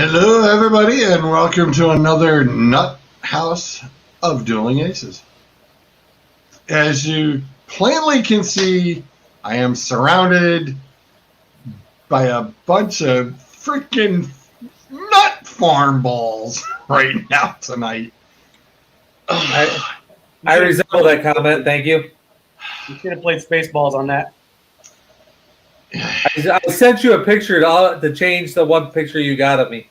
Hello, everybody, and welcome to another Nut House of Dueling Aces. As you plainly can see, I am surrounded by a bunch of freaking nut farm balls right now tonight. I resemble that comment. Thank you. You should have played Spaceballs on that. I sent you a picture to change the one picture you got of me.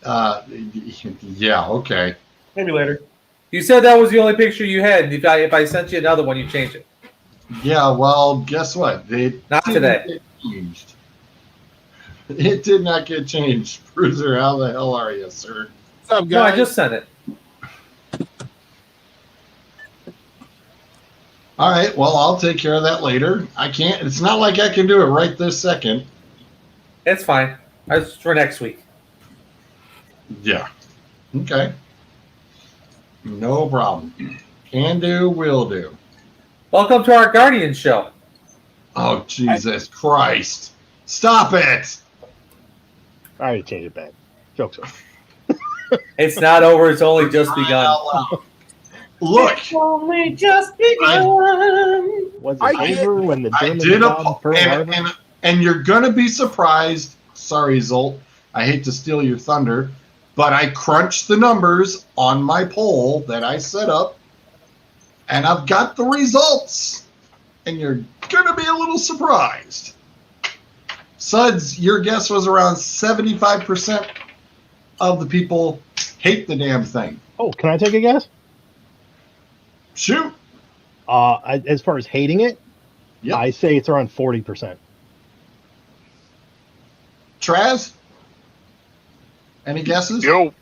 Yeah, okay. Maybe later. You said that was the only picture you had. If I sent you another one, you change it. Yeah, well, guess what? Not today. Get changed. It did not get changed. Bruiser, how the hell are you, sir? What's up, guys? No, I just sent it. All right, well, I'll take care of that later. It's not like I can do it right this second. It's fine. That's for next week. Yeah. Okay. No problem. Can do, will do. Welcome to our Guardian show. Oh, Jesus Christ. Stop it. I already changed it back. Joke's over. It's not over. It's only just begun. Look. It's only just begun. Was it over when the I Germans did bombed Pearl Harbor? and you're going to be surprised. Sorry, Zolt. I hate to steal your thunder, but I crunched the numbers on my poll that I set up, and I've got the results, and you're going to be a little surprised. Suds, your guess was around 75% of the people hate the damn thing. Oh, can I take a guess? Shoot. As far as hating it, Yep. I say it's around 40%. Traz? Any guesses? Yo,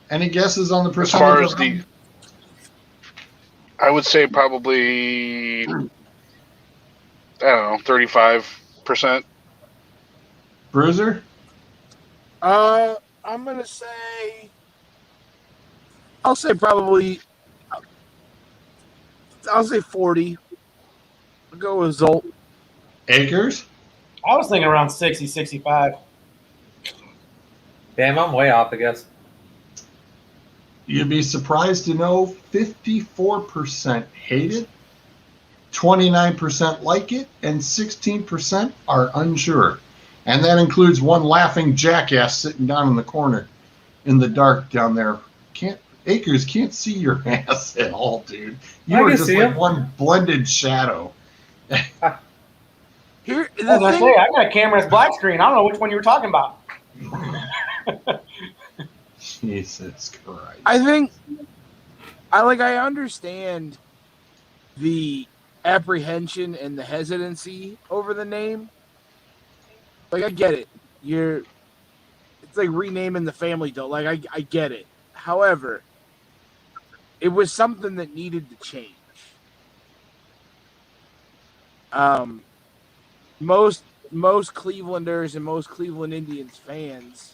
Any guesses on the as percentage? far as I would say probably, I don't know, 35%. Bruiser? I'm gonna say. I'll say probably. I'll say 40. I'll go with Zolt. Acres? I was thinking around 60, 65. Damn, I'm way off, I guess. You'd be surprised to know 54% hate it, 29% like it, and 16% are unsure. And that includes one laughing jackass sitting down in the corner in the dark down there. Acres can't see your ass at all, dude. You I are can just see like him. one blended shadow. Here, the I was gonna thing, say, I got a camera that's black screen. I don't know which one you were talking about. Jesus Christ. I think, I understand the apprehension and the hesitancy over the name. Like, I get it. It's like renaming the family dog. Like, I get it. However, it was something that needed to change. Most Clevelanders and most Cleveland Indians fans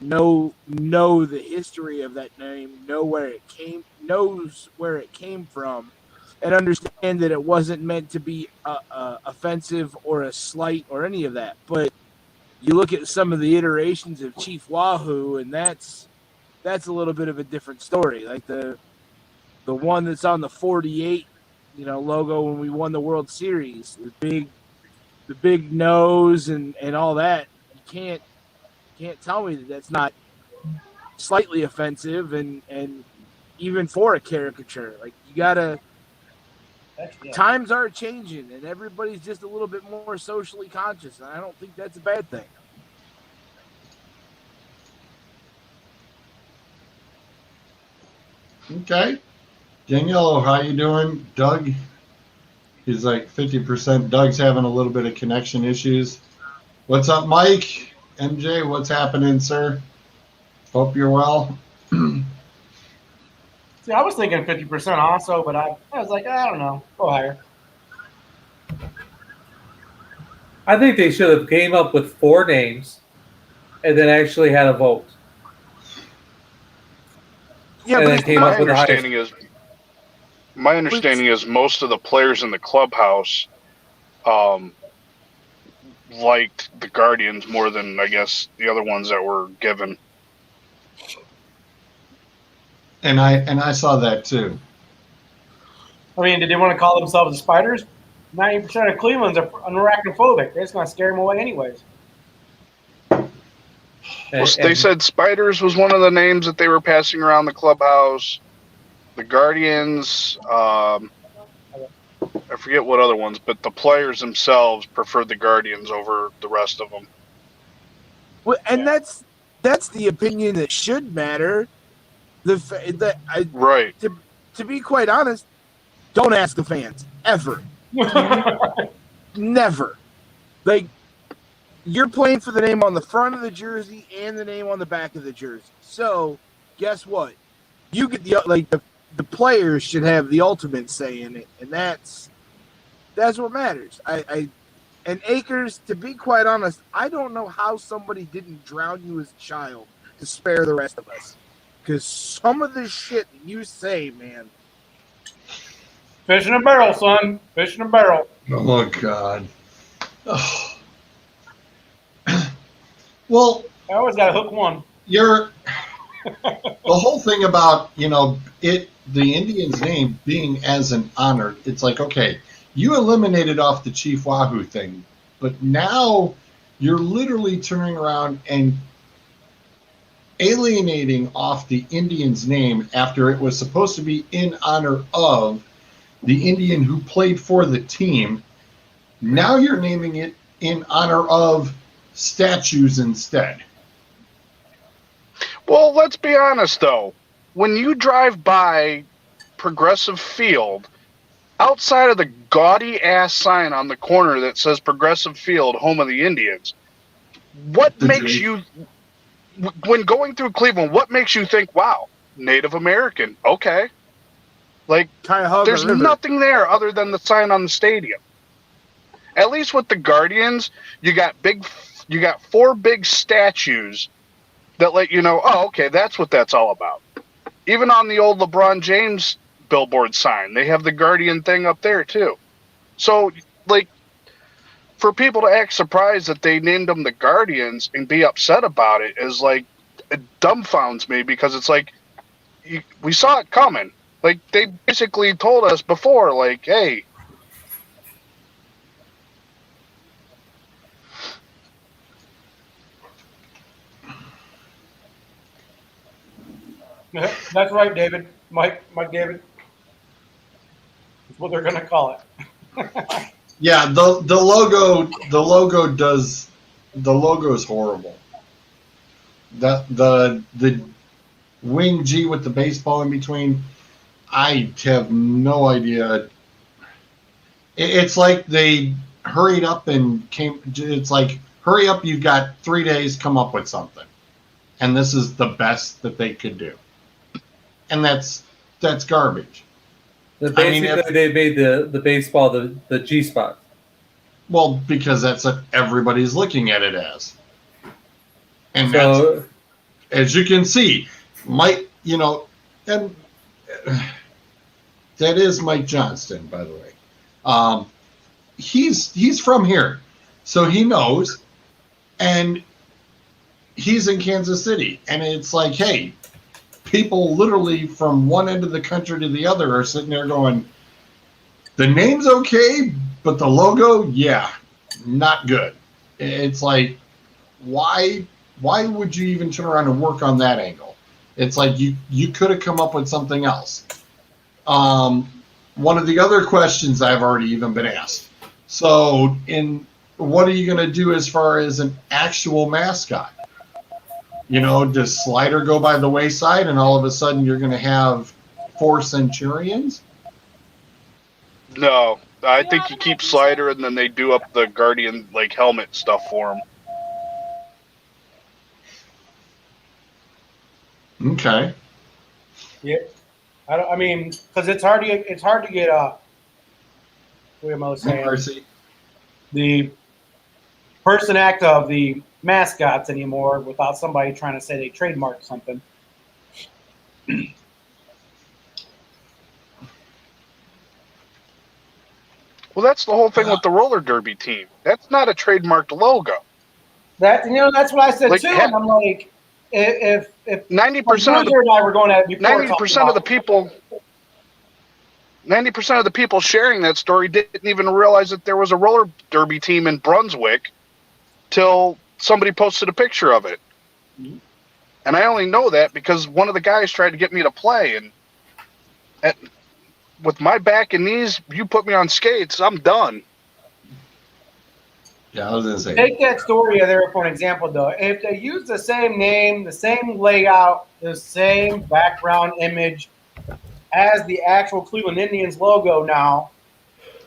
know the history of that name, knows where it came from, and understand that it wasn't meant to be offensive or a slight or any of that. But you look at some of the iterations of Chief Wahoo, and that's a little bit of a different story. Like the one that's on the 48, logo when we won the World Series, the big nose and all that. You can't tell me that that's not slightly offensive and even for a caricature. Like, you gotta. Times are changing, and everybody's just a little bit more socially conscious, and I don't think that's a bad thing. Okay. Danielle, how you doing? Doug? He's like 50%. Doug's having a little bit of connection issues. What's up, Mike? MJ, what's happening, sir? Hope you're well. See, I was thinking 50% also, but I was like, I don't know. Go higher. I think they should have came up with 4 names and then actually had a vote. Yeah, And but then it's came not- up with the highest. My understanding is most of the players in the clubhouse liked the Guardians more than, I guess, the other ones that were given. And I saw that too. I mean, did they want to call themselves the Spiders? 90% of Cleveland's are arachnophobic. They're just going to scare them away anyways. Well, they said Spiders was one of the names that they were passing around the clubhouse. The Guardians, I forget what other ones, but the players themselves preferred the Guardians over the rest of them. Well, and that's the opinion that should matter. Right. To be quite honest, don't ask the fans ever. Never. Like, you're playing for the name on the front of the jersey and the name on the back of the jersey. So, guess what? You get the players should have the ultimate say in it, and that's what matters. And Akers, to be quite honest, I don't know how somebody didn't drown you as a child to spare the rest of us. Because some of the shit that you say, man. Fish in a barrel, son. Fish in a barrel. Oh God. Oh. Well, I always got to hook one. the whole thing about, the Indians' name being as an honor, it's like, okay, you eliminated off the Chief Wahoo thing, but now you're literally turning around and alienating off the Indians' name after it was supposed to be in honor of the Indian who played for the team. Now you're naming it in honor of statues instead. Well, let's be honest, though. When you drive by Progressive Field, outside of the gaudy-ass sign on the corner that says Progressive Field, home of the Indians, what makes you, when going through Cleveland, what makes you think, wow, Native American, okay. Like, there's nothing there other than the sign on the stadium. At least with the Guardians, you got 4 big statues that let you know, oh, okay, that's what that's all about. Even on the old LeBron James billboard sign, they have the Guardian thing up there too. So, like, for people to act surprised that they named them the Guardians and be upset about it is like, it dumbfounds me, because it's like, we saw it coming. Like, they basically told us before, like, hey. That's right, David. Mike David. That's what they're going to call it. Yeah, the logo is horrible. The wing G with the baseball in between, I have no idea. It's like they hurried up and came. It's like, hurry up, you've got 3 days, come up with something. And this is the best that they could do. And that's garbage. They made the baseball the G spot. Well, because that's what everybody's looking at it as. And so, that's, as you can see, Mike, and that is Mike Johnston, by the way. He's from here, so he knows, and he's in Kansas City, and it's like, hey, people literally from one end of the country to the other are sitting there going, the name's okay, but the logo, yeah, not good. It's like, why would you even turn around and work on that angle? It's like you could have come up with something else. One of the other questions I've already even been asked. So, what are you going to do as far as an actual mascot? Does Slider go by the wayside and all of a sudden you're going to have 4 Centurions? No, I think you keep Slider and then they do up the Guardian, like, helmet stuff for him. Okay. Yeah. I mean, because it's hard to get what am I saying? Mercy. The person act of the mascots anymore without somebody trying to say they trademarked something. Well, that's the whole thing with the roller derby team. That's not a trademarked logo. That's what I said Like, too. And I'm like, if 90% of Bruiser and I were going at it before, 90% of the people 90% of the people sharing that story didn't even realize that there was a roller derby team in Brunswick till somebody posted a picture of it. And I only know that because one of the guys tried to get me to play, and with my back and knees, you put me on skates, I'm done. Yeah, I was gonna say. take that story there for an example, though. If they use the same name, the same layout, the same background image as the actual Cleveland Indians logo now,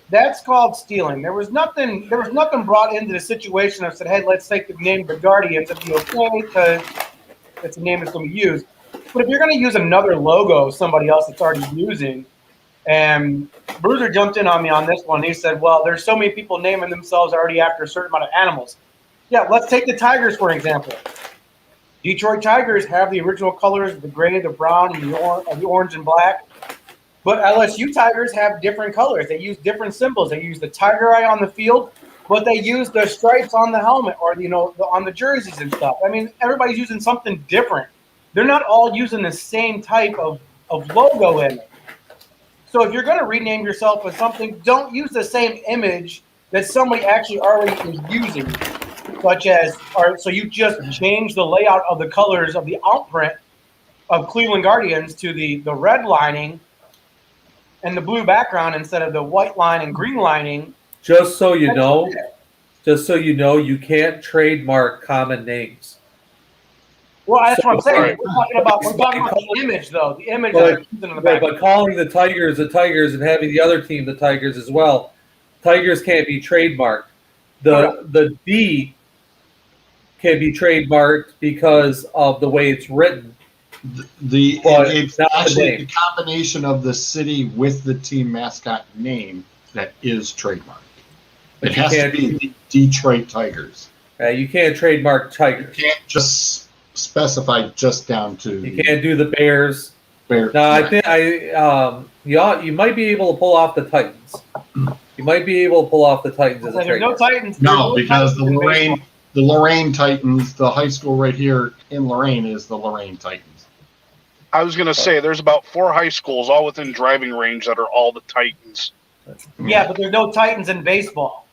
that's called stealing. There was nothing brought into the situation that said, hey, let's take the name of the Guardians. It'd be okay because it's a name that's going to be used. But if you're going to use another logo of somebody else that's already using, and Bruiser jumped in on me on this one. He said, well, there's so many people naming themselves already after a certain amount of animals. Yeah, let's take the Tigers, for example. Detroit Tigers have the original colors, the gray, the brown, and the orange and black. But LSU Tigers have different colors. They use different symbols. They use the tiger eye on the field, but they use the stripes on the helmet or, on the jerseys and stuff. I mean, everybody's using something different. They're not all using the same type of logo in it. So if you're going to rename yourself with something, don't use the same image that somebody actually already is using, so you just change the layout of the colors of the outprint of Cleveland Guardians to the red lining and the blue background instead of the white line and green lining. Just so you know, you can't trademark common names. Well, that's what I'm saying. Right. We're talking about the image, though. The image that they're using in the back. But calling the Tigers and having the other team the Tigers as well, Tigers can't be trademarked. The D can be trademarked because of the way it's written. It's actually the combination of the city with the team mascot name that is trademarked. It has to be the Detroit Tigers. You can't trademark Tigers. You can't just specify just down to. You can't do the Bears. Bears. No, I think you might be able to pull off the Titans. You might be able to pull off the Titans as a There's no trademark. Titans. No, because the Lorraine Titans, the high school right here in Lorraine is the Lorraine Titans. I was going to say, there's about 4 high schools all within driving range that are all the Titans. Yeah, but there's no Titans in baseball.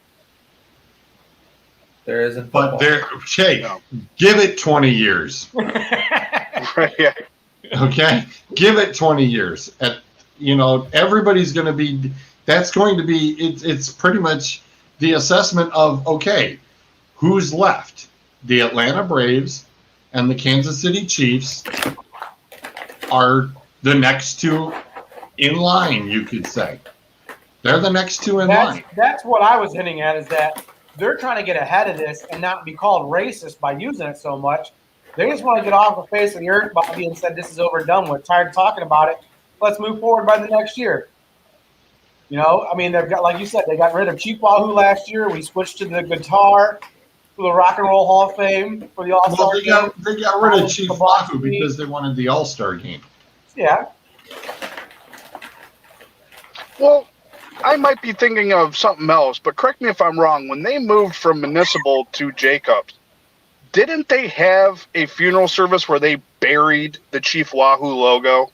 There isn't. But give it 20 years. Right, yeah. Okay? Give it 20 years. Everybody's going to be, that's going to be, it's pretty much the assessment of, okay, who's left? The Atlanta Braves and the Kansas City Chiefs are the next two in line, you could say. They're the next two in line. That's what I was hinting at, is that they're trying to get ahead of this and not be called racist by using it so much. They just want to get off the face of the earth by being said this is over and done with. Tired of talking about it. Let's move forward by the next year. I mean, they've got, like you said, they got rid of Chief Wahoo last year. We switched to the guitar for the Rock and Roll Hall of Fame for the All-Star game. They got rid of Chief Wahoo because they wanted the All-Star game. Yeah. Well, I might be thinking of something else, but correct me if I'm wrong. When they moved from Municipal to Jacobs, didn't they have a funeral service where they buried the Chief Wahoo logo?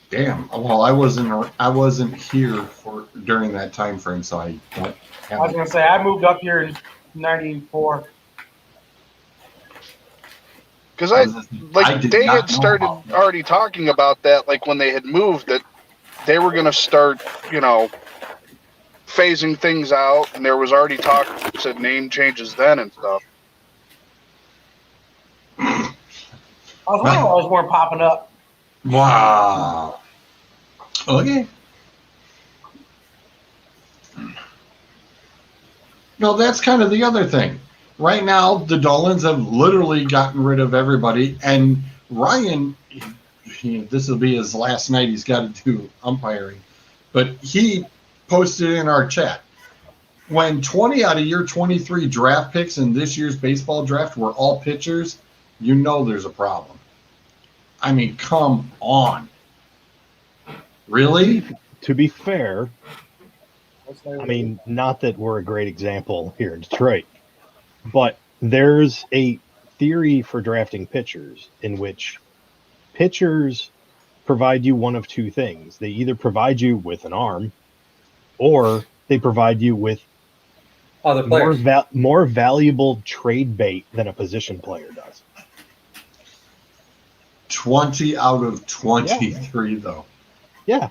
Damn. Well, I wasn't here during that time frame, so I don't. I was going to say, I moved up here in 94. Because they had started already talking about that, like when they had moved, that they were going to start, phasing things out, and there was already talks of name changes then and stuff. I was wondering why those weren't popping up. Wow. Okay. No, that's kind of the other thing. Right now, the Dolans have literally gotten rid of everybody, and Ryan, this will be his last night he's got to do umpiring, but he posted in our chat, when 20 out of your 23 draft picks in this year's baseball draft were all pitchers, there's a problem. I mean, come on. Really? To be fair, What's their I mean, not that we're a great example here in Detroit, but there's a theory for drafting pitchers in which pitchers provide you one of two things. They either provide you with an arm or they provide you with Other players. more valuable trade bait than a position player does. 20 out of 23, though. Yeah.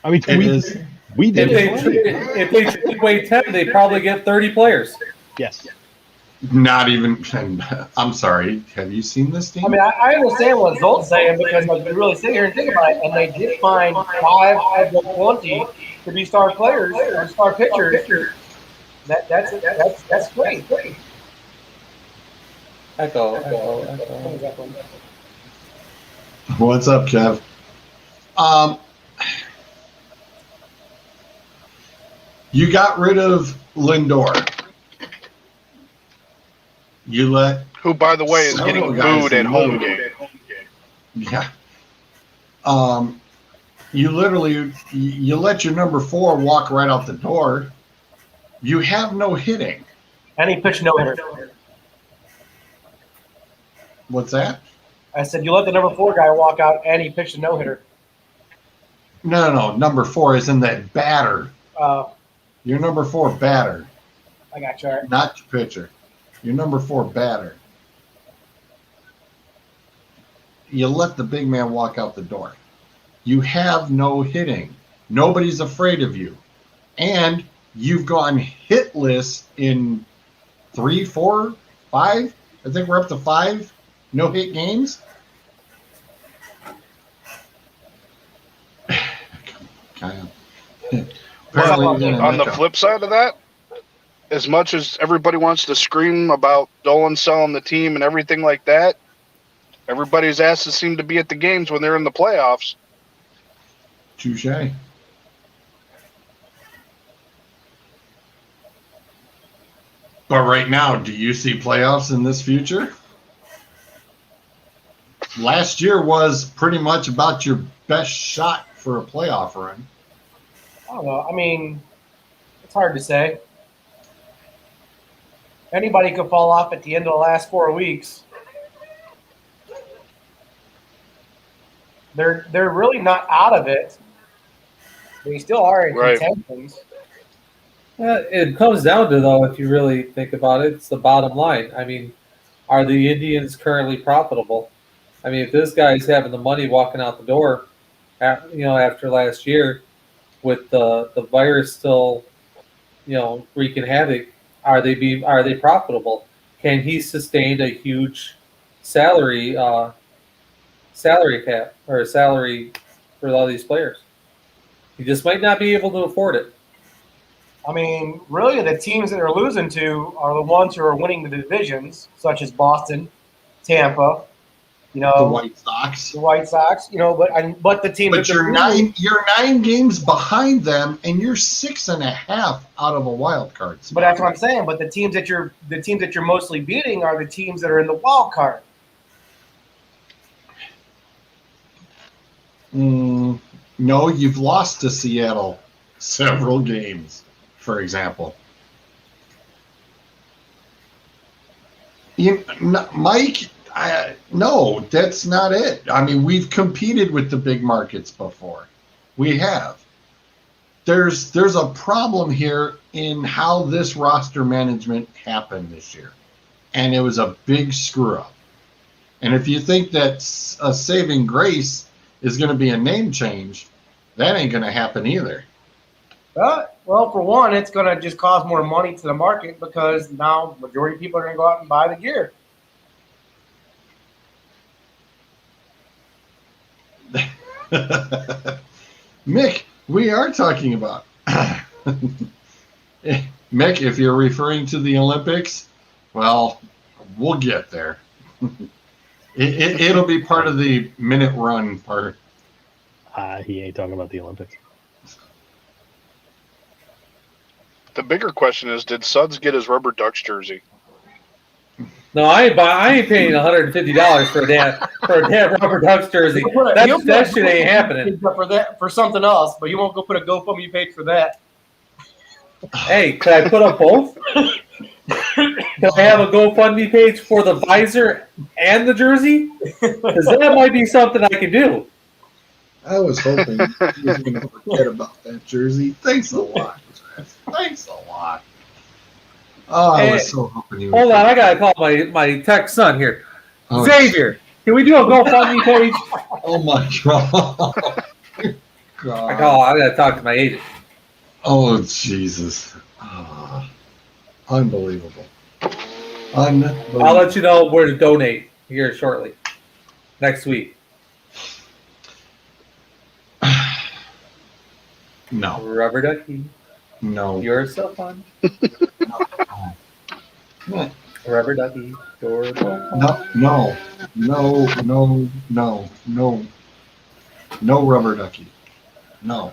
I mean, It is. we did If it. if they trade away 10, they probably get 30 players. Yes. Not even. I'm sorry. Have you seen this team? I mean, I understand what Zolt's saying because, like, you really sit here and think about it, and they did find 5 of the 20 to be star players or star pitchers. That's great. Echo. What's up, Kev? You got rid of Lindor. You let Who, by the way, is several getting guys booed at who home literally- game. Yeah. You literally you let your number 4 walk right out the door. You have no hitting. And he pitched no hitter. What's that? I said, you let the number 4 guy walk out, and he pitched a no hitter. No. Number 4 is in that batter. Your number 4 batter, I got you. All right. not your pitcher. Your number 4 batter. You let the big man walk out the door. You have no hitting. Nobody's afraid of you. And you've gone hitless in 3, 4, 5. I think we're up to 5 no-hit games. Kyle. Apparently you're gonna On the echo. flip side of that, as much as everybody wants to scream about Dolan selling the team and everything like that, everybody's asses seem to be at the games when they're in the playoffs. Touche. But right now, do you see playoffs in this future? Last year was pretty much about your best shot for a playoff run. I don't know. I mean, it's hard to say. Anybody could fall off at the end of the last 4 weeks. They're really not out of it. They still are in Right. contentions. It comes down to, though, if you really think about it, it's the bottom line. I mean, are the Indians currently profitable? I mean, if this guy's having the money walking out the door, after last year, with the virus still, wreaking havoc, are they profitable? Can he sustain a huge salary cap or salary for all these players? He just might not be able to afford it. I mean, really, the teams that they're losing to are the ones who are winning the divisions, such as Boston, Tampa, The White Sox. the White Sox. But the teams But that they're losing, you're 9 games behind them, and you're 6.5 out of a wild card spot. but that's what I'm saying. But the teams that you're mostly beating are the teams that are in the wild card. No, you've lost to Seattle several games, for example. Mike, no, that's not it. I mean, we've competed with the big markets before. We have. There's a problem here in how this roster management happened this year. And it was a big screw up. And if you think that a saving grace is going to be a name change, that ain't going to happen either. Well, for one, it's going to just cost more money to the market because now majority of people are going to go out and buy the gear. Mick, we are talking about Mick, if you're referring to the Olympics, well, we'll get there. It'll be part of the minute run part. He ain't talking about the Olympics. The bigger question is, did Suds get his rubber ducks jersey? No, I ain't paying $150 for a damn rubber ducks jersey. That shit ain't happening. For something else, but you won't go put a GoFundMe page for that. Hey, can I put up both? Can I have a GoFundMe page for the visor and the jersey? Because that might be something I can do. I was hoping he was going to forget about that jersey. Thanks a lot, Travis. Thanks a lot. Oh, I was so hoping you would. Hold on, I gotta call my tech son here. Oh, Xavier, can we do a GoFundMe page? Oh my god. God. I gotta talk to my agent. Oh Jesus. Unbelievable. Unbelievable. I'll let you know where to donate here shortly. Next week. No. Rubber ducky. No. You're so fun. No. Rubber ducky. You're so fun. No. No rubber ducky. No.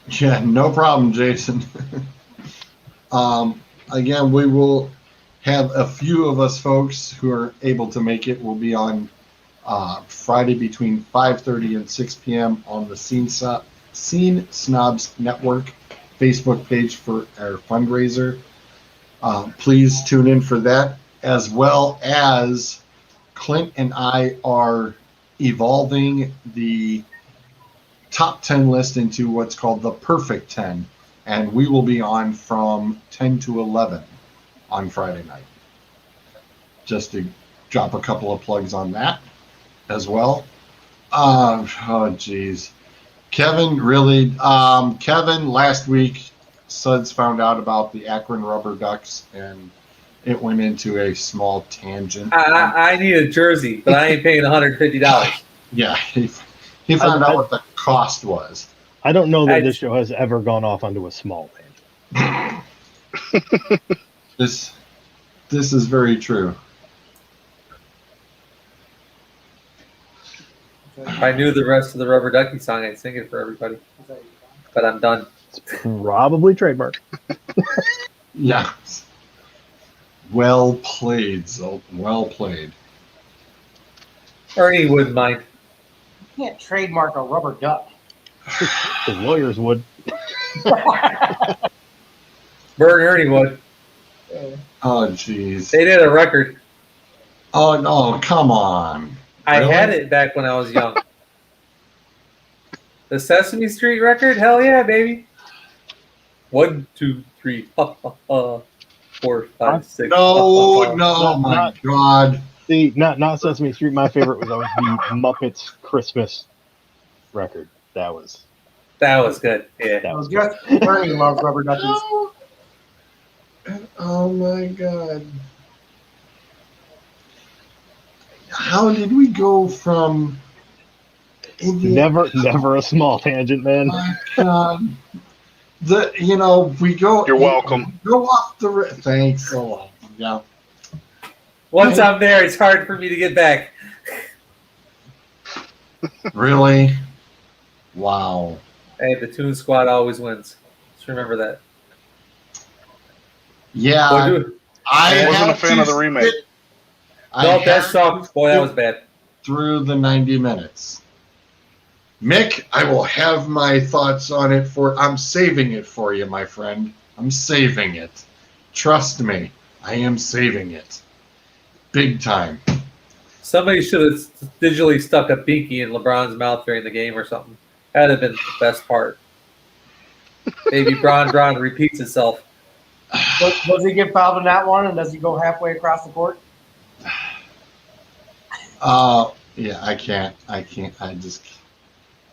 Yeah, no problem, Jason. Again, we will have a few of us folks who are able to make it. We'll be on Friday between 5:30 and 6 p.m. on the Scene Snobs Network Facebook page for our fundraiser. Please tune in for that, as well as Clint and I are evolving the top 10 list into what's called the perfect 10, and we will be on from 10 to 11 on Friday night. Just to drop a couple of plugs on that as well. Oh geez, Kevin, really? Kevin, last week Suds found out about the Akron Rubber Ducks, and it went into a small tangent. I need a jersey, but I ain't paying $150. Yeah, he found out what the cost was. I don't know that this show has ever gone off onto a small tangent. This is very true. If I knew the rest of the Rubber Ducky song, I'd sing it for everybody. But I'm done. It's probably trademark. Yeah. Well played, Zolt. Well played. Ernie wouldn't mind. You can't trademark a rubber duck. The lawyers would. Bert and Ernie would. Oh, jeez. They did a record. Oh, no, come on. I Really? had it back when I was young. The Sesame Street record? Hell yeah, baby. 1, 2, 3, 4, 5, 6. No, Not- my not- God. See, not Sesame Street. My favorite was always the Muppets Christmas record. That was good. Yeah. that was Just Ernie loves rubber duckies. Oh, my God. How did we go from Indiana? never a small tangent, man. My God. We go. You're welcome. Go off the. Thanks a lot. Yeah. Once I'm there, it's hard for me to get back. Really? Wow. Hey, the Toon Squad always wins. Just remember that. Yeah. Boy, I wasn't had a fan to of the remake. sit- I no, had that to sucked. Boy, that sit was bad. through the 90 minutes. Mick, I will have my thoughts on it I'm saving it for you, my friend. I'm saving it. Trust me, I am saving it. Big time. Somebody should have digitally stuck a binky in LeBron's mouth during the game or something. That'd have been the best part. Maybe Bron repeats itself. Does he get fouled in that one, and does he go halfway across the court? Yeah, I can't. I just.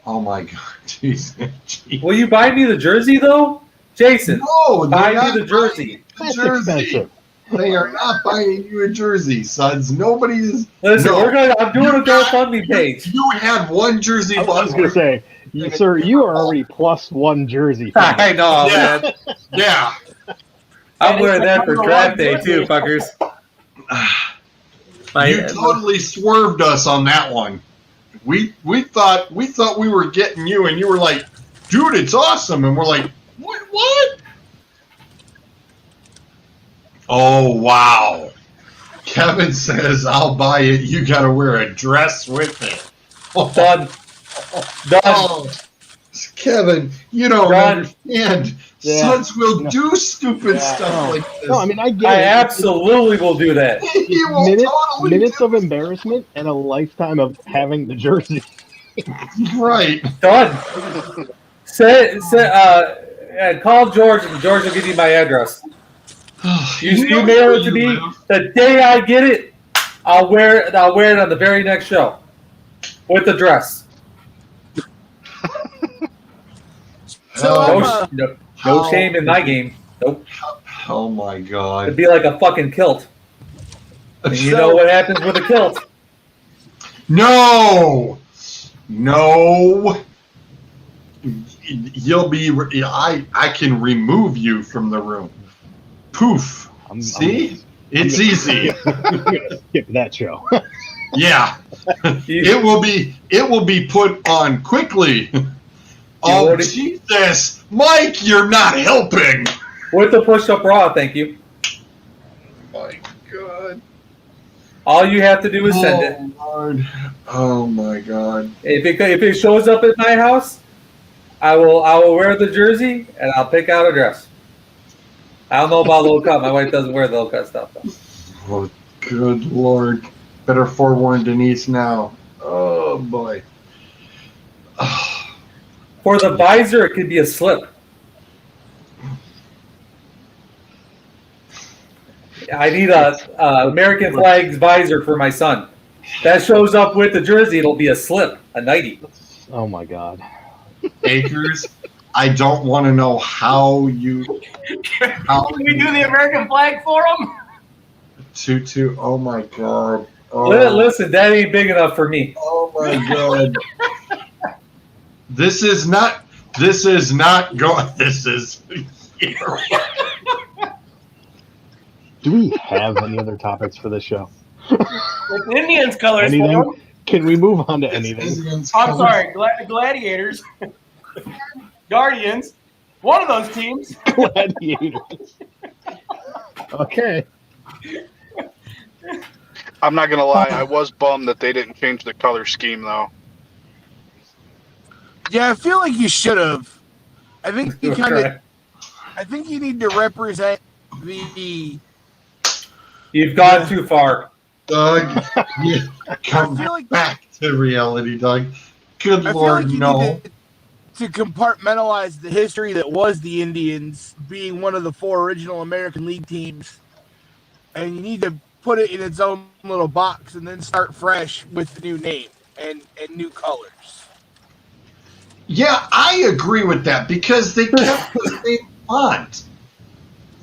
Oh my God, jeez. Will you buy me the jersey though, Jason? No, they're buy not me the jersey. buying the That's jersey. expensive. They are not buying you a jersey, Suds. Nobody's. Listen, No. I'm doing a GoFundMe page. You had one jersey. I was gonna say, sir, you are already +1 jersey. I know, Yeah. man. Yeah. I'm wearing that for draft day too, fuckers. You totally swerved us on that one. We thought we were getting you, and you were like, "Dude, it's awesome," and we're like, "What?" Oh, wow. Kevin says, I'll buy it. You got to wear a dress with it. Done. Done. Oh, Kevin, you don't Done. understand. Yeah. Sons will No. do stupid Yeah. stuff like this. No, I mean I get I it. absolutely will do that. He will totally Minutes do of embarrassment and a lifetime of having the jersey. it. Right. Done. Call George, and George will give you my address. You know mail where it to you me live. the day I get it. I'll wear it. I'll wear it on the very next show with the dress. So Oh, No how- shame in my game. Nope. Oh my God. It'd be like a fucking kilt. And you know what happens with a kilt? No. You'll be. I can remove you from the room. Poof. See, it's easy. I'm gonna skip that show. Yeah. It will be put on quickly. Oh already- Jesus, Mike, you're not helping. With the push-up bra, thank you. My God. All you have to do is send it. Oh Lord. Oh my God. If it shows up at my house, I will wear the jersey and I'll pick out a dress. I don't know about low cut. My wife doesn't wear the low cut stuff though. Oh, good Lord. Better forewarn Denise now. Oh boy. For the visor, it could be a slip. I need a American flags visor for my son. That shows up with the jersey. It'll be a slip, a nightie. Oh my God. Acres, I don't want to know how you. Can we do the American flag for them? Tutu. Oh my God. Oh, Listen, that ain't big enough for me. oh my God. This is not going. This is. Do we have any other topics for this show? It's Indians colors for Anything? them. Can we move on to anything? I'm sorry, gladiators, Guardians, one of those teams. Gladiators. Okay. I'm not gonna lie, I was bummed that they didn't change the color scheme though. Yeah, I feel like you should have. I think you kind of. Correct. I think you need to represent the. You've gone too far. Doug, come I feel like- back to reality, Doug. Good I feel Lord, like you no. need to compartmentalize the history that was the Indians being one of the 4 original American League teams, and you need to put it in its own little box and then start fresh with the new name and new colors. Yeah, I agree with that because they kept the same font.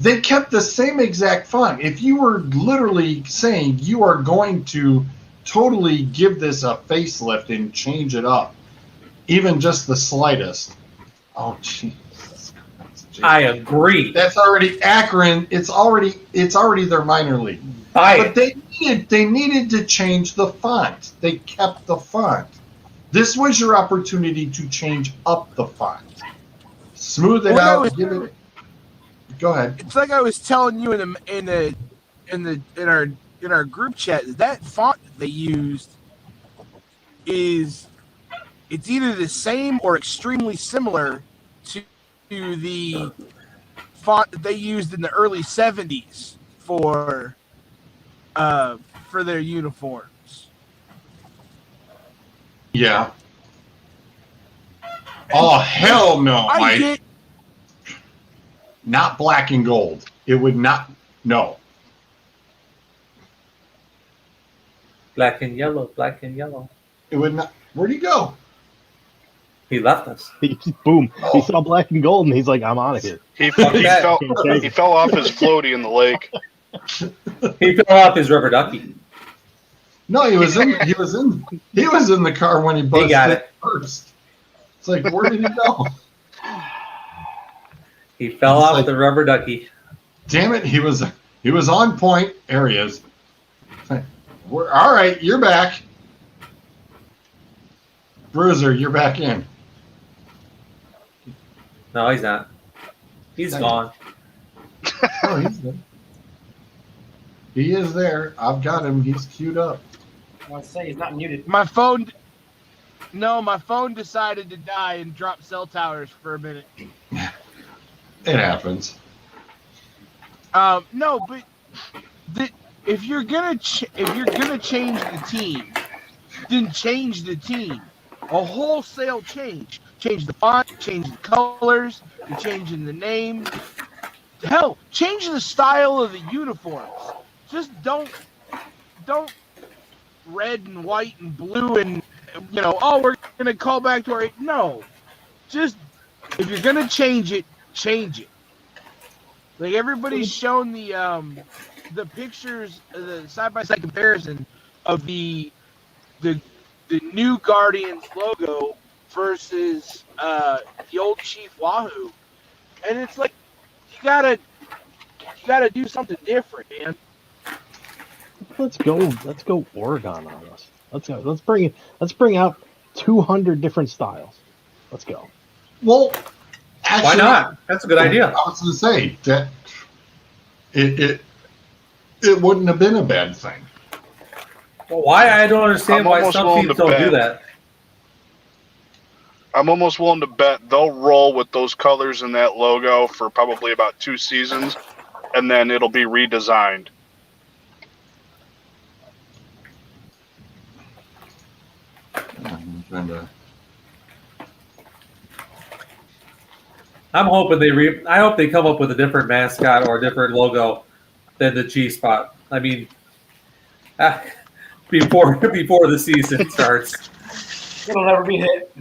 They kept the same exact font. If you were literally saying you are going to totally give this a facelift and change it up, even just the slightest. Oh, Jesus Christ. I agree. That's already Akron. It's already their minor league. But they needed to change the font. They kept the font. This was your opportunity to change up the font. Smooth it out. Give it. Go ahead. It's like I was telling you in our group chat, that font that they used it's either the same or extremely similar to the font that they used in the early 70s for their uniforms. Yeah. Oh, hell no, I Mike. get Not black and gold. It would not. No. Black and yellow, black and yellow. It would not. Where'd he go? He left us. Boom. He saw black and gold and he's like, I'm out of here. He that. fell off his floaty in the lake. He fell off his rubber ducky. No, he was in the car when he busted got it. first. It's like, where did he go? He fell It's off like- the rubber ducky. Damn it, he was on point. There he is. All right, you're back. Bruiser, you're back in. No, he's not. He's Thank gone. Oh, he's good. He is there. I've got him. He's queued up. I want to say he's not muted. My phone decided to die and drop cell towers for a minute. It happens. No, but if you're gonna change the team, then change the team. A wholesale change. Change the font, change the colors, you're changing the name. Hell, change the style of the uniforms. Just don't red and white and blue and we're gonna call back to our no. Just if you're gonna change it, change it. Like everybody's shown the pictures, the side-by-side comparison of the new Guardians logo versus the old Chief Wahoo, and it's like you gotta do something different, man. Let's go Oregon on us. Let's go. Let's bring out 200 different styles. Let's go. Well, actually, Why not? That's a good idea. I was going to say that it wouldn't have been a bad thing. Well, why? I don't understand I'm why almost some willing teams to don't do bet. that. I'm almost willing to bet they'll roll with those colors and that logo for probably about 2 seasons, and then it'll be redesigned. I'm trying to. I'm hoping I hope they come up with a different mascot or a different logo than the G spot. I mean, before the season starts. It'll never be hit.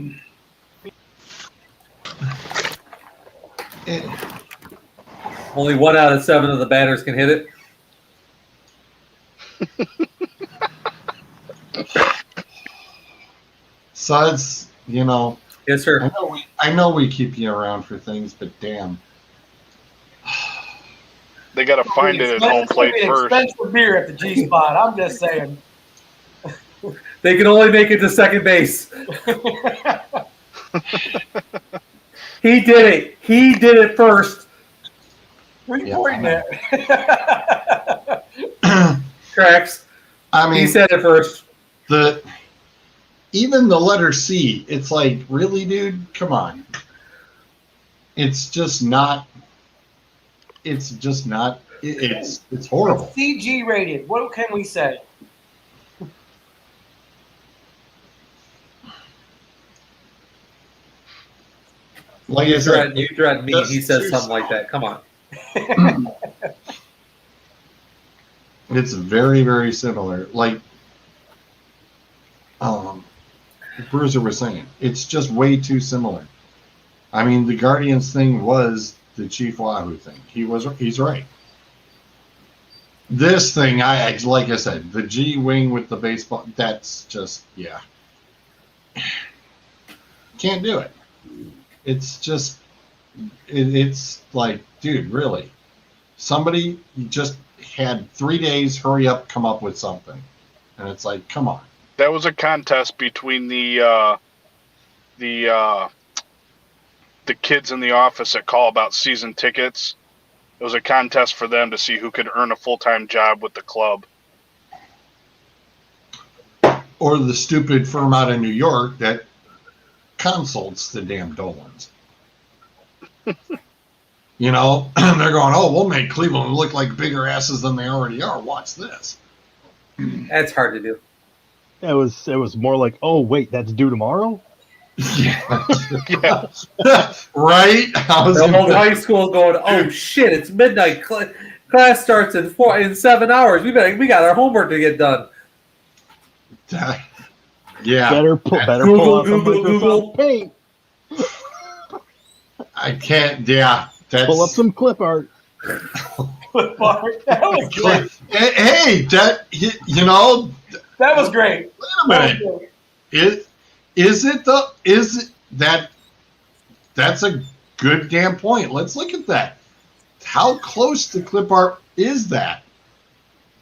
Only 1 out of 7 of the batters can hit it. Suds, Yes, sir. I know we keep you around for things, but damn. They got to find it at home plate first. Expensive beer at the G spot. I'm just saying. They can only make it to second base. He did it. He did it first. Where are you Yeah, pointing at? Cracks. I mean, He said it first. Even the letter C, it's like, really, dude? Come on. It's just not. It's horrible. CG rated. What can we say? Like I said, You threatened me. He says just something like that. Come on. it's very, very similar. Like Bruiser was saying, it's just way too similar. I mean, the Guardians thing was the Chief Wahoo thing. He's right. This thing, like I said, the G wing with the baseball, that's just, yeah. Can't do it. It's just, it's like, dude, really? Somebody just had 3 days, hurry up, come up with something. And it's like, come on. That was a contest between the kids in the office that call about season tickets. It was a contest for them to see who could earn a full-time job with the club. Or the stupid firm out of New York that consults the damn Dolans. They're going, oh, we'll make Cleveland look like bigger asses than they already are. Watch this. That's hard to do. It was more like, oh wait, that's due tomorrow. Yeah. Yeah. Right? The whole high school going, oh shit, it's midnight. Class starts in 7 hours. We got our homework to get done. Yeah. Better pull out some Microsoft Paint. I can't. Yeah. Pull up some clip art. That was great. Hey, that That was great. Wait a minute. That's a good damn point. Let's look at that. How close to clip art is that?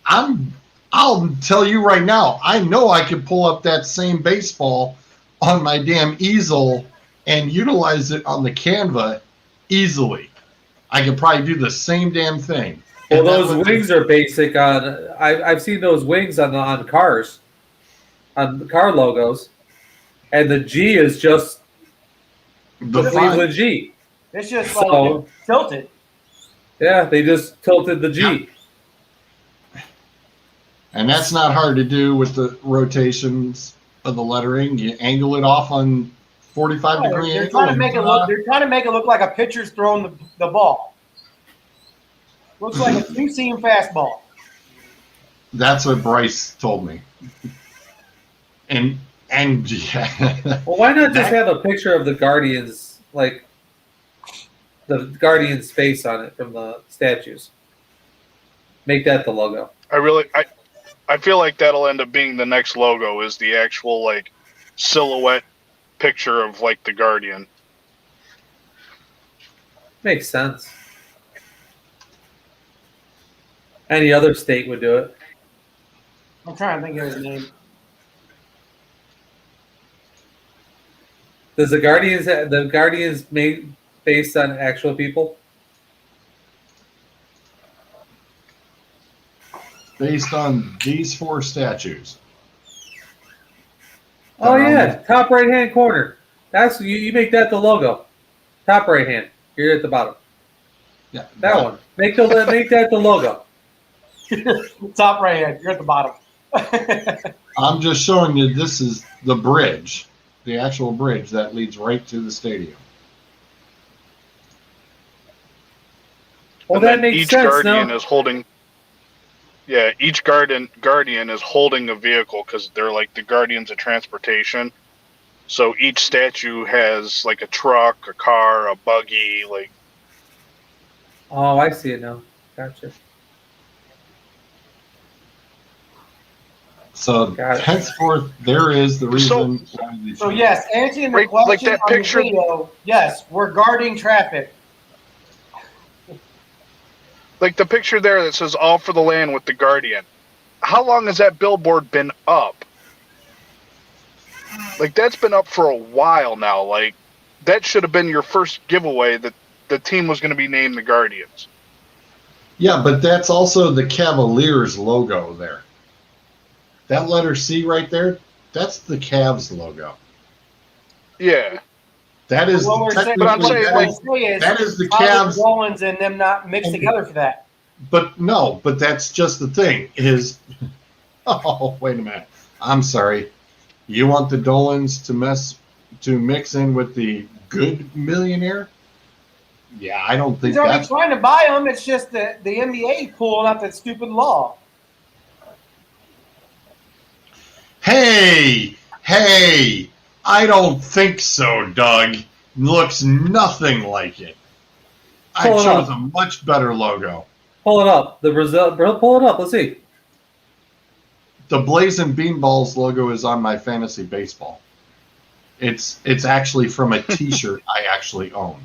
I'll tell you right now, I know I could pull up that same baseball on my damn easel and utilize it on the Canva easily. I could probably do the same damn thing. Well, And that those was- wings are basic on. I've seen those wings on cars, on the car logos, and the G is just the the Cleveland font. G. It's just So- like tilted. Yeah, they just tilted the G. And that's not hard to do with the rotations of the lettering. You angle it off on 45-degree They're angle. trying to make it look. They're trying to make it look like a pitcher's throwing the ball. Looks like a two-seam fastball. That's what Bryce told me. And yeah. Well, why not just That- have a picture of the Guardians, like the Guardians' face on it from the statues? Make that the logo. I feel like that'll end up being the next logo, is the actual like silhouette picture of like the Guardian. Makes sense. Any other state would do it. I'm trying to think of his name. Does the Guardians made based on actual people? based on these 4 statues. Oh yeah, top right hand corner. That's you make that the logo. Top right hand. You're at the bottom. Yeah, That one. Make that the logo. Top right hand. You're at the bottom. I'm just showing you this is the bridge, the actual bridge that leads right to the stadium. Well, And that then makes each sense. Guardian No, is holding. Yeah, each Guardian is holding a vehicle because they're like the Guardians of Transportation. So each statue has like a truck, a car, a buggy. Like, oh, I see it now. Gotcha. So Got it. henceforth, there is the reason why they So changed yes, answering the Like question that on picture- the video, yes, we're guarding traffic. like the picture there that says "All for the Land" with the Guardian. How long has that billboard been up? Like, that's been up for a while now. Like, that should have been your first giveaway that the team was going to be named the Guardians. Yeah, but that's also the Cavaliers logo there. That letter C right there, that's the Cavs logo. Yeah. That is What we're saying, technically But I'm saying, that like, is- is that is the how Cavs. the Dolans and them not mixed together for that. But no, but that's just the thing is. Oh, wait a minute. I'm sorry. You want the Dolans to mix in with the good millionaire? Yeah, I don't think He's already that's. trying to buy them. It's just the NBA pulling out that stupid law. Hey, I don't think so, Doug. Looks nothing like it. I Pull it chose up. a much better logo. Pull it up. The Brazil. Pull it up. Let's see. The Blazing Beanballs logo is on my fantasy baseball. It's actually from a T-shirt I actually own.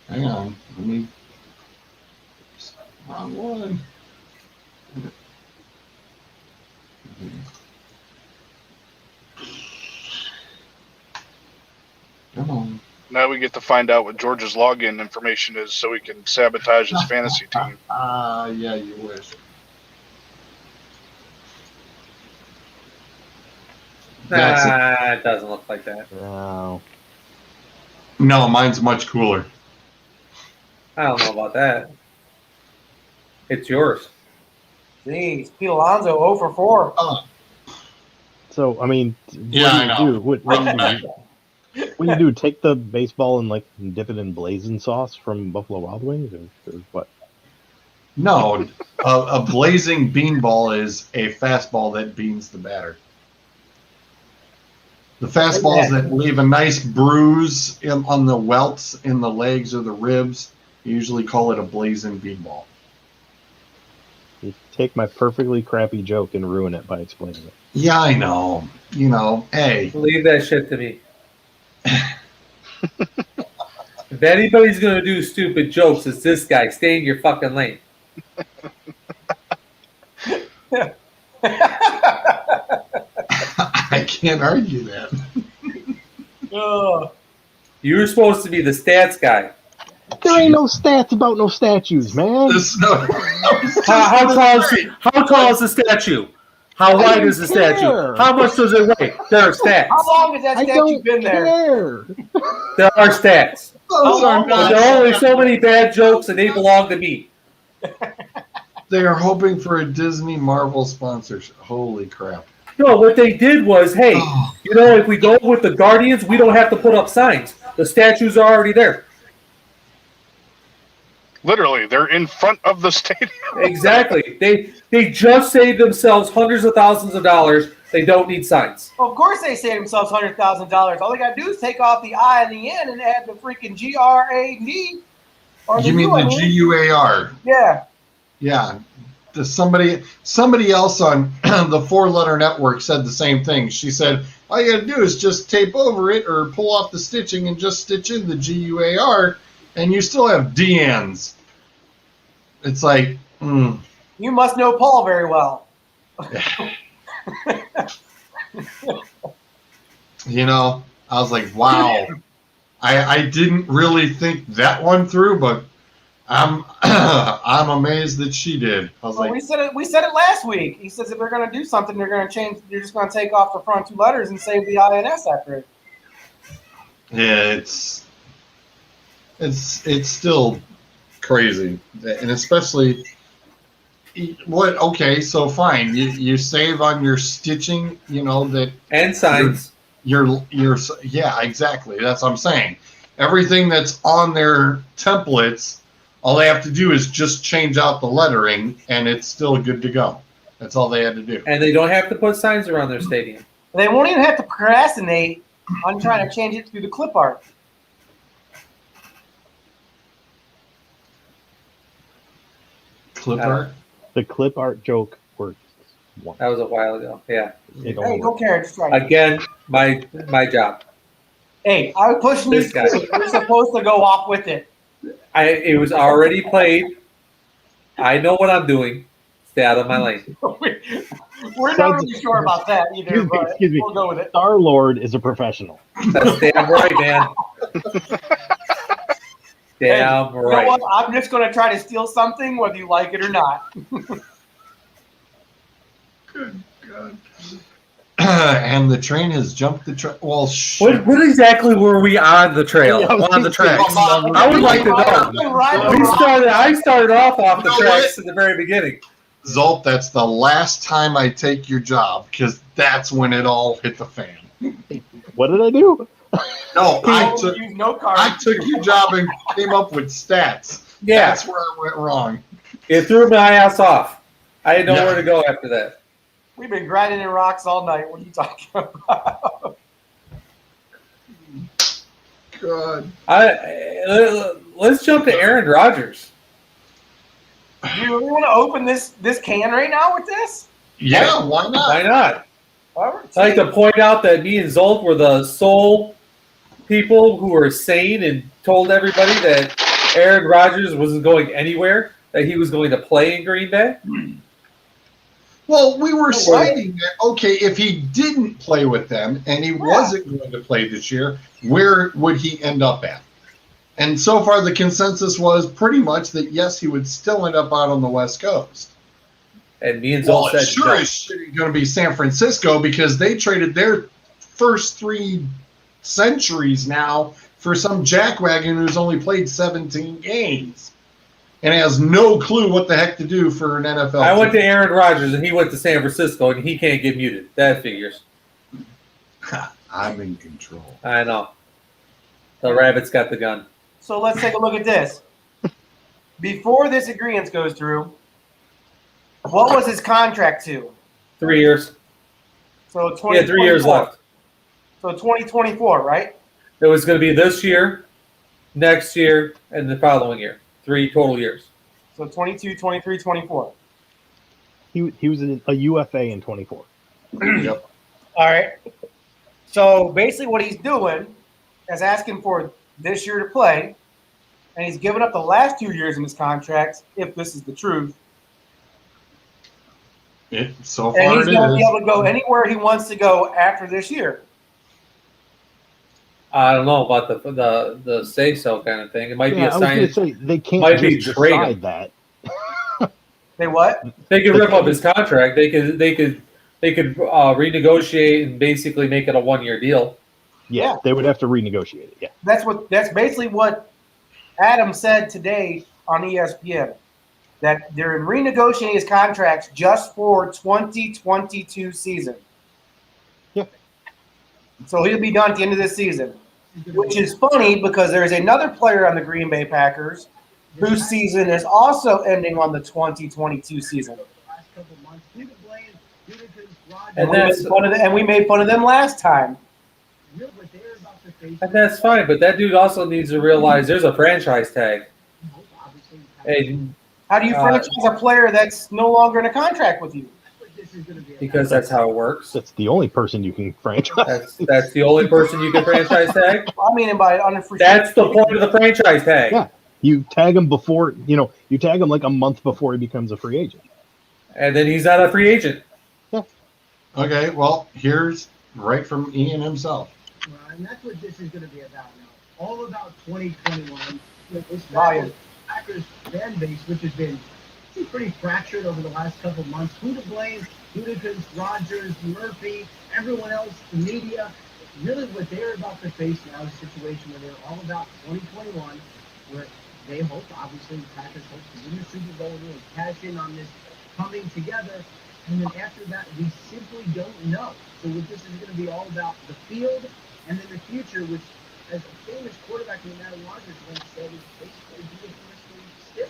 Hang on, let me. Wrong one. Come on. Now we get to find out what George's login information is so we can sabotage his fantasy team. Yeah, you wish. That's it. Nah, it doesn't look like that. No. No, mine's much cooler. I don't know about that. It's yours. Jeez, Pete Alonso 0 for 4. So I mean, Yeah, I know. What do you do? What do you do? Take the baseball and like dip it in blazing sauce from Buffalo Wild Wings, or what? No, a blazing beanball is a fastball that beans the batter. The fastballs that leave a nice bruise on the welts in the legs or the ribs, you usually call it a blazing beanball. You take my perfectly crappy joke and ruin it by explaining it. Yeah, I know. You know, hey, Leave that shit to me. If anybody's gonna do stupid jokes, it's this guy. Stay in your fucking lane. I can't argue that. Ugh. You were supposed to be the stats guy. There ain't no stats about no statues, man. How tall is the statue? How wide is the statue? How much does it weigh? There are stats. How long has that I statue don't been there? care. There are stats. Those are But not. there are only so many bad jokes, and they belong to me. They are hoping for a Disney Marvel sponsorship. Holy crap! No, what they did was, hey, you know, if we go with the Guardians, we don't have to put up signs. The statues are already there. Literally, they're in front of the stadium. Exactly. They just saved themselves hundreds of thousands of dollars. They don't need signs. Well, of course they save themselves $100,000. All they got to do is take off the I and the N and add the freaking GRAD. Or You mean the GUAR? Yeah. Yeah. Somebody else on the 4-letter network said the same thing. She said, all you got to do is just tape over it or pull off the stitching and just stitch in the GUAR, and you still have DNs. It's like, You must know Paul very well. You know, I was like, wow. I didn't really think that one through, but I'm I'm amazed that she did. I was Well, like, we said it last week. He says if they're going to do something, they're going to change. You're just going to take off the front 2 letters and save the INS after it. yeah, it's still crazy, and especially what? Okay, so fine, you save on your stitching, you know that And signs. you're yeah, exactly. That's what I'm saying. Everything that's on their templates, all they have to do is just change out the lettering, and it's still good to go. That's all they had to do. And they don't have to put signs around their stadium. They won't even have to procrastinate on trying to change it through the clip art. Clip art. The clip art joke works. That was a while ago. Yeah. It Hey, only don't works. care. Just try it. Again, my job. Hey, I was pushing This these guy. things. You're supposed to go off with it. It was already played. I know what I'm doing. Stay out of my lane. We're not really sure about that either, but Excuse me. we'll go with it. Star Lord is a professional. That's damn right, man. Damn You know right. what? I'm just going to try to steal something, whether you like it or not. Good God. And the train has jumped the train. Well, What exactly were we on the trail? Yeah, I was On the thinking tracks? about- I would like to know. I started off the You know tracks what? at the very beginning. Zolt, that's the last time I take your job, because that's when it all hit the fan. What did I do? No, I Use no card. took your job and came up with stats. Yeah, That's where I went wrong. it threw my ass off. I didn't know Yeah. where to go after that. We've been grinding in rocks all night. What are you talking about? God. Let's jump to Aaron Rodgers. Do you really want to open this can right now with this? Yeah, why not? Why not? All right. I like to point out that me and Zolt were the sole people who were sane and told everybody that Aaron Rodgers wasn't going anywhere, that he was going to play in Green Bay. Well, we were citing that, okay, if he didn't play with them and he wasn't going to play this year, where would he end up at? And so far, the consensus was pretty much that, yes, he would still end up out on the West Coast. And me and Well, Zolt it said, sure no. is going to be San Francisco because they traded their first 3 centuries now for some jackwagon who's only played 17 games and has no clue what the heck to do for an NFL I went team. to Aaron Rodgers and he went to San Francisco and he can't get muted. That figures. I'm in control. I know. The rabbit's got the gun. So let's take a look at this. Before this agreement goes through, what was his contract to? 3 years. So He had 3 years 2024. left. So 2024, right? It was going to be this year, next year, and the following year. 3 total years. So 22, 23, 24. He was a UFA in 24. Yep. All right. So basically what he's doing is asking for this year to play, and he's given up the last 2 years in his contract, if this is the truth. So And far he's it going to be is. able to go anywhere he wants to go after this year. I don't know about the say so kind of thing. It might be Yeah, a I was going to sign. say they can't Might be just trade decide him. that. They what? They could They rip up can't- his contract. They could renegotiate and basically make it a 1-year deal. Yeah, Yeah. they would have to renegotiate it. Yeah. That's basically what Adam said today on ESPN. That they're renegotiating his contracts just for 2022 season. Yeah. So he'll be done at the end of this season. Which is funny because there's another player on the Green Bay Packers whose season is also ending on the 2022 season. And We made fun of them last time. And that's fine, but that dude also needs to realize there's a franchise tag. And How do you franchise a player that's no longer in a contract with you? because that's how it works. That's the only person you can franchise. That's the only person you can franchise tag. I mean, by unrestricted. That's the point of the franchise tag. Yeah. You tag him before, you tag him like a month before he becomes a free agent. And then he's not a free agent. Okay, well, here's right from Ian himself. Well, and that's what this is going to be about now. All about 2021. This Ryan. Packers fan base, which has been pretty fractured over the last couple of months. Who to blame? Gutekunst, Rodgers, Murphy, everyone else, the media. Really what they're about to face now is a situation where they're all about 2021, where they hope, obviously, the Packers hope to win the Super Bowl and really cash in on this coming together. And then after that, we simply don't know. So what this is going to be all about the field and then the future, which, as a famous quarterback in Aaron Rodgers once said, is basically being still.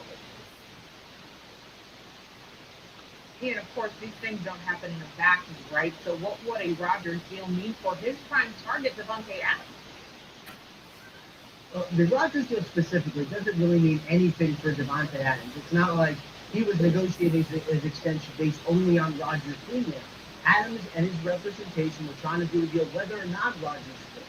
And of course, these things don't happen in a vacuum, right? So what would a Rodgers deal mean for his prime target, Devontae Adams? The Rodgers deal specifically doesn't really mean anything for Devontae Adams. It's not like he was negotiating his extension based only on Rodgers being there. Adams and his representation were trying to do a deal whether or not Rodgers fit.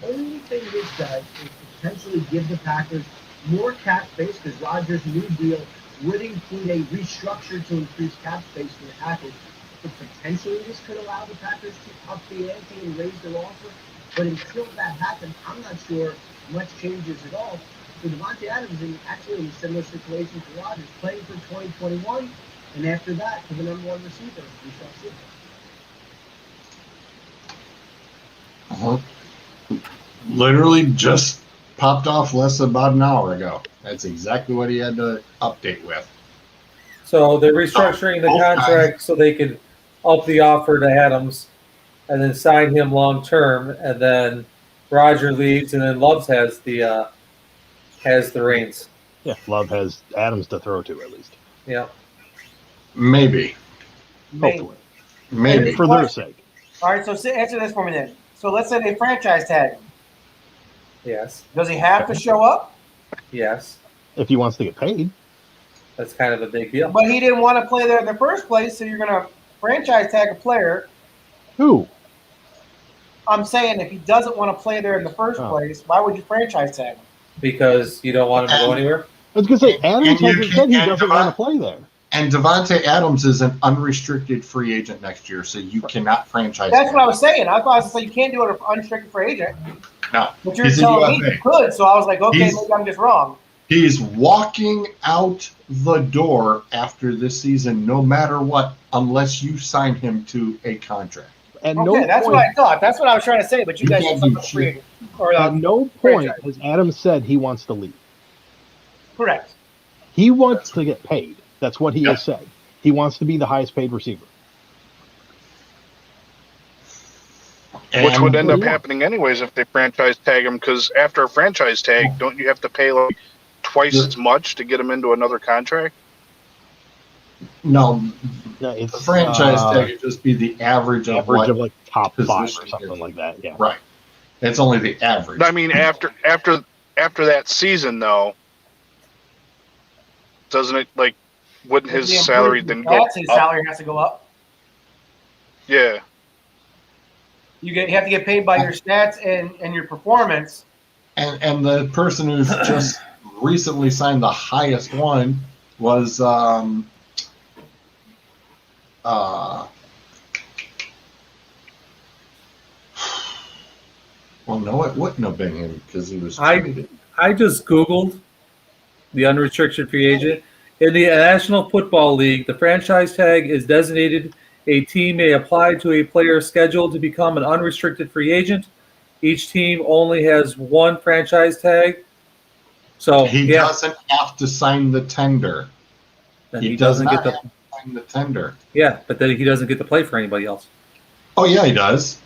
The only thing this does is potentially give the Packers more cap space because Rodgers' new deal would include a restructure to increase cap space for the Packers. But potentially this could allow the Packers to up the ante and raise their offer. But until that happens, I'm not sure much changes at all. So Devontae Adams is actually in a similar situation to Rodgers, playing for 2021, and after that, for the number one receiver, we shall see. Literally just popped off less than about an hour ago. That's exactly what he had to update with. So they're restructuring the contract so they could up the offer to Adams and then sign him long term. And then Roger leaves, and then Loves has the reins. Yeah, Love has Adams to throw to at least. Yeah. Maybe. Hopefully. Maybe. For their sake. All right, so answer this for me then. So let's say they franchise tag him. Yes. Does he have to show up? Yes. If he wants to get paid. That's kind of a big deal. But he didn't want to play there in the first place, so you're going to franchise tag a player. Who? I'm saying if he doesn't want to play there in the first place, why would you franchise tag him? Because you don't want him to go anywhere? I was going to say, Adams hasn't said he and doesn't want to play there. And Devontae Adams is an unrestricted free agent next year, so you cannot franchise That's him. what I was saying. I thought I was saying you can't do it as unrestricted free agent. No. But you're He's a telling me UFA. you could, so I was like, okay, He's- maybe I'm just wrong. He's walking out the door after this season, no matter what, unless you sign him to a contract. At Okay, no that's point, what I thought. That's what I was trying to say, but you You guys can't said do something free shit. agent. Or, at no point franchise. has Adams said he wants to leave. Correct. He wants to get paid. That's what he Yeah. has said. He wants to be the highest paid receiver. Which would end up Yeah. happening anyways if they franchise tag him, because after a franchise tag, don't you have to pay like twice Yeah. as much to get him into another contract? No, Yeah, the it's franchise tag would just be the average of average what. of like top 5 position or something is. like that. Yeah. Right. It's only the average. I mean, after that season, though, doesn't it like wouldn't his If he improves salary his then go stats, his up? salary has to go up. Yeah. You have to get paid by your stats and your performance. And the person who's just recently signed the highest one was Well, no, it wouldn't have been him because he was I traded. I just Googled the unrestricted free agent. In the National Football League, the franchise tag is designated a team may apply to a player scheduled to become an unrestricted free agent. Each team only has one franchise tag. So, He doesn't have to sign the tender. then He he does doesn't not get have the to sign the tender. but then he doesn't get to play for anybody else. Oh yeah, he does.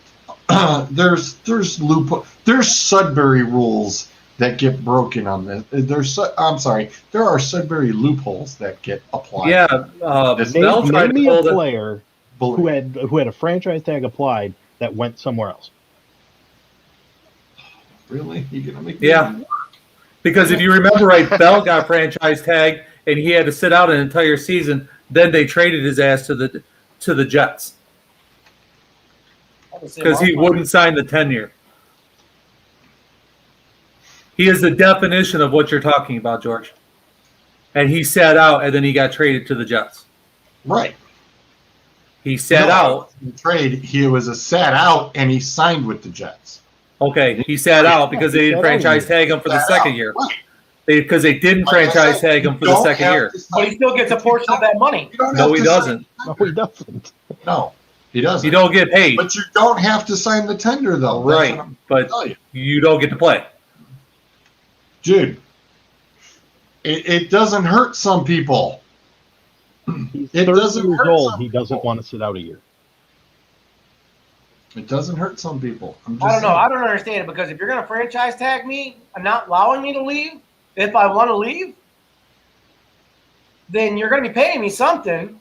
There's loophole. There's Sudbury rules that get broken on this. I'm sorry. There are Sudbury loopholes that get applied. Yeah, Bell Name tried to me a pull the player who had a franchise tag applied that went somewhere else. Really? You gonna make me Yeah. Because if you remember right, Bell got franchise tag and he had to sit out an entire season. Then they traded his ass to the Jets because he wouldn't sign the 10-year. He is the definition of what you're talking about, George. And he sat out, and then he got traded to the Jets. Right. He sat out. In the trade, he was a sat out, and he signed with the Jets. Okay, he sat out because they didn't franchise tag him for the second year. Right. Because they didn't Like I franchise said, tag him you for the don't second have year. to sign- But he still gets a portion of that money. You don't No, have he to sign doesn't. No, he doesn't. No, he doesn't. You don't get paid. But you don't have to sign the tender, though. That's Right, what I'm but telling you. you don't get to play. Dude, it doesn't hurt some people. He's It 30 doesn't years hurt old. some He doesn't people. want to sit out a year. It doesn't hurt some people. I'm just I don't know. saying. I don't understand it because if you're going to franchise tag me and not allowing me to leave, if I want to leave, then you're going to be paying me something,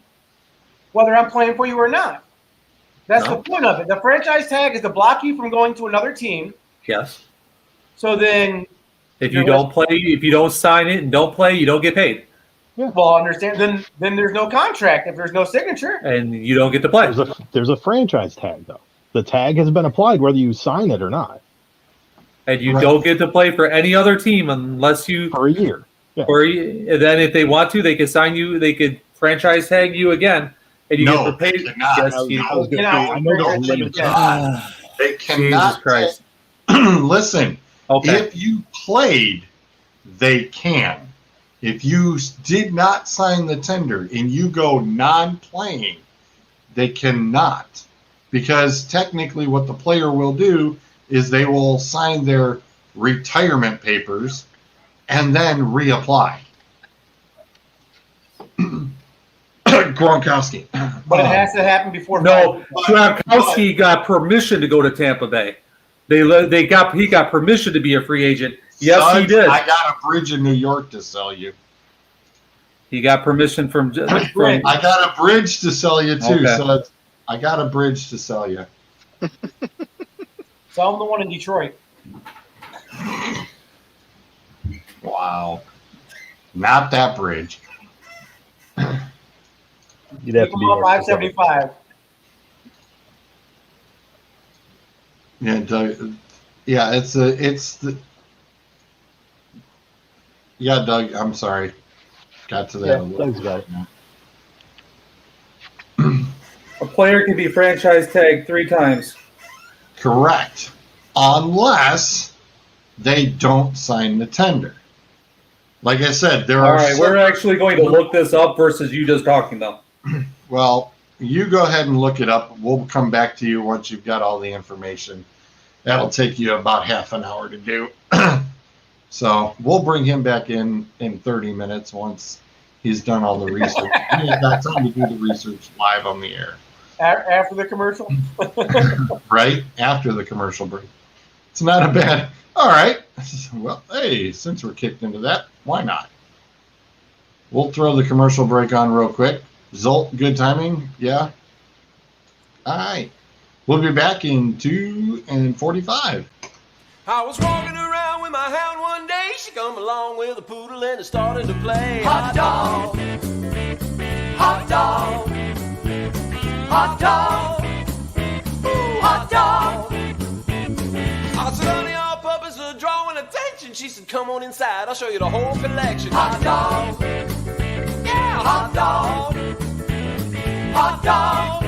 whether I'm playing for you or not. That's No. the point of it. The franchise tag is to block you from going to another team. Yes. So then, If you don't play, if you don't sign it and don't play, you don't get paid, well, understand. Then there's no contract if there's no signature. and you don't get to play. There's a franchise tag though. The tag has been applied whether you sign it or not And you Right. don't get to play for any other team unless you. for a year. And then if they want to, they could sign you. They could franchise tag you again, and you No, get paid. they cannot. Yes, I you. was gonna say, I know there's a limit. They Jesus cannot. Christ. Listen, Okay. if you played, they can. If you did not sign the tender and you go non-playing, they cannot. Because technically what the player will do is they will sign their retirement papers and then reapply. Gronkowski. But it has to happen before. No, Gronkowski got permission to go to Tampa Bay. He got permission to be a free agent. Yes, he Suggs, did. I got a bridge in New York to sell you. He got permission from. I got a bridge to sell you too, Okay. Suggs. I got a bridge to sell you. So I'm the one in Detroit. Wow. Not that bridge. You'd have to Come be up more specific. 575. Yeah, Doug. Yeah, it's the. Yeah, Doug. I'm sorry. Got to that. Yeah, a little Doug's bit. got it. A player can be franchise tagged 3 times. Correct. Unless they don't sign the tender. Like I said, there All are. right, we're actually going to look this up versus you just talking though. Well, you go ahead and look it up. We'll come back to you once you've got all the information. That'll take you about half an hour to do. So we'll bring him back in 30 minutes once he's done all the research. He ain't got time to do the research live on the air, After the commercial. right? After the commercial break. It's not a bad. All right. Well, hey, since we're kicked into that, why not? We'll throw the commercial break on real quick. Zolt, good timing? Yeah? All right. We'll be back in 2:45. I was walking around with my hound one day. She come along with a poodle and it started to play. Hot dog, hot dog, hot dog, ooh, hot dog. I said, honey, our puppets are drawing attention. She said, come on inside, I'll show you the whole collection. Hot dog, yeah, hot dog, hot dog,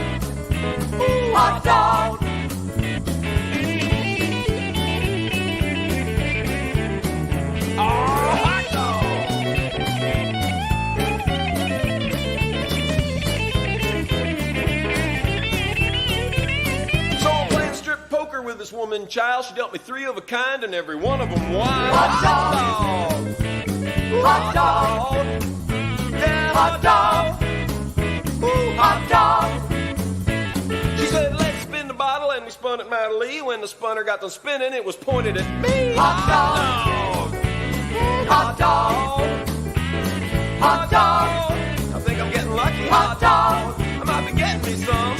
ooh, hot dog. golden child. She dealt me 3 of a kind, and every one of them wild. Hot dog. Hot dog. Yeah, hot dog. Ooh, hot dog. She said, let's spin the bottle, and we spun it mightily. When the spunner got to spinning, it was pointed at me. Hot dog. Hot dog. Hot dog. I think I'm getting lucky. Hot dog. I might be getting me some.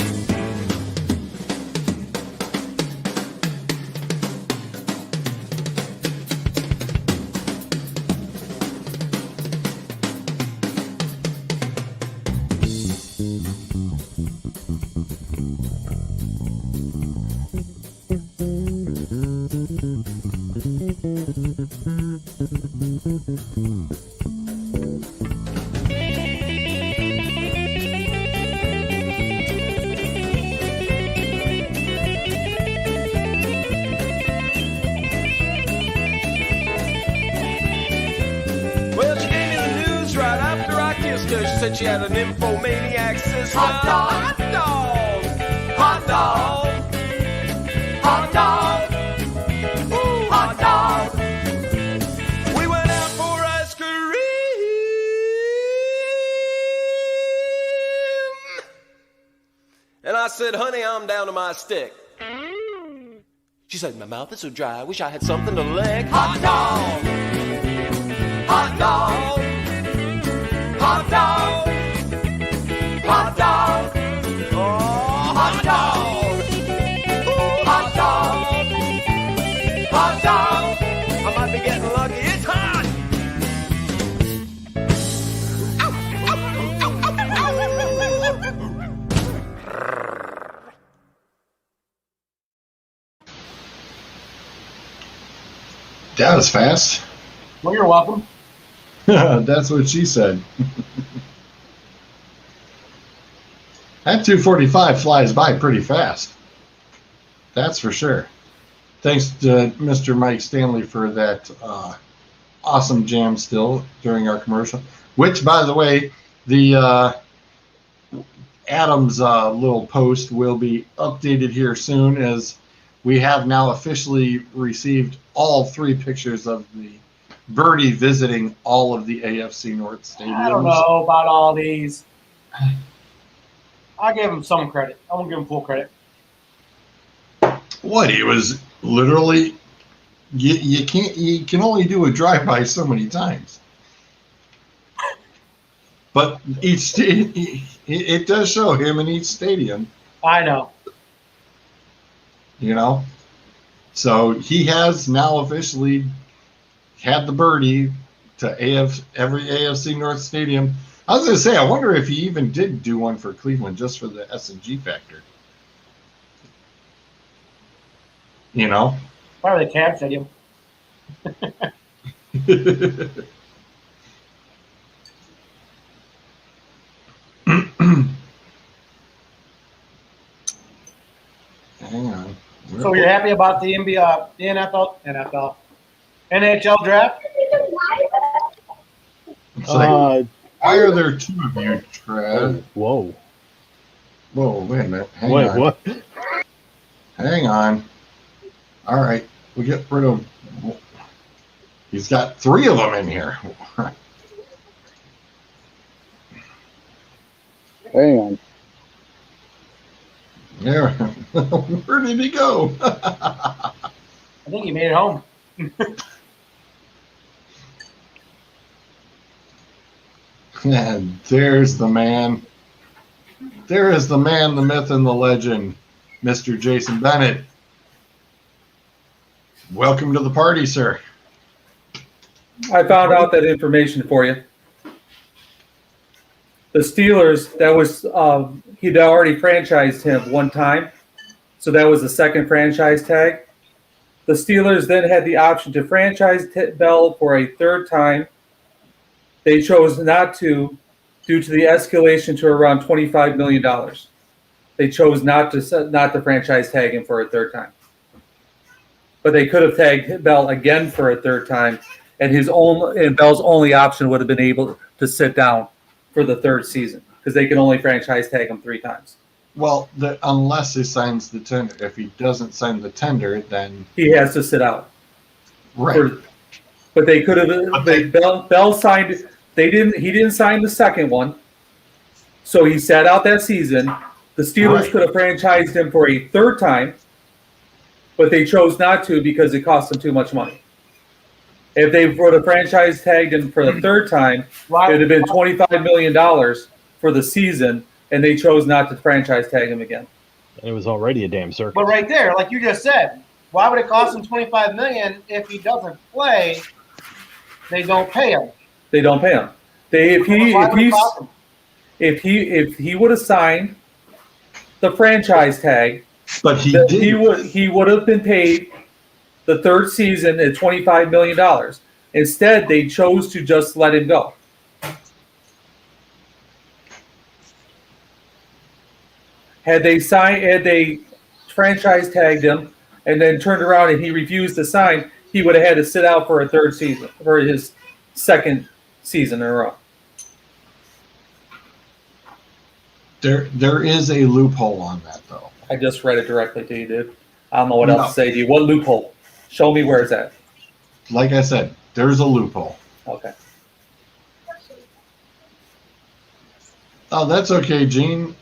Well, she gave me the news right after I kissed her. She said she had an infomaniac sister. Hot dog. Hot dog. Hot dog. Hot dog. Ooh, hot dog. We went out for ice cream. And I said, honey, I'm down to my stick. She said, my mouth is so dry, I wish I had something to lick. Hot dog. Hot dog. Hot dog. Hot dog. Oh, hot dog. Ooh, hot dog. Hot dog. I might be getting lucky. It's hot. That was fast. Well, you're welcome. That's what she said. That 245 flies by pretty fast. That's for sure. Thanks to Mr. Mike Stanley for that awesome jam still during our commercial. Which, by the way, the Adam's little post will be updated here soon, as we have now officially received all 3 pictures of the birdie visiting all of the AFC North stadiums. I don't know about all these. I'll give him some credit. I won't give him full credit. What, he was literally, you can only do a drive-by so many times. But it does show him in each stadium. I know. You know? So he has now officially had the birdie to every AFC North stadium. I was going to say, I wonder if he even did do one for Cleveland just for the S&G factor. You know? Probably the Cavs stadium. Hang on. So you're happy about the NBA, the NHL draft? It's like, why are there 2 of you, Trad? Whoa. Whoa, wait a minute. Hang Wait, on. what? Hang on. All right. We get rid of. He's got 3 of them in here. Hang on. Yeah. Where did he go? I think he made it home. And there's the man. There is the man, the myth, and the legend, Mr. Jason Bennett. Welcome to the party, sir. I found out that information for you. The Steelers, that was he'd already franchised him one time, so that was the second franchise tag. The Steelers then had the option to franchise Bell for a 3rd time. They chose not to, due to the escalation to around $25 million. They chose not to franchise tag him for a 3rd time. But they could have tagged Bell again for a 3rd time, and Bell's only option would have been able to sit down for the 3rd season, because they can only franchise tag him 3 times. Well, unless he signs the tender. If he doesn't sign the tender, then He has to sit out. right. But they could have. Bell signed. They didn't. He didn't sign the second one, so he sat out that season. The Steelers Right. could have franchised him for a third time, but they chose not to because it cost them too much money. If they would have franchise tagged him for the third time, it would have been $25 million for the season, and they chose not to franchise tag him again. And it was already a damn circus. But right there, like you just said, why would it cost him $25 million if he doesn't play? They don't pay him. They don't pay him. If he would have signed the franchise tag, But he would have been paid the third season at $25 million. Instead, they chose to just let him go. Had they franchise tagged him and then turned around and he refused to sign, he would have had to sit out for a third season, for his second season in a row. There is a loophole on that, though. I just read it directly to you, dude. I don't know what else to say to you. What loophole? Show me where it's at. Like I said, there's a loophole. Okay. Oh, that's okay, Gene.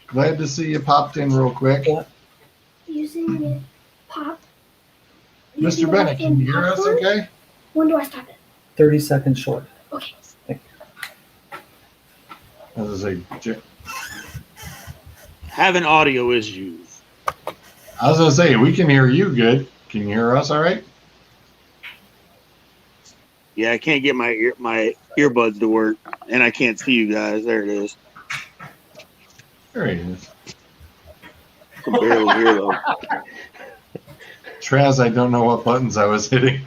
Glad to see you popped in real quick. Using it, pop. Mr. Bennett, can you hear us okay? When do I stop it? 30 seconds short. Okay. As I Having audio issues. I was going to say, we can hear you good. Can you hear us all right? Yeah, I can't get my earbuds to work, and I can't see you guys. There it is. There he is. I can barely hear though. Traz, I don't know what buttons I was hitting.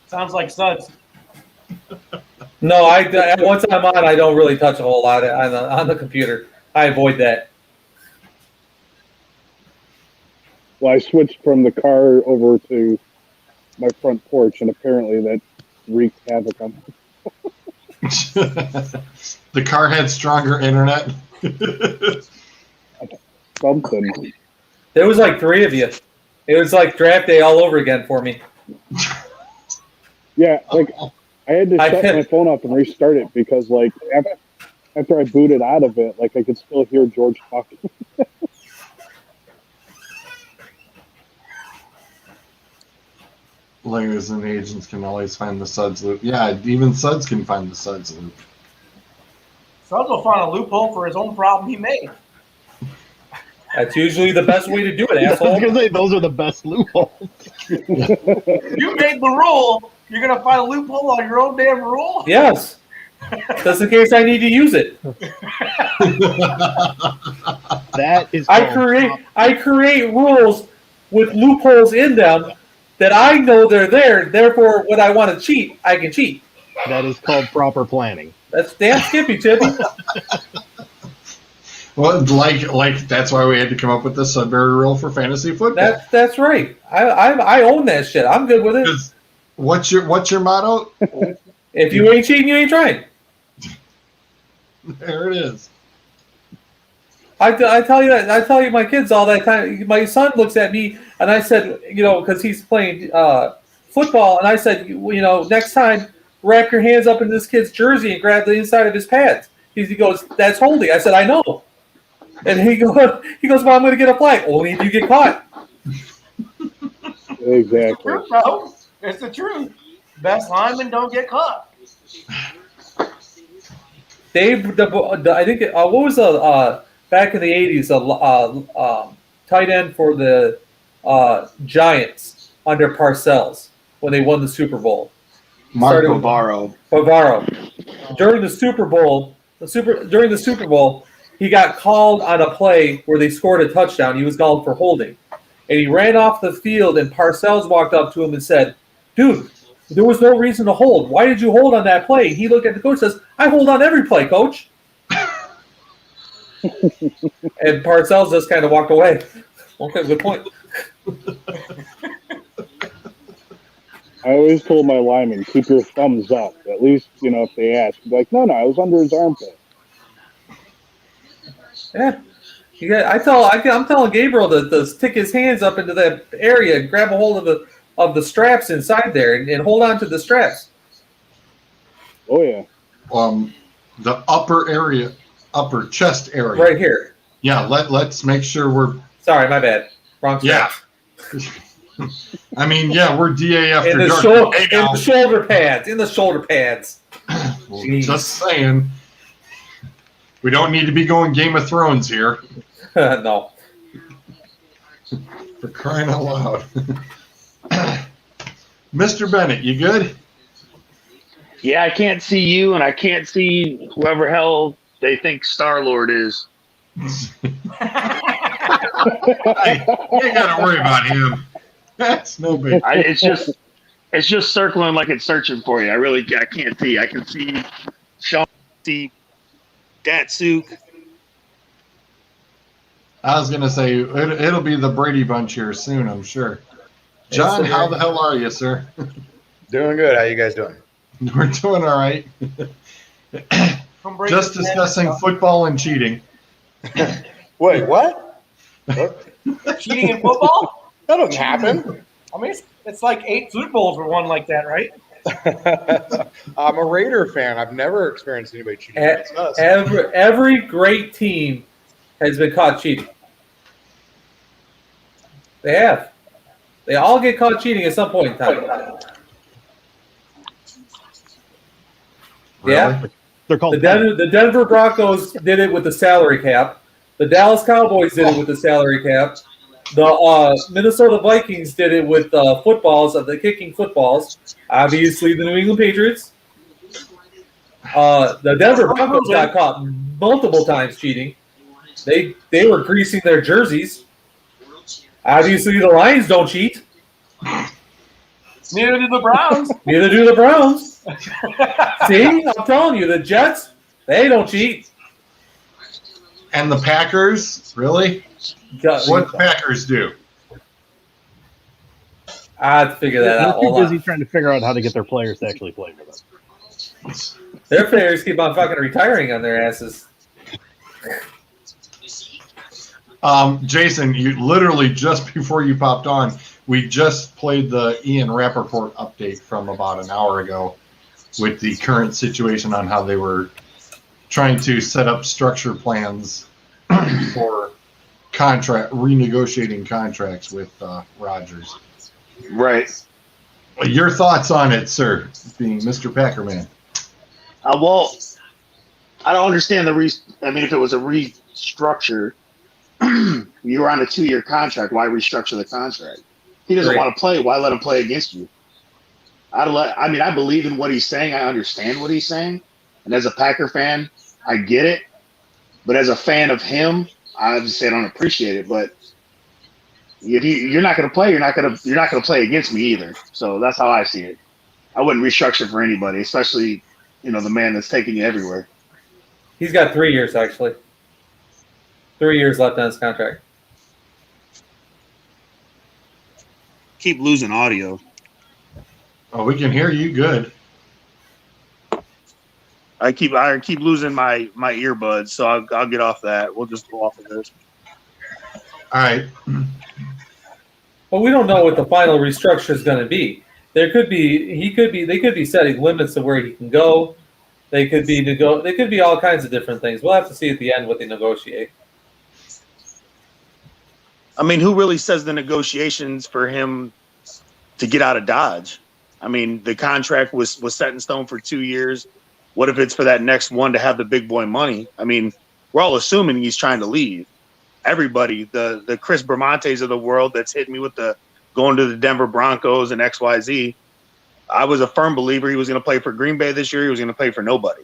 Sounds like Suds. No, once I'm on, I don't really touch a whole lot on the computer. I avoid that. Well, I switched from the car over to my front porch, and apparently that wreaked havoc on me. The car had stronger internet. Something. There was like 3 of you. It was like draft day all over again for me. Yeah, like I had to shut my phone off and restart it because, like, after I booted out of it, like I could still hear George talking. Layers and agents can always find the suds loop. Yeah, even suds can find the suds loop. Suds will find a loophole for his own problem he made. That's usually the best way to do it, I was asshole. going to say, those are the best loopholes. You made the rule. You're going to find a loophole on your own damn rule? Yes. Just in case I need to use it. That is. I create rules with loopholes in them that I know they're there. Therefore, when I want to cheat, I can cheat. That is called proper planning. That's damn skippy, Tippy. Well, like that's why we had to come up with the Sudbury rule for fantasy football. That's right. I own that shit. I'm good with it. What's your motto? If you ain't cheating, you ain't trying. There it is. I tell you my kids all that time. My son looks at me and I said, because he's playing football, and I said, next time wrap your hands up in this kid's jersey and grab the inside of his pads. He goes, that's holding. I said, I know. And he goes, well, I'm going to get a flag. Only if you get caught. Exactly. It's the truth, bro. It's the truth. Best linemen don't get caught. Dave, I think, what was back in the 80s, tight end for the Giants under Parcells when they won the Super Bowl? Mark Bavaro. During the Super Bowl, he got called on a play where they scored a touchdown. He was called for holding. And he ran off the field, and Parcells walked up to him and said, dude, there was no reason to hold. Why did you hold on that play? He looked at the coach and says, I hold on every play, coach. And Parcells just kind of walked away. Okay, good point. I always told my linemen, keep your thumbs up. At least, if they ask. Be like, no, I was under his armpit. Yeah. I'm telling Gabriel to stick his hands up into that area and grab a hold of the straps inside there and hold on to the straps. Oh yeah. The upper chest area. Right here. Yeah, let's make sure we're. Sorry, my bad. Wrong straps. Yeah. I mean, yeah, we're DA after In the, dark. in the shoulder pads. In the shoulder pads. Well, just saying. We don't need to be going Game of Thrones here. No. For crying out loud. Mr. Bennett, you good? Yeah, I can't see you, and I can't see whoever hell they think Star-Lord is. You ain't got to worry about him. That's no big. It's just circling like it's searching for you. I can't see. I can see Sean, see Datsuk. I was gonna say it'll be the Brady Bunch here soon, I'm sure. John, how the hell are you, sir? Doing good. How you guys doing? We're doing all right. Just discussing football and cheating. Wait, what? Cheating in football? That doesn't happen. I mean, it's like 8 Super Bowls were won like that, right? I'm a Raider fan. I've never experienced anybody cheating against us. Every great team has been caught cheating. They have. They all get caught cheating at some point in time. Really? Yeah. They're called The Denver Broncos did it with the salary cap. The Dallas Cowboys did it with the salary cap. The Minnesota Vikings did it with footballs, the kicking footballs. Obviously, the New England Patriots. The Denver Broncos got caught multiple times cheating. They were greasing their jerseys. Obviously, the Lions don't cheat. Neither do the Browns. Neither do the Browns. See, I'm telling you, the Jets, they don't cheat. And the Packers, really? What the Packers do? I have to figure that out. They're too busy trying to figure out how to get their players to actually play for them. Their players keep on fucking retiring on their asses. Jason, you literally just before you popped on, we just played the Ian Rappaport update from about an hour ago with the current situation on how they were trying to set up structure plans for renegotiating contracts with Rodgers. Right. Your thoughts on it, sir, being Mr. Packerman? Well, I don't understand if it was a restructure, you were on a 2-year contract. Why restructure the contract? He doesn't want to play. Why let him play against you? I believe in what he's saying. I understand what he's saying. And as a Packer fan, I get it. But as a fan of him, I just say I don't appreciate it. But if you're not going to play, you're not going to play against me either. So that's how I see it. I wouldn't restructure for anybody, especially the man that's taking you everywhere. He's got 3 years, actually. 3 years left on his contract. Keep losing audio. Oh, we can hear you good. I keep losing my earbuds, so I'll get off that. We'll just go off of this. All right. But we don't know what the final restructure is going to be. They could be setting limits of where he can go. They could be all kinds of different things. We'll have to see at the end what they negotiate. I mean, who really says the negotiations for him to get out of Dodge? I mean, the contract was set in stone for 2 years. What if it's for that next one to have the big boy money? I mean, we're all assuming he's trying to leave. Everybody, the Chris Bermontes of the world that's hit me with the going to the Denver Broncos and XYZ. I was a firm believer he was going to play for Green Bay this year. He was going to play for nobody.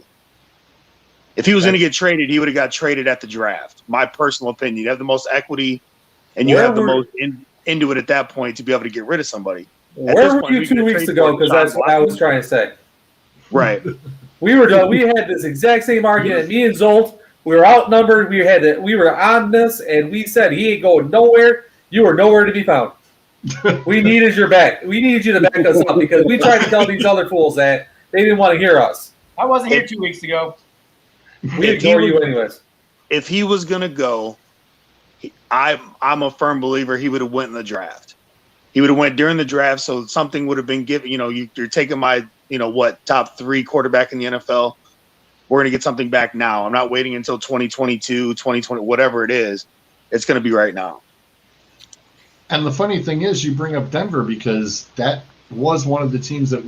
If he was going to get traded, he would have got traded at the draft. My personal opinion. You have the most equity, and you have the most into it at that point to be able to get rid of somebody. Where were you 2 weeks ago? Because that's what I was trying to say. Right. We had this exact same argument. Me and Zolt, we were outnumbered. We were on this, and we said he ain't going nowhere. You were nowhere to be found. We needed your back. We needed you to back us up because we tried to tell these other fools that they didn't want to hear us. I wasn't here 2 weeks ago. We ignore you anyways. if he was going to go, I'm a firm believer he would have went in the draft. He would have went during the draft, so something would have been given. You're taking my, top 3 quarterback in the NFL. We're going to get something back now. I'm not waiting until 2022, 2020, whatever it is. It's going to be right now. And the funny thing is, you bring up Denver because that was one of the teams that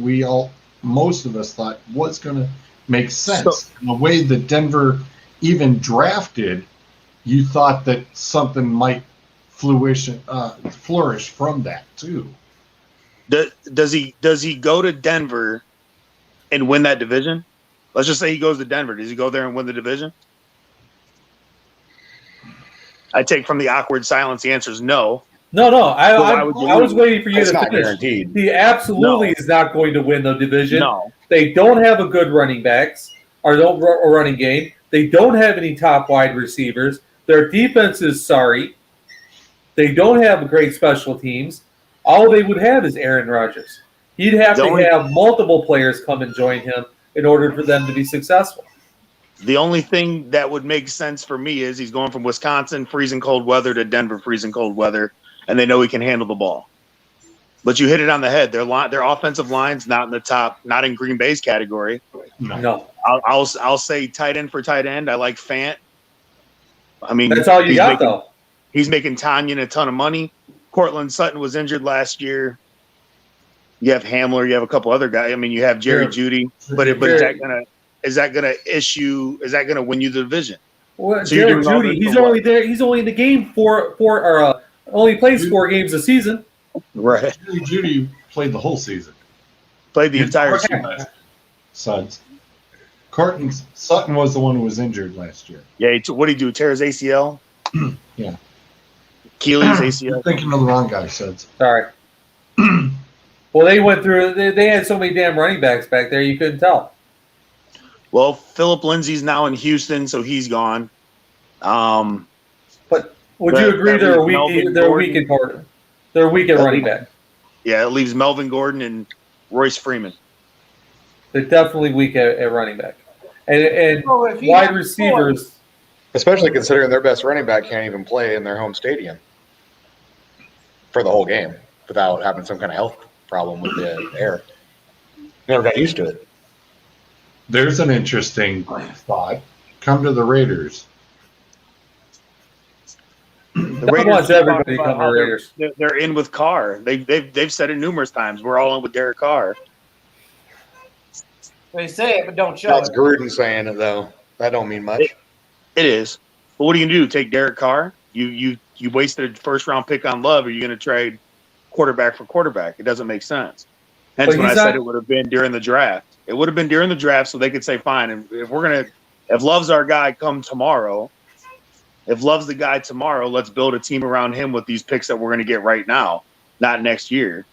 most of us thought was going to make sense. And the way that Denver even drafted, you thought that something might flourish from that too. Does he go to Denver and win that division? Let's just say he goes to Denver. Does he go there and win the division? I take from the awkward silence the answer is no. No. I was waiting for you to finish. Guaranteed. He absolutely is not going to win the division. No. They don't have a good running backs or running game. They don't have any top wide receivers. Their defense is sorry. They don't have great special teams. All they would have is Aaron Rodgers. He'd have to have multiple players come and join him in order for them to be successful. The only thing that would make sense for me is he's going from Wisconsin, freezing cold weather, to Denver, freezing cold weather, and they know he can handle the ball. But you hit it on the head. Their offensive line's not in the top, not in Green Bay's category. No. I'll say tight end for tight end. I like Fant. I mean, that's all you got, though. He's making Tanyan a ton of money. Cortland Sutton was injured last year. You have Hamler. You have a couple other guys. I mean, you have Jerry Jeudy. But is that gonna win you the division? Well, so Jerry Jeudy, he's only there. He's only in the game only plays 4 games a season. Right. Jerry Jeudy played the whole season. Played the entire season. Sutton was the one who was injured last year. Yeah. What did he do? Tear his ACL? Yeah. Achilles ACL. You're thinking of the wrong guy, Suds. Sorry. Well, they went through. They had so many damn running backs back there, you couldn't tell. Well, Philip Lindsay's now in Houston, so he's gone. But would you agree they're weak at running back? Yeah, it leaves Melvin Gordon and Royce Freeman. They're definitely weak at running back. And wide receivers. Especially considering their best running back can't even play in their home stadium for the whole game without having some kind of health problem with the air. Never got used to it. There's an interesting thought. Come to the Raiders. The Raiders, everybody come to Raiders. They're in with Carr. They've said it numerous times. We're all in with Derek Carr. They say it, but don't show That's it. Gruden saying it, though. That don't mean much. It is. But what are you going to do? Take Derek Carr? You wasted a first-round pick on Love. Are you going to trade quarterback for quarterback? It doesn't make sense. Hence when I said it would have been during the draft. It would have been during the draft so they could say, fine, and if Love's our guy come tomorrow, if Love's the guy tomorrow, let's build a team around him with these picks that we're going to get right now, not next year.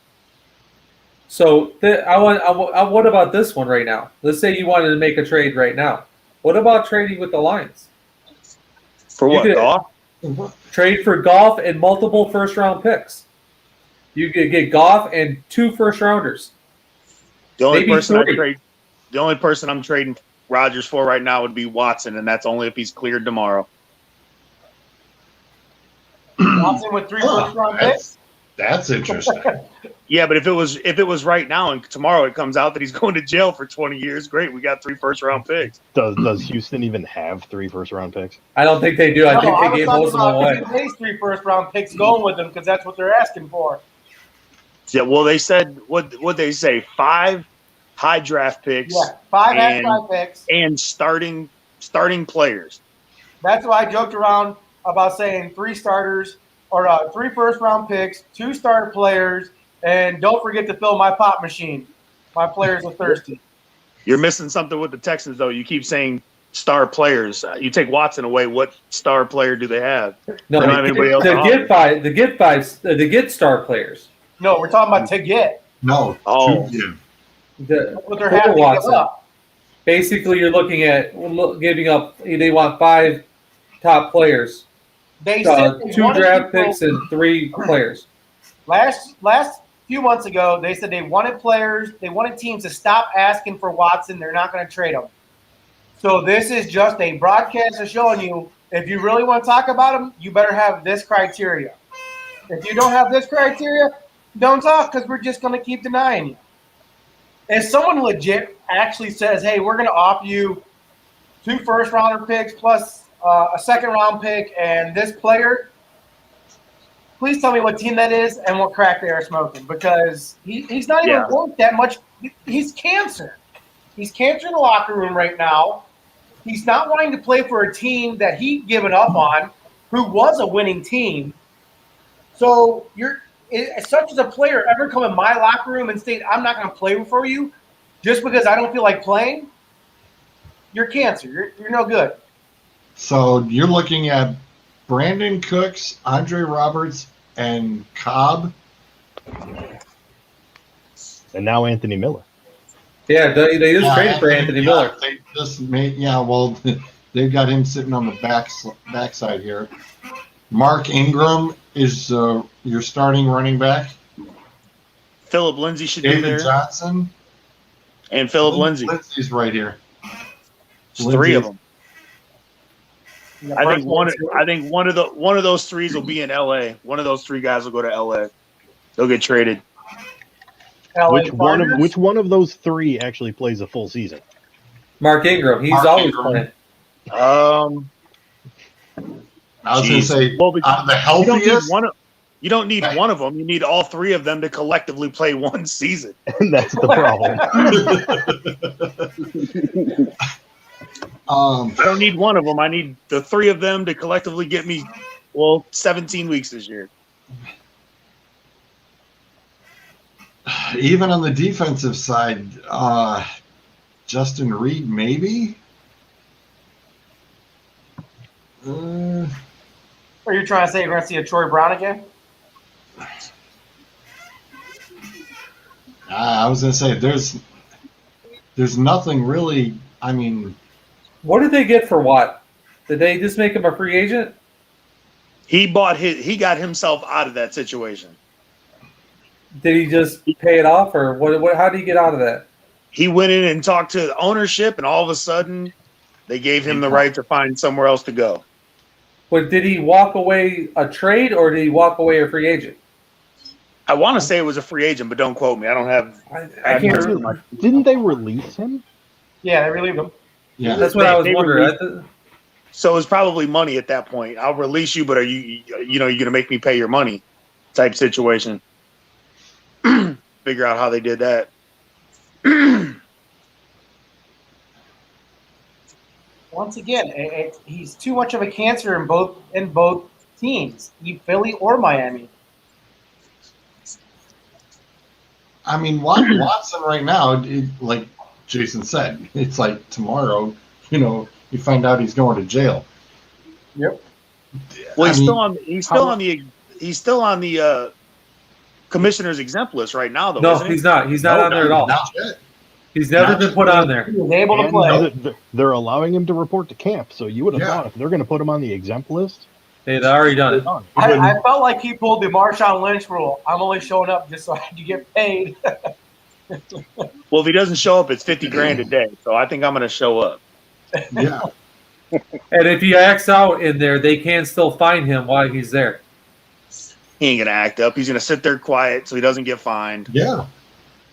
So what about this one right now? Let's say you wanted to make a trade right now. What about trading with the Lions? For what, Goff? Trade for Goff and multiple first-round picks. You could get Goff and 2 first-rounders. The only person I'm trading Rodgers for right now would be Watson, and that's only if he's cleared tomorrow. Watson with 3 first-round picks? That's interesting. Yeah, but if it was right now and tomorrow it comes out that he's going to jail for 20 years, great. We got 3 first-round picks. Does Houston even have 3 first-round picks? I don't think they do. I think they gave most of them away. They 3 first-round picks going with them because that's what they're asking for. Yeah, well, they said what they say 5 high draft picks. Yeah, 5 high draft picks and starting players. That's why I joked around about saying 3 starters or 3 first-round picks, 2 starter players, and don't forget to fill my pop machine. My players are thirsty. You're missing something with the Texans, though. You keep saying star players. You take Watson away. What star player do they have? No, they don't have anybody else. To get star players. No, we're talking about to get. No. Oh. What they're having to give up. Basically, you're looking at giving up. They want 5 top players. They said 2 draft picks and 3 players. Last few months ago, they said they wanted players. They wanted teams to stop asking for Watson. They're not going to trade him. So this is just a broadcast of showing you if you really want to talk about him, you better have this criteria. If you don't have this criteria, don't talk because we're just going to keep denying you. If someone legit actually says, hey, we're going to offer you 2 first-rounder picks plus a second-round pick and this player, please tell me what team that is and what crack they are smoking, because he's not even worth that much. He's cancer. He's cancer in the locker room right now. He's not wanting to play for a team that he'd given up on, who was a winning team. So such as a player ever come in my locker room and state, I'm not going to play for you just because I don't feel like playing, you're cancer. You're no good. So you're looking at Brandon Cooks, Andre Roberts, and Cobb. And now Anthony Miller. Yeah, they just traded for Anthony Miller. They just made, well, they've got him sitting on the backside here. Mark Ingram is your starting running back. Philip Lindsay should be David there. Johnson. And Philip Lindsay. Lindsay's right here. There's 3 of them. I think one of those 3s will be in LA. One of those 3 guys will go to LA. They'll get traded. Which one of those 3 actually plays a full season? Mark Ingram. He's always playing. I was going to say, the healthiest. You don't need one of them. You need all 3 of them to collectively play one season. And that's the problem. I don't need one of them. I need the 3 of them to collectively get me, 17 weeks this year. Even on the defensive side, Justin Reed, maybe? Are you trying to say you're going to see a Troy Brown again? I was going to say, there's nothing really, I mean... What did they get for Watt? Did they just make him a free agent? He got himself out of that situation. Did he just pay it off, or what? How did he get out of that? He went in and talked to the ownership, and all of a sudden, they gave him the right to find somewhere else to go. But did he walk away a trade, or did he walk away a free agent? I want to say it was a free agent, but don't quote me. I don't have. I can't remember. Didn't they release him? Yeah, they relieved him. Yeah, that's what I was wondering. So it was probably money at that point. I'll release you, but are you're going to make me pay your money? Type situation. Figure out how they did that. Once again, he's too much of a cancer in both teams, Philly or Miami. I mean, Watson right now, like Jason said, it's like tomorrow, you find out he's going to jail. Yep. Well, he's still on the commissioner's exempt list right now, though. No, isn't he? he's not. He's not on there at all. He's never been put on there. He was able to play. They're allowing him to report to camp, so you would have thought if they're going to put him on the exempt list, they'd already done it. I felt like he pulled the Marshawn Lynch rule. I'm only showing up just so I can get paid. Well, if he doesn't show up, it's $50,000 a day. So I think I'm going to show up. Yeah. And if he acts out in there, they can still find him while he's there. He ain't going to act up. He's going to sit there quiet so he doesn't get fined. Yeah.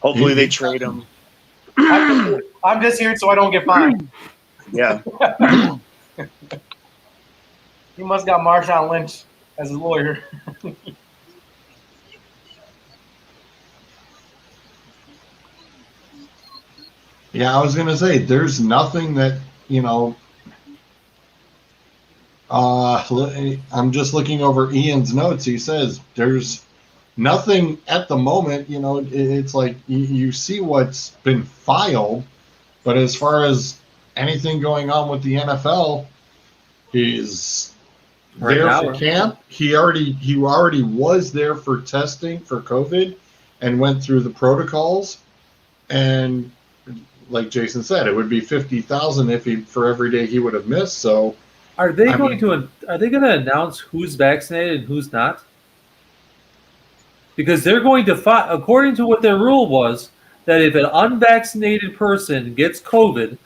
Hopefully they trade him. I'm just here so I don't get fined. Yeah. He must got Marshawn Lynch as a lawyer. Yeah, I was going to say, there's nothing that, I'm just looking over Ian's notes. He says there's nothing at the moment. It's like you see what's been filed, but as far as anything going on with the NFL, is there for camp. He already was there for testing for COVID and went through the protocols. And like Jason said, it would be $50,000 for every day he would have missed. So are they going to announce who's vaccinated and who's not? Because they're going to according to what their rule was, that if an unvaccinated person gets COVID,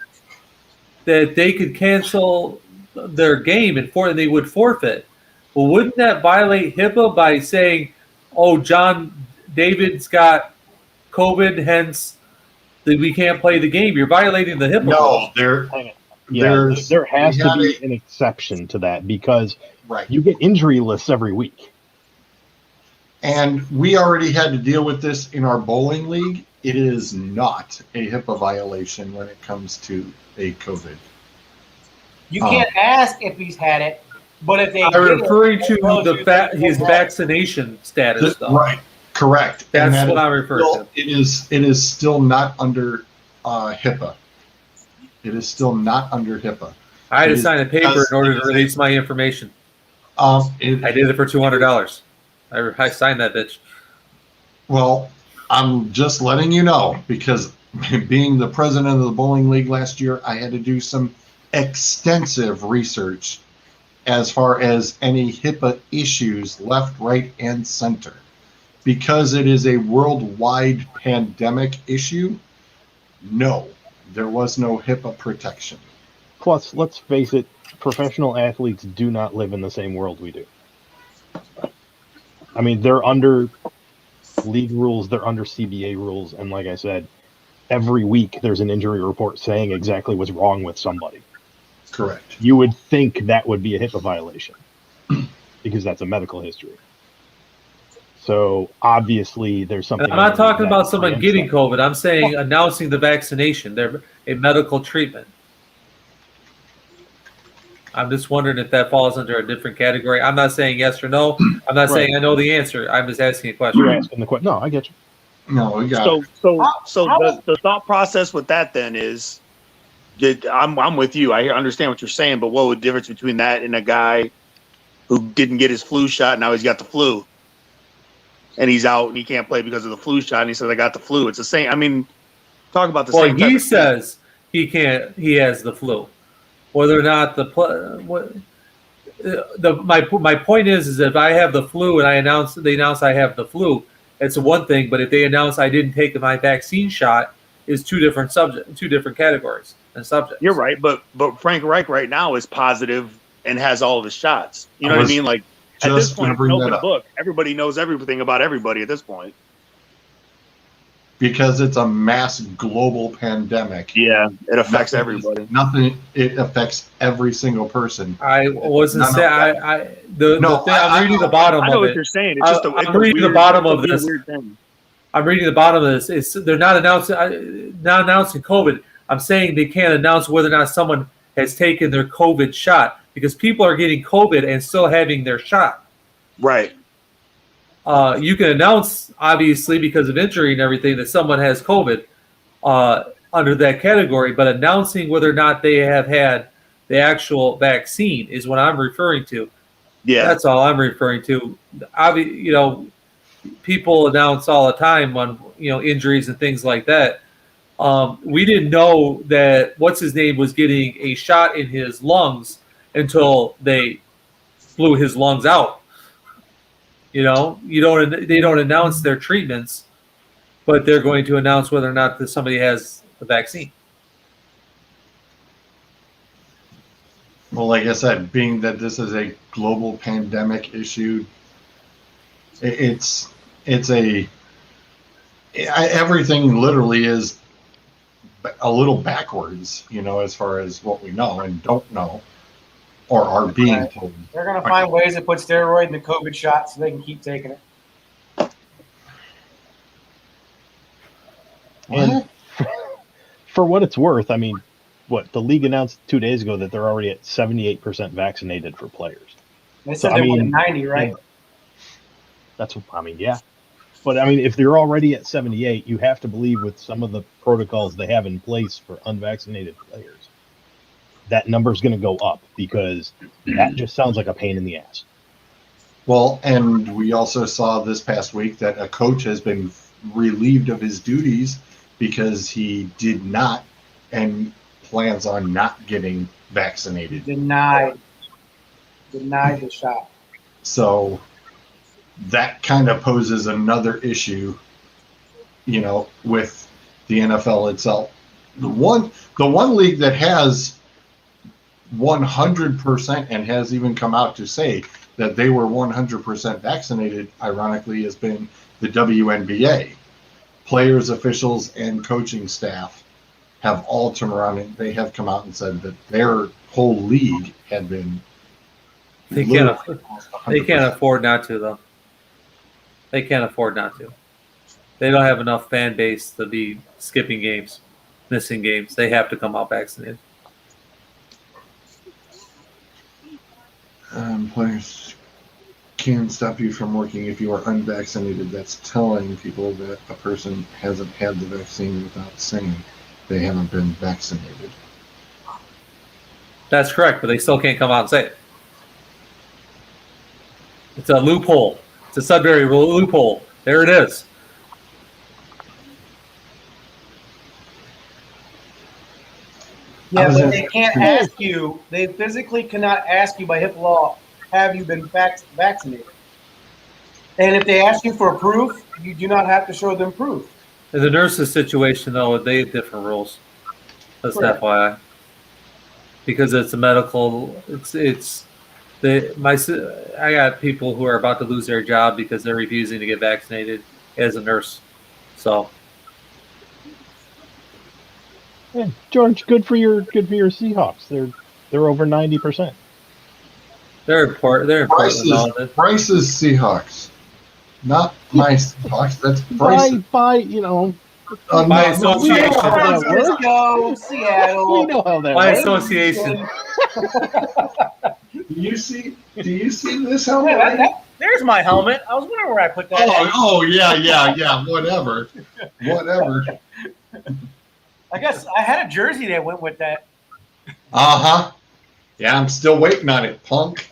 that they could cancel their game and they would forfeit. Well, wouldn't that violate HIPAA by saying, "Oh, John David's got COVID, hence that we can't play the game"? You're violating the HIPAA rules. No, there has to be an exception to that because you get injury lists every week. And we already had to deal with this in our bowling league. It is not a HIPAA violation when it comes to a COVID. You can't ask if he's had it, but if they I'm referring to his vaccination status, though. Right, correct. That's what I'm referring to. It is still not under HIPAA. It is still not under HIPAA. I had to sign a paper in order to release my information. I did it for $200. I signed that bitch. Well, I'm just letting you know because being the president of the bowling league last year, I had to do some extensive research as far as any HIPAA issues left, right, and center. Because it is a worldwide pandemic issue, no, there was no HIPAA protection. Plus, let's face it, professional athletes do not live in the same world we do. I mean, they're under league rules, they're under CBA rules, and like I said, every week there's an injury report saying exactly what's wrong with somebody. Correct. You would think that would be a HIPAA violation because that's a medical history. So obviously there's something. And I'm not talking about someone getting COVID. I'm saying announcing the vaccination. They're a medical treatment. I'm just wondering if that falls under a different category. I'm not saying yes or no. I'm not saying I know the answer. I'm just asking a question. You're asking the question. No, I get you. No, we got the thought process with that then is that I'm with you. I understand what you're saying, but what would the difference between that and a guy who didn't get his flu shot, now he's got the flu, and he's out and he can't play because of the flu shot, and he says I got the flu. It's the same. I mean, talk about the same. Well, he says he can't. He has the flu. Whether or not my point is if I have the flu and they announce I have the flu, it's one thing. But if they announce I didn't take my vaccine shot, is two different categories and subjects. You're right, but Frank Reich right now is positive and has all of his shots. You know what I mean? Like at this point, it's an open book. Everybody knows everything about everybody at this point. Because it's a mass global pandemic. Yeah, it affects everybody. It affects every single person. I wasn't saying. I'm reading the bottom of it. I know what you're saying. It's just I'm reading the bottom of this. I'm reading the bottom of this. They're not announcing COVID. I'm saying they can't announce whether or not someone has taken their COVID shot because people are getting COVID and still having their shot. Right. You can announce, obviously, because of injury and everything, that someone has COVID under that category, but announcing whether or not they have had the actual vaccine is what I'm referring to. Yeah, that's all I'm referring to. People announce all the time on injuries and things like that. We didn't know that what's his name was getting a shot in his lungs until they blew his lungs out. They don't announce their treatments, but they're going to announce whether or not somebody has the vaccine. Well, like I said, being that this is a global pandemic issue, everything literally is a little backwards, as far as what we know and don't know or are being told. They're going to find ways to put steroid in the COVID shot so they can keep taking it. And for what it's worth, I mean, the league announced 2 days ago that they're already at 78% vaccinated for players. They said they wanted 90, right? Yeah. But I mean, if they're already at 78, you have to believe with some of the protocols they have in place for unvaccinated players, that number's going to go up because that just sounds like a pain in the ass. Well, and we also saw this past week that a coach has been relieved of his duties because he did not and plans on not getting vaccinated. Denied the shot. So that kind of poses another issue, with the NFL itself. The one league that has 100% and has even come out to say that they were 100% vaccinated, ironically, has been the WNBA. Players, officials, and coaching staff have all turned around and they have come out and said that their whole league had been. They can't afford not to, though. They can't afford not to. They don't have enough fan base to be skipping games, missing games. They have to come out vaccinated. Players can stop you from working if you are unvaccinated. That's telling people that a person hasn't had the vaccine without saying they haven't been vaccinated. That's correct, but they still can't come out and say it. It's a loophole. It's a Sudbury loophole. There it is. Yeah, but they can't ask you. They physically cannot ask you by HIPAA law, have you been vaccinated? And if they ask you for proof, you do not have to show them proof. In the nurses' situation, though, they have different rules. That's FYI. Because it's a medical. I got people who are about to lose their job because they're refusing to get vaccinated as a nurse. So. Yeah, George, good for your Seahawks. They're over 90%. They're important. Bryce's Seahawks, not my Seahawks. That's Bryce. By association. Francisco, Seattle. We know how that by works. association. Do you see this helmet? Hey, there's my helmet. I was wondering where I put that. Oh yeah. Whatever. I guess I had a jersey that went with that. Yeah, I'm still waiting on it, punk.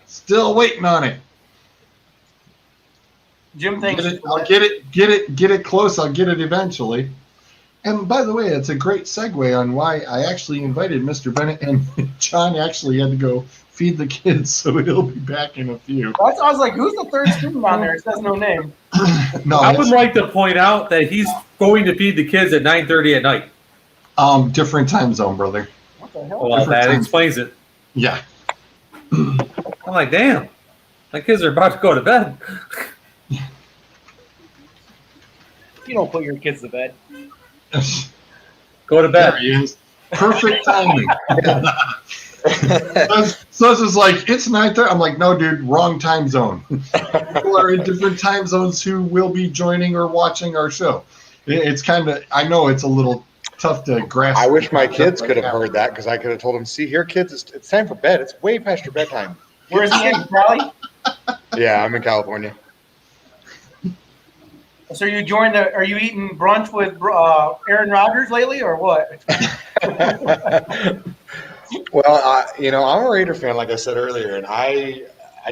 Still waiting on it. Jim thinks I'll get it close. I'll get it eventually. And by the way, it's a great segue on why I actually invited Mr. Bennett, and John actually had to go feed the kids, so he'll be back in a few. I was like, who's the third student on there? It says no name. No, I would like to point out that he's going to feed the kids at 9:30 at night. Different time zone, brother. What the hell? Well, that explains it. Yeah. I'm like, damn, my kids are about to go to bed. You don't put your kids to bed. Go to bed. There he is. Perfect timing. So it's just like, it's 9:30. I'm like, no, dude, wrong time zone. People are in different time zones who will be joining or watching our show. It's kind of, I know it's a little tough to grasp. I wish my kids could have heard that because I could have told them, see here, kids, it's time for bed. It's way past your bedtime. Where's he in, Cali? Yeah, I'm in California. So you are you eating brunch with Aaron Rodgers lately or what? Well, I'm a Raider fan, like I said earlier, and I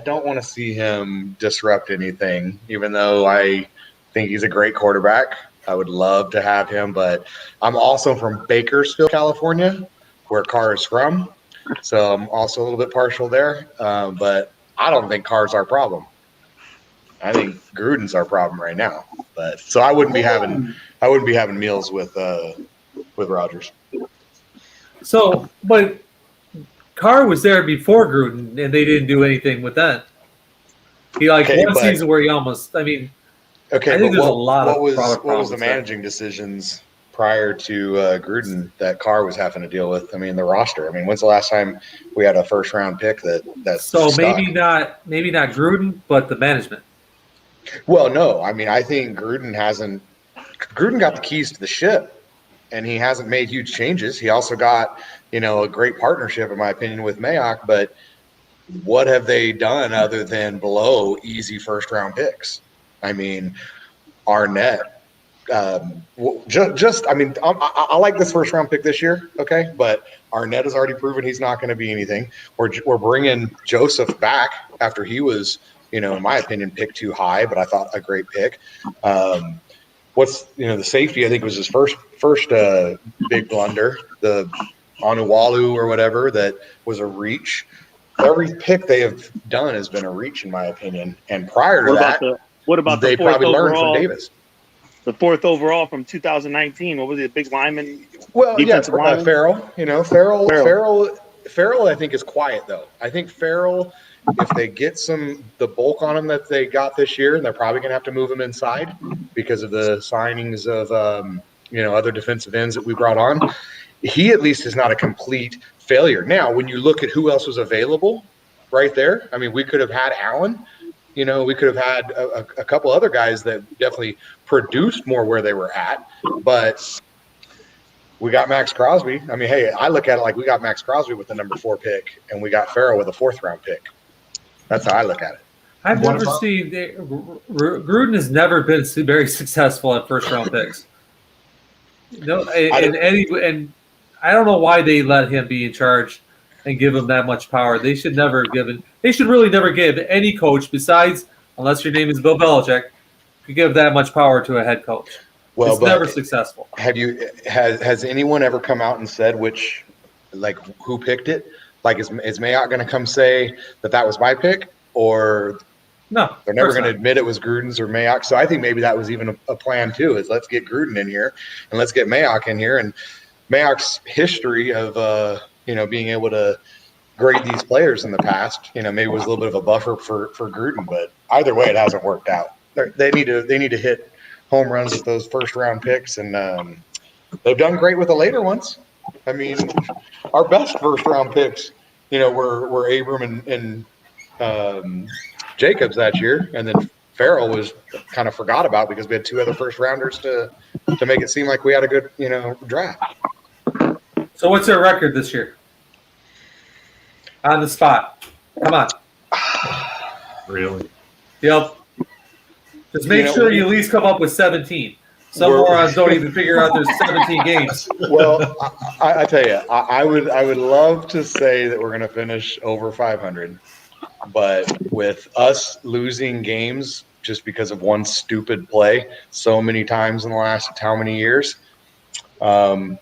don't want to see him disrupt anything, even though I think he's a great quarterback. I would love to have him, but I'm also from Bakersfield, California, where Carr is from. So I'm also a little bit partial there. But I don't think Carr's our problem. I think Gruden's our problem right now. But so I wouldn't be having meals with Rodgers. So, but Carr was there before Gruden, and they didn't do anything with that. He one season where he almost. I mean, I think there's a lot of what was the managing decisions prior to Gruden that Carr was having to deal with? I mean, the roster. I mean, when's the last time we had a first round pick that's so stuck? maybe not Gruden, but the management. Well, no. I mean, I think Gruden got the keys to the ship, and he hasn't made huge changes. He also got, a great partnership, in my opinion, with Mayock. But what have they done other than blow easy first-round picks? I mean, Arnett. I like this first-round pick this year, okay? But Arnett has already proven he's not going to be anything. We're bringing Joseph back after he was – in my opinion, picked too high, but I thought a great pick. The safety, I think, was his first big blunder. The Onuwalu or whatever, that was a reach. Every pick they have done has been a reach, in my opinion. And prior to what about they the fourth probably learned overall? from Davis. The 4th overall from 2019. What was it? Big lineman. Well, yeah, Defensive lineman? Farrell. You know, Farrell. I think is quiet though. I think Farrell, if they get the bulk on him that they got this year, and they're probably going to have to move him inside because of the signings of other defensive ends that we brought on. He at least is not a complete failure. Now, when you look at who else was available, right there, I mean, we could have had Allen. You know, we could have had a couple other guys that definitely produced more where they were at, but we got Max Crosby. I mean, hey, I look at it like we got Max Crosby with the number 4 pick, and we got Farrell with a 4th round pick. That's how I look at it. I've never seen Gruden has never been very successful at 1st round picks. No, and I don't know why they let him be in charge and give him that much power. They should really never give any coach, besides, unless your name is Bill Belichick, to give that much power to a head coach. Well, it's never successful. Has anyone ever come out and said who picked it? Like, is Mayock going to come say that was my pick, or no? They're never going to admit it was Gruden's or Mayock. So I think maybe that was even a plan too. Is let's get Gruden in here and let's get Mayock in here, and Mayock's history of being able to grade these players in the past, maybe was a little bit of a buffer for Gruden, but either way, it hasn't worked out. They need to hit home runs with those 1st round picks, and they've done great with the later ones. I mean, our best 1st round picks, were Abram and Jacobs that year, and then Farrell was kind of forgot about because we had 2 other 1st rounders to make it seem like we had a good draft. So what's their record this year? On the spot. Come on. Really? Yep. Just make sure you at least come up with 17. Some morons don't even figure out there's 17 games. Well, I tell you, I would love to say that we're going to finish over 500, but with us losing games just because of one stupid play so many times in the last how many years, don't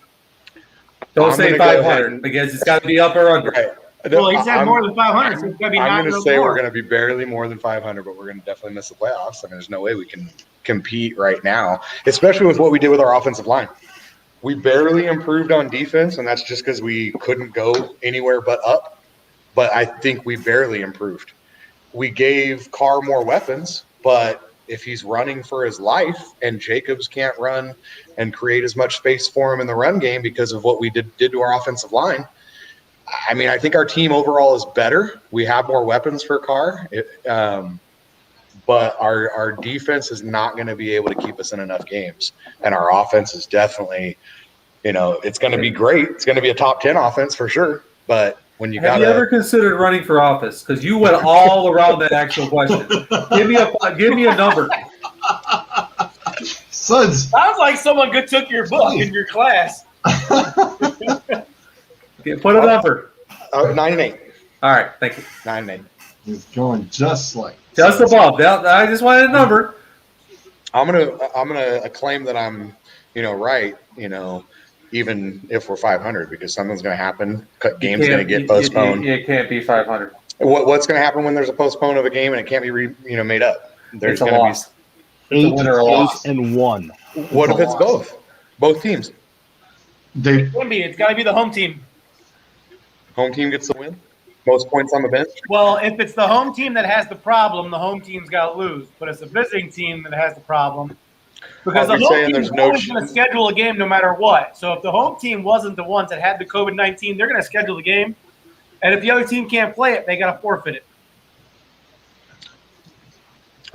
say 500 because it's got to be up or under. Right. Well, he said more than 500, so it's got to be I'm going to say more. we're going to be barely more than 500, but we're going to definitely miss the playoffs. I mean, there's no way we can compete right now, especially with what we did with our offensive line. We barely improved on defense, and that's just because we couldn't go anywhere but up. But I think we barely improved. We gave Carr more weapons, but if he's running for his life and Jacobs can't run and create as much space for him in the run game because of what we did to our offensive line, I mean, I think our team overall is better. We have more weapons for Carr, but our defense is not going to be able to keep us in enough games. And our offense is definitely, it's going to be great. It's going to be a top 10 offense for sure. But when Have you ever considered running for office? Because you went all around that actual question. Give me a number. Suds. Sounds like someone took your book in your class. Put a number. 9 and 8. All right, thank you. 9 and 8. He's going just above. I just wanted a number. I'm gonna claim that I'm right. Even if we're 500, because something's gonna happen. Game's gonna get postponed. It can't be 500. What's gonna happen when there's a postpone of a game and it can't be made up? There's it's a gonna loss. be 8-1. What if it's both teams? It's got to be the home team. Home team gets the win. Most points on the bench. Well, if it's the home team that has the problem, the home team's got to lose. But it's the visiting team that has the problem. Because the home team is always going to schedule a game no matter what. So if the home team wasn't the ones that had the COVID-19, they're going to schedule the game. And if the other team can't play it, they got to forfeit it.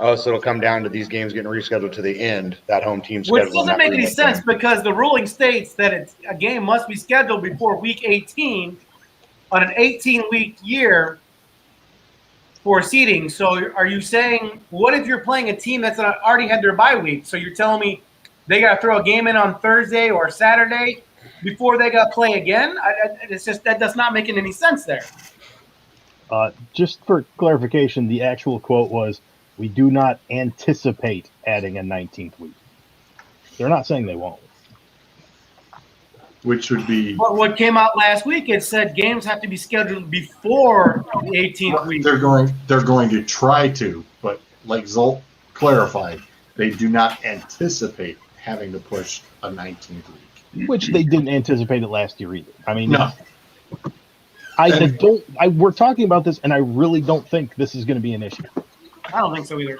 Oh, so it'll come down to these games getting rescheduled to the end. That home team schedule. Which doesn't make any sense because the ruling states that a game must be scheduled before week 18 on an 18-week year for seeding. So are you saying, what if you're playing a team that's already had their bye week? So you're telling me they got to throw a game in on Thursday or Saturday before they got to play again? It's just that does not make any sense there. Just for clarification, the actual quote was, "We do not anticipate adding a 19th week." They're not saying they won't. Which would be. But what came out last week, it said games have to be scheduled before the 18th week. They're going to try to, but like Zolt clarified, They do not anticipate having to push a 19th week. Which they didn't anticipate it last year either. I mean, No. we're talking about this, and I really don't think this is going to be an issue. I don't think so either.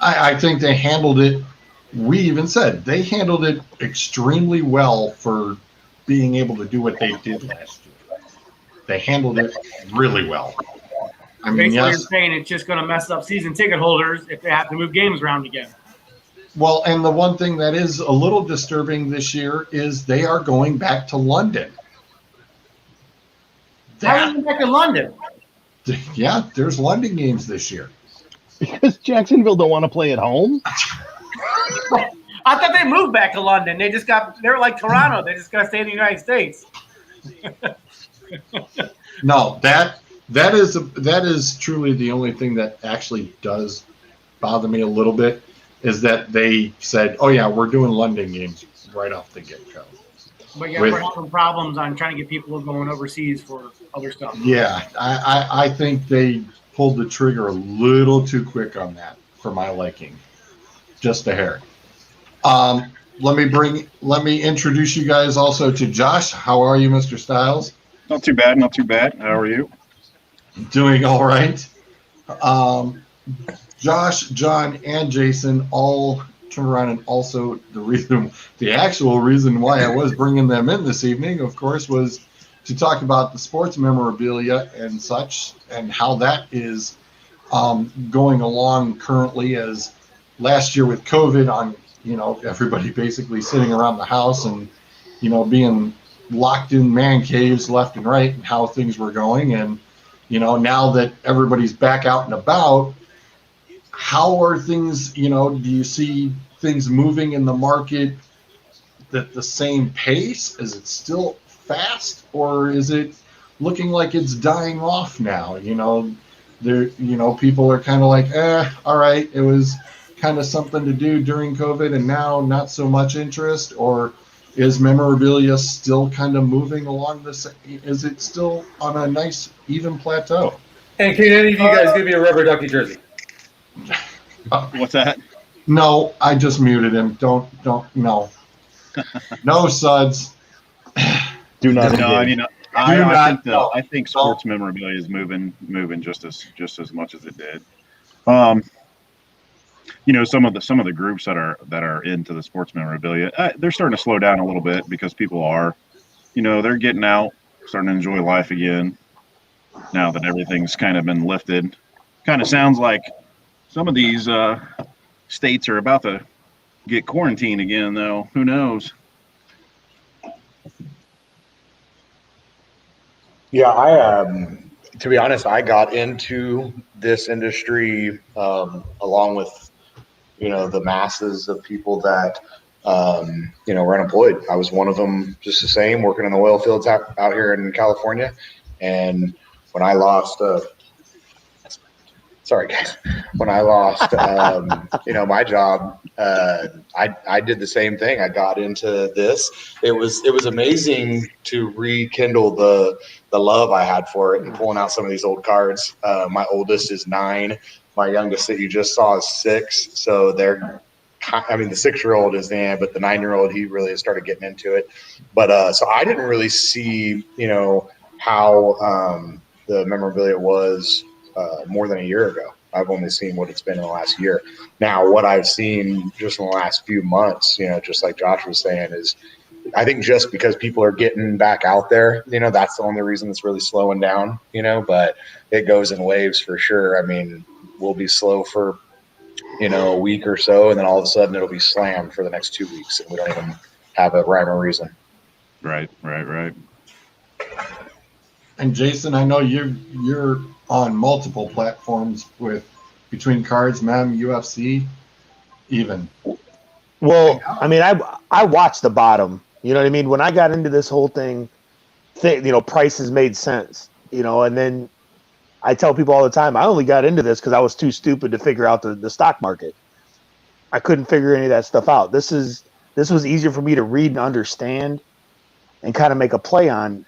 I think they handled it. We even said they handled it extremely well for being able to do what they did last year. They handled it really well. I mean, Basically, yes. you're saying it's just going to mess up season ticket holders if they have to move games around again. Well, and the one thing that is a little disturbing this year is they are going back to London. How are we back in London? Yeah, there's London games this year. Because Jacksonville don't want to play at home? I thought they moved back to London. They're like Toronto. They just got to stay in the United States. No, that is truly the only thing that actually does bother me a little bit is that they said, "Oh yeah, we're doing London games right off the get-go." But yeah, we're having problems on trying to get people going overseas for other stuff. Yeah, I think they pulled the trigger a little too quick on that for my liking. Just a hair. Let me introduce you guys also to Josh. How are you, Mr. Styles? Not too bad, not too bad. How are you? Doing all right. Josh, John, and Jason all turn around, and also the actual reason why I was bringing them in this evening, of course, was to talk about the sports memorabilia and such, and how that is going along currently. As last year with COVID, on everybody basically sitting around the house and being locked in man caves left and right, and how things were going, and now that everybody's back out and about, how are things? Do you see things moving in the market at the same pace? Is it still fast, or is it looking like it's dying off now? People are kind of like, all right, it was kind of something to do during COVID, and now not so much interest. Or is memorabilia still kind of moving along this? Is it still on a nice even plateau? And can any of you guys give me a rubber ducky jersey? What's that? No, I just muted him. Don't, no. No, Suds. Do not. No, I mean, I think No. sports memorabilia is moving just as much as it did. Some of the groups that are into the sports memorabilia, they're starting to slow down a little bit because people are, they're getting out, starting to enjoy life again. Now that everything's kind of been lifted, kind of sounds like some of these states are about to get quarantined again, though. Who knows? Yeah, to be honest, I got into this industry along with, the masses of people that, were unemployed. I was one of them, just the same, working in the oil fields out here in California. And when I lost, sorry guys, when I lost, my job, I did the same thing. I got into this. It was amazing to rekindle the love I had for it and pulling out some of these old cards. My oldest is 9. My youngest that you just saw is 6. So the 6-year-old is but the 9-year-old, he really has started getting into it. But so I didn't really see, how the memorabilia was more than a year ago. I've only seen what it's been in the last year. Now, what I've seen just in the last few months, just like Josh was saying, is I think just because people are getting back out there, that's the only reason it's really slowing down, but it goes in waves for sure. I mean, we'll be slow for, a week or so, and then all of a sudden it'll be slammed for the next 2 weeks, and we don't even have a rhyme or reason. Right. And Jason, I know you're on multiple platforms between cards, Mem, UFC, even. Well, I mean, I watched the bottom. You know what I mean? When I got into this whole thing, prices made sense. And then I tell people all the time, I only got into this because I was too stupid to figure out the stock market. I couldn't figure any of that stuff out. This was easier for me to read and understand and kind of make a play on.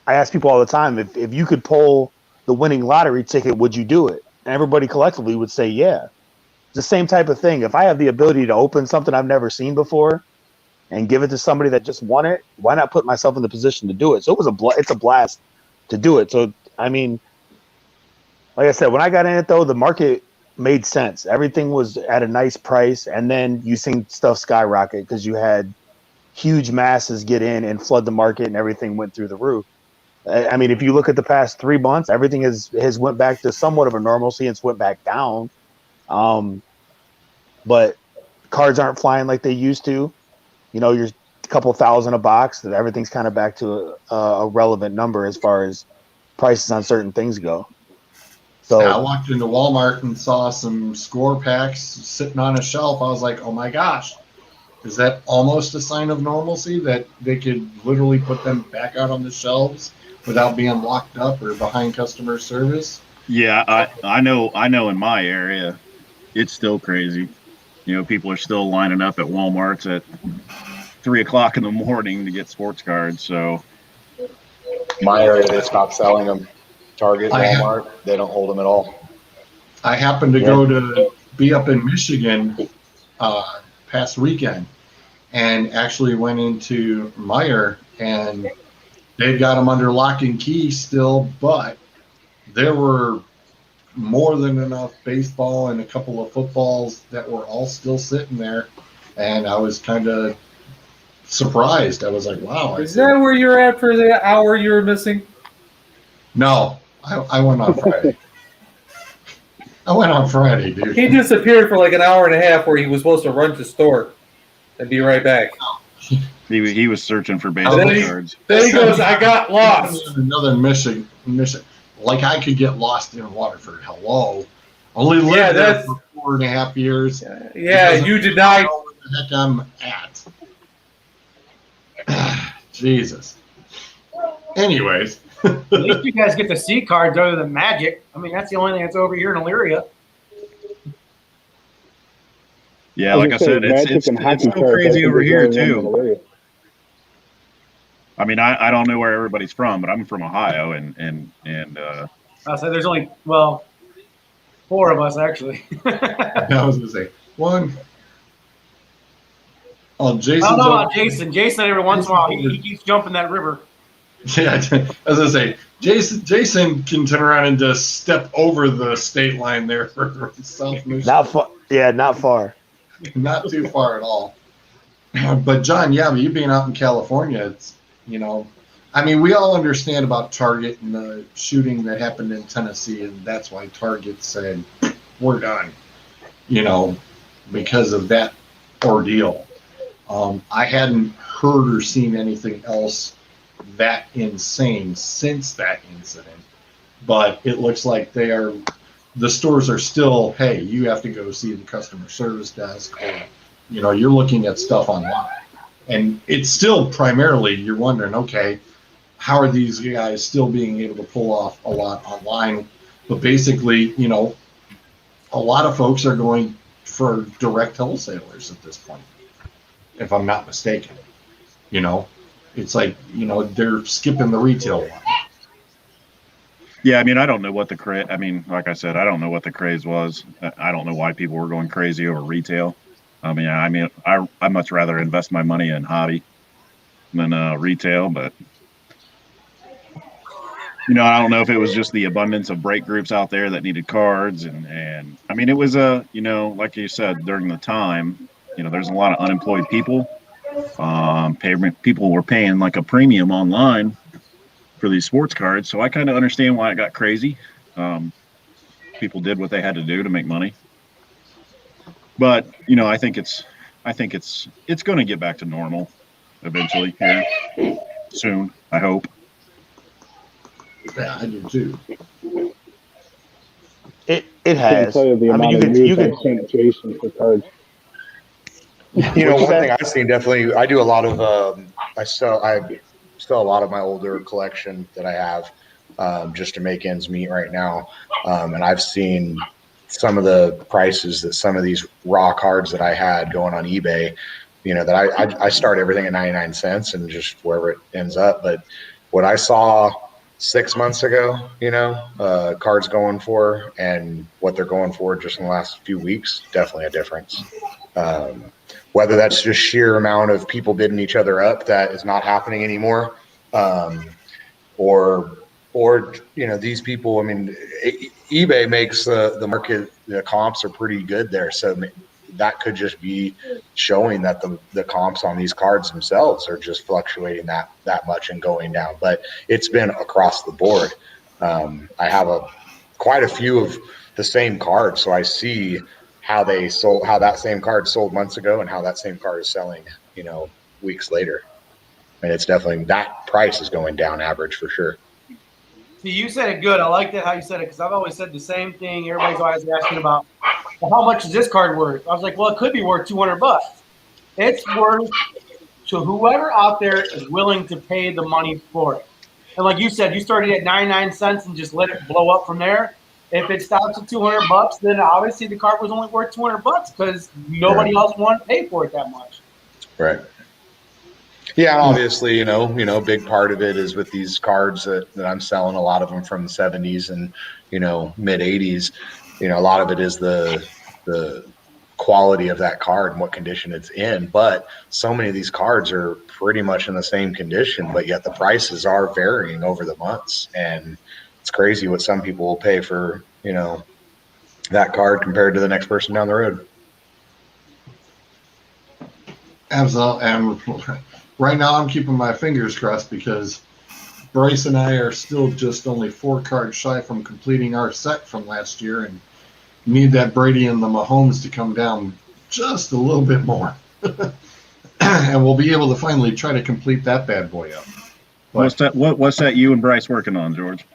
I ask people all the time, if you could pull the winning lottery ticket, would you do it? And everybody collectively would say, yeah. the same type of thing. If I have the ability to open something I've never seen before and give it to somebody that just won it, why not put myself in the position to do it? So it's a blast to do it. So I mean, like I said, when I got in it though, the market made sense. Everything was at a nice price, and then you seen stuff skyrocket because you had huge masses get in and flood the market, and everything went through the roof. I mean, if you look at the past 3 months, everything has went back to somewhat of a normalcy. It's went back down, but cards aren't flying like they used to. You know, you're a couple thousand a box. That everything's kind of back to a relevant number as far as prices on certain things go. So I walked into Walmart and saw some score packs sitting on a shelf. I was like, oh my gosh, is that almost a sign of normalcy that they could literally put them back out on the shelves without being locked up or behind customer service? Yeah, I know in my area, it's still crazy. You know, people are still lining up at Walmart's at 3:00 in the morning to get sports cards. So My area, they stopped selling them. Target, Walmart, they don't hold them at all. I happened to go to be up in Michigan past weekend and actually went into Meijer, and they've got them under lock and key still, but there were more than enough baseball and a couple of footballs that were all still sitting there, and I was kind of surprised. I was like, wow. Is that where you're at for the hour you were missing? No, I went on Friday. I went on Friday, dude. He disappeared for like an hour and a half where he was supposed to run to the store and be right back. he was searching for baseball cards. Then he goes, I got lost. Another mission. Like I could get lost in Waterford. Hello. Only lived there for 4.5 years. Yeah, you did not. know where the heck I'm at. Jesus. Anyways. At least you guys get to see cards other than Magic. I mean, that's the only thing that's over here in Illyria. Yeah, like I said, it's still crazy over here too. I mean, I don't know where everybody's from, but I'm from Ohio, and I said there's only 4 of us actually. I was gonna say one. Oh, Jason. I don't know about Jason. Jason, every once in a while, he keeps jumping that river. Yeah, I was gonna say Jason can turn around and just step over the state line there for South Michigan. Not far. Yeah, not far. Not too far at all. But John, yeah, you being out in California, it's I mean, we all understand about Target and the shooting that happened in Tennessee, and that's why Target said we're done. Because of that ordeal. I hadn't heard or seen anything else that insane since that incident, but it looks like the stores are still, hey, you have to go see the customer service desk, or you're looking at stuff online, and it's still primarily you're wondering, okay, how are these guys still being able to pull off a lot online? But basically, a lot of folks are going for direct wholesalers at this point, if I'm not mistaken. It's like, they're skipping the retail one. Yeah, I mean, I don't know what the craze. I mean, like I said, I don't know what the craze was. I don't know why people were going crazy over retail. I much rather invest my money in hobby than retail. But I don't know if it was just the abundance of break groups out there that needed cards, and I mean, it was like you said, during the time, there's a lot of unemployed people. People were paying like a premium online for these sports cards, so I kind of understand why it got crazy. People did what they had to do to make money, but I think it's going to get back to normal eventually here soon. I hope. Yeah, I do too. It has. I mean, you could send Jason for cards. One thing I've seen definitely. I do a lot of. I still a lot of my older collection that I have, just to make ends meet right now, and I've seen some of the prices that some of these raw cards that I had going on eBay. That I start everything at 99 cents and just wherever it ends up. But what I saw 6 months ago, cards going for, and what they're going for just in the last few weeks, definitely a difference. Whether that's just sheer amount of people bidding each other up that is not happening anymore, or these people. I mean, eBay makes the market, the comps are pretty good there, so that could just be showing that the comps on these cards themselves are just fluctuating that much and going down. But it's been across the board. I have quite a few of the same cards, so I see how that same card sold months ago and how that same card is selling, weeks later. And it's definitely, that price is going down average for sure. See, you said it good. I like that how you said it, because I've always said the same thing. Everybody's always asking about, well, how much is this card worth? I was like, well, it could be worth $200. It's worth to whoever out there is willing to pay the money for it. And like you said, you started at 99 cents and just let it blow up from there. If it stops at $200, then obviously the card was only worth $200 because nobody else wanted to pay for it that much. Right. Yeah, obviously, a big part of it is with these cards that I'm selling, a lot of them from the 70s and, mid 80s. A lot of it is the quality of that card and what condition it's in. But so many of these cards are pretty much in the same condition, but yet the prices are varying over the months. And it's crazy what some people will pay for, that card compared to the next person down the road. Absolutely. And right now I'm keeping my fingers crossed because Bryce and I are still just only 4 cards shy from completing our set from last year and need that Brady and the Mahomes to come down just a little bit more. And we'll be able to finally try to complete that bad boy up. But, what's that you and Bryce working on, George?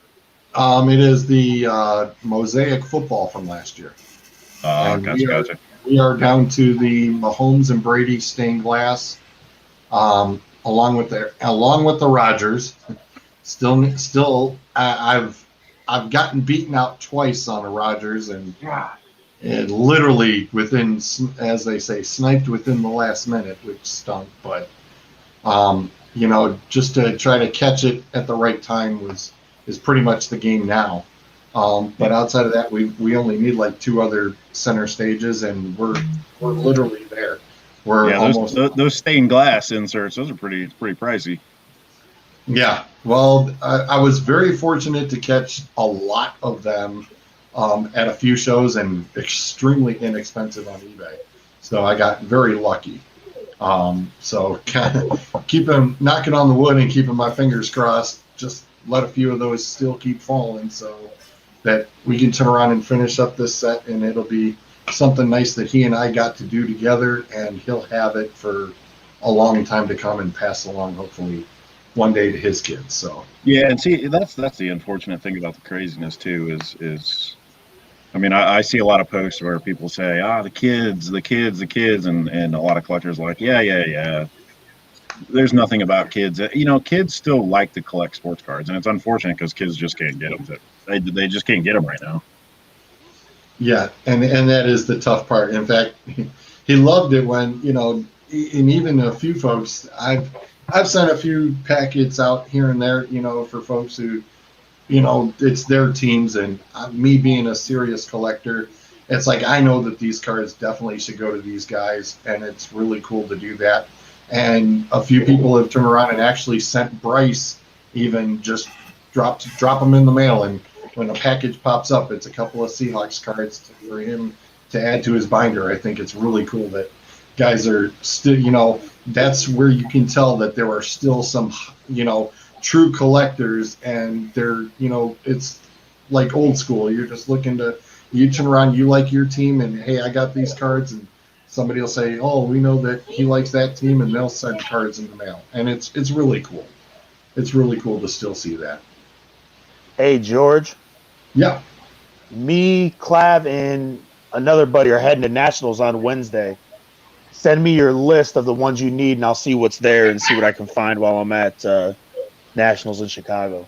It is the Mosaic football from last year. Gotcha. We are down to the Mahomes and Brady stained glass, along with the Rodgers. Still, I've gotten beaten out twice on a Rodgers, and literally within, as they say, sniped within the last minute, which stunk. But just to try to catch it at the right time is pretty much the game now. But outside of that, we only need like 2 other center stages, and we're literally there. We're almost those stained glass inserts. Those are pretty pricey. Yeah. Well, I was very fortunate to catch a lot of them at a few shows and extremely inexpensive on eBay. So I got very lucky. So kind of knocking on the wood and keeping my fingers crossed. Just let a few of those still keep falling, so that we can turn around and finish up this set, and it'll be something nice that he and I got to do together, and he'll have it for a long time to come and pass along, hopefully, one day to his kids. So yeah, and see, that's the unfortunate thing about the craziness too is I mean, I see a lot of posts where people say, the kids, and a lot of collectors are like, yeah. There's nothing about kids. Kids still like to collect sports cards, and it's unfortunate because kids just can't get them. They just can't get them right now. Yeah, and that is the tough part. In fact, he loved it when, and even a few folks, I've sent a few packets out here and there, for folks who, it's their teams, and me being a serious collector, it's like I know that these cards definitely should go to these guys, and it's really cool to do that. And a few people have turned around and actually sent Bryce, even just drop them in the mail, and when a package pops up, it's a couple of Seahawks cards for him to add to his binder. I think it's really cool that guys are still, that's where you can tell that there are still some, true collectors, and they're, it's like old school. You're just looking you turn around, you like your team, and hey, I got these cards, and somebody will say, oh, we know that he likes that team, and they'll send cards in the mail. And it's really cool. It's really cool to still see that. Hey, George. Yeah. Me, Clav, and another buddy are heading to Nationals on Wednesday. Send me your list of the ones you need, and I'll see what's there and see what I can find while I'm at Nationals in Chicago.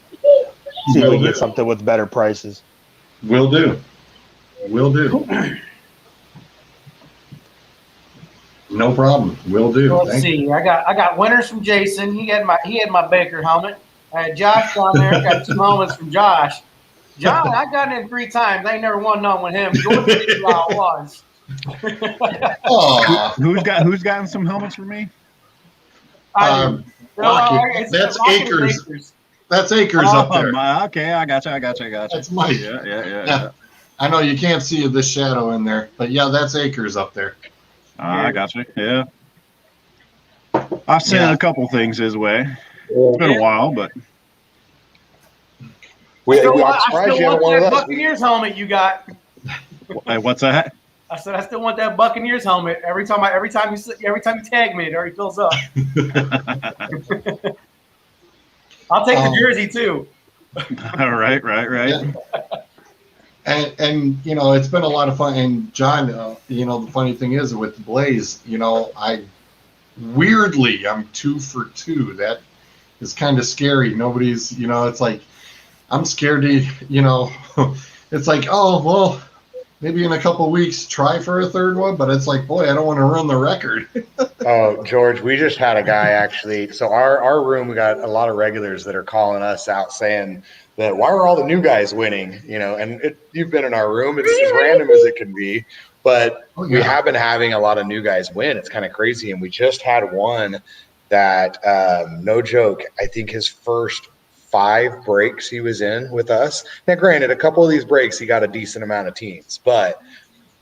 See if we can get something with better prices. Will do. No problem. Will do. Let's see. I got winners from Jason. He had my Baker helmet. I had Josh down there. Got 2 helmets from Josh. John, I got in 3 times. I ain't never won none with him. George knew how it was. Oh, Who's gotten some helmets for me? I do. That's Acres. That's Acres up there. Okay, I got you. That's Mike. Yeah. I know you can't see the shadow in there, but yeah, that's Acres up there. I got you. Yeah. I've sent a couple things his way. It's been a while, but I'm surprised you haven't won that Buccaneers helmet you got. Hey, what's that? I said I still want that Buccaneers helmet. Every time you tag me, it already fills up. I'll take the jersey too. All right. Yeah. And you know, it's been a lot of fun. And John, you know, the funny thing is with the Blaze, you know, I'm 2 for 2. That is kind of scary. Nobody's, you know, it's like I'm scared to, you know, it's like, oh well, maybe in a couple of weeks try for a 3rd one, but it's like, boy, I don't want to run the record. Oh, George, we just had a guy actually. So our room, we got a lot of regulars that are calling us out saying that why are all the new guys winning? You know, and you've been in our room. It's as random as it can be, but we have been having a lot of new guys win. It's kind of crazy, and we just had one that, no joke, I think his first 5 breaks he was in with us. Now, granted, a couple of these breaks he got a decent amount of teams, but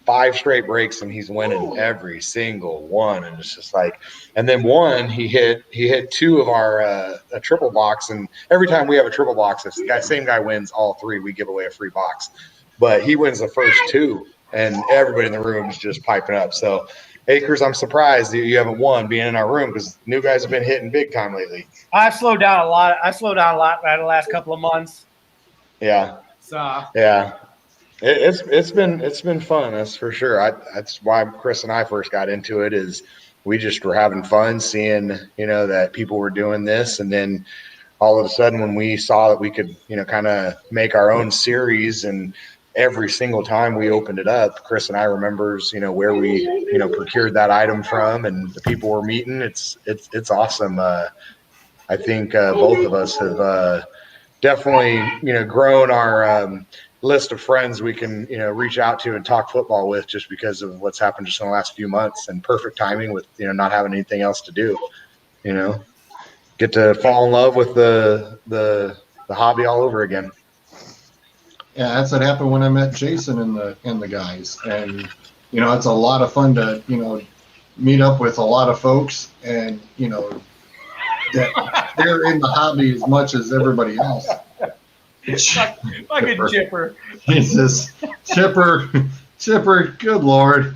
5 straight breaks and he's winning every single one. And it's just like, and then one he hit 2 of our a triple box, and every time we have a triple box, if the same guy wins all 3, we give away a free box. But he wins the first 2, and everybody in the room is just piping up. So Acres, I'm surprised that you haven't won being in our room, because new guys have been hitting big time lately. I've slowed down a lot. Over the last couple of months. Yeah. So yeah. It's been fun, that's for sure. That's why Chris and I first got into it, is we just were having fun seeing, you know, that people were doing this, and then all of a sudden when we saw that we could, you know, kind of make our own series, and every single time we opened it up, Chris and I remembers, you know, where we, you know, procured that item from and the people we're meeting. It's awesome. I think both of us have definitely, you know, grown our list of friends we can, you know, reach out to and talk football with, just because of what's happened just in the last few months, and perfect timing with, you know, not having anything else to do, you know, get to fall in love with the hobby all over again. Yeah, that's what happened when I met Jason and the guys. And, you know, it's a lot of fun to, you know, meet up with a lot of folks, and, you know, that they're in the hobby as much as everybody else. Fucking Chipper. Jesus. Chipper, good Lord.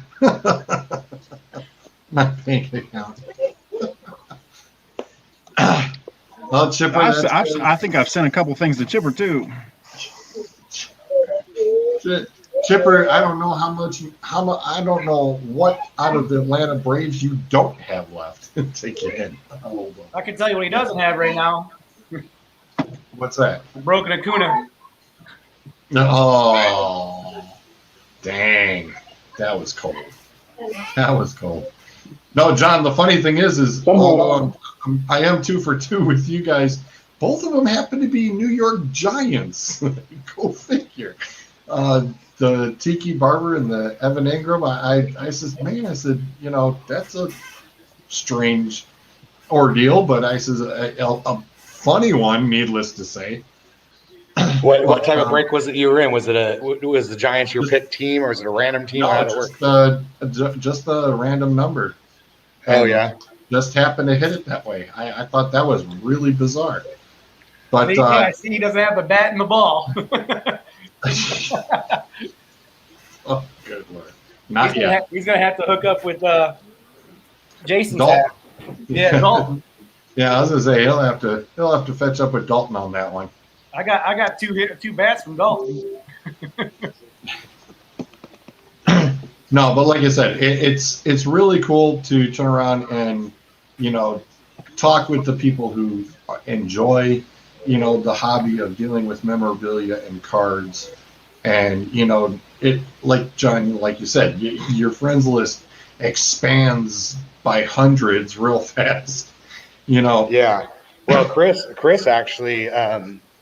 My bank account. Well, Chipper, I think I've sent a couple things to Chipper too. Chipper, I don't know how much. I don't know what out of the Atlanta Braves you don't have left to get in. Hold on. I can tell you what he doesn't have right now. What's that? Broken Acuna. Oh, dang, that was cold. No, John. The funny thing is although I am 2 for 2 with you guys, both of them happen to be New York Giants. Go figure. The Tiki Barber and the Evan Ingram. I said, you know, that's a strange ordeal, but I says a funny one, needless to say. What type of break was it you were in? Was the Giants your pick team, or was it a random team? No, How did it work? Just a random number. Oh, yeah. Just happened to hit it that way. I thought that was really bizarre. But I see he doesn't have the bat and the ball. Oh, good Lord. Not yet. He's gonna have to hook up with Jason's Dalton. hat. Yeah, Dalton. Yeah, I was gonna say he'll have to fetch up with Dalton on that one. I got 2 bats from Dalton. No, but like I said, it's really cool to turn around and, you know, talk with the people who enjoy, you know, the hobby of dealing with memorabilia and cards. And, you know, it, like John, like you said, your friends list expands by hundreds real fast, you know. Yeah. Well, Chris actually,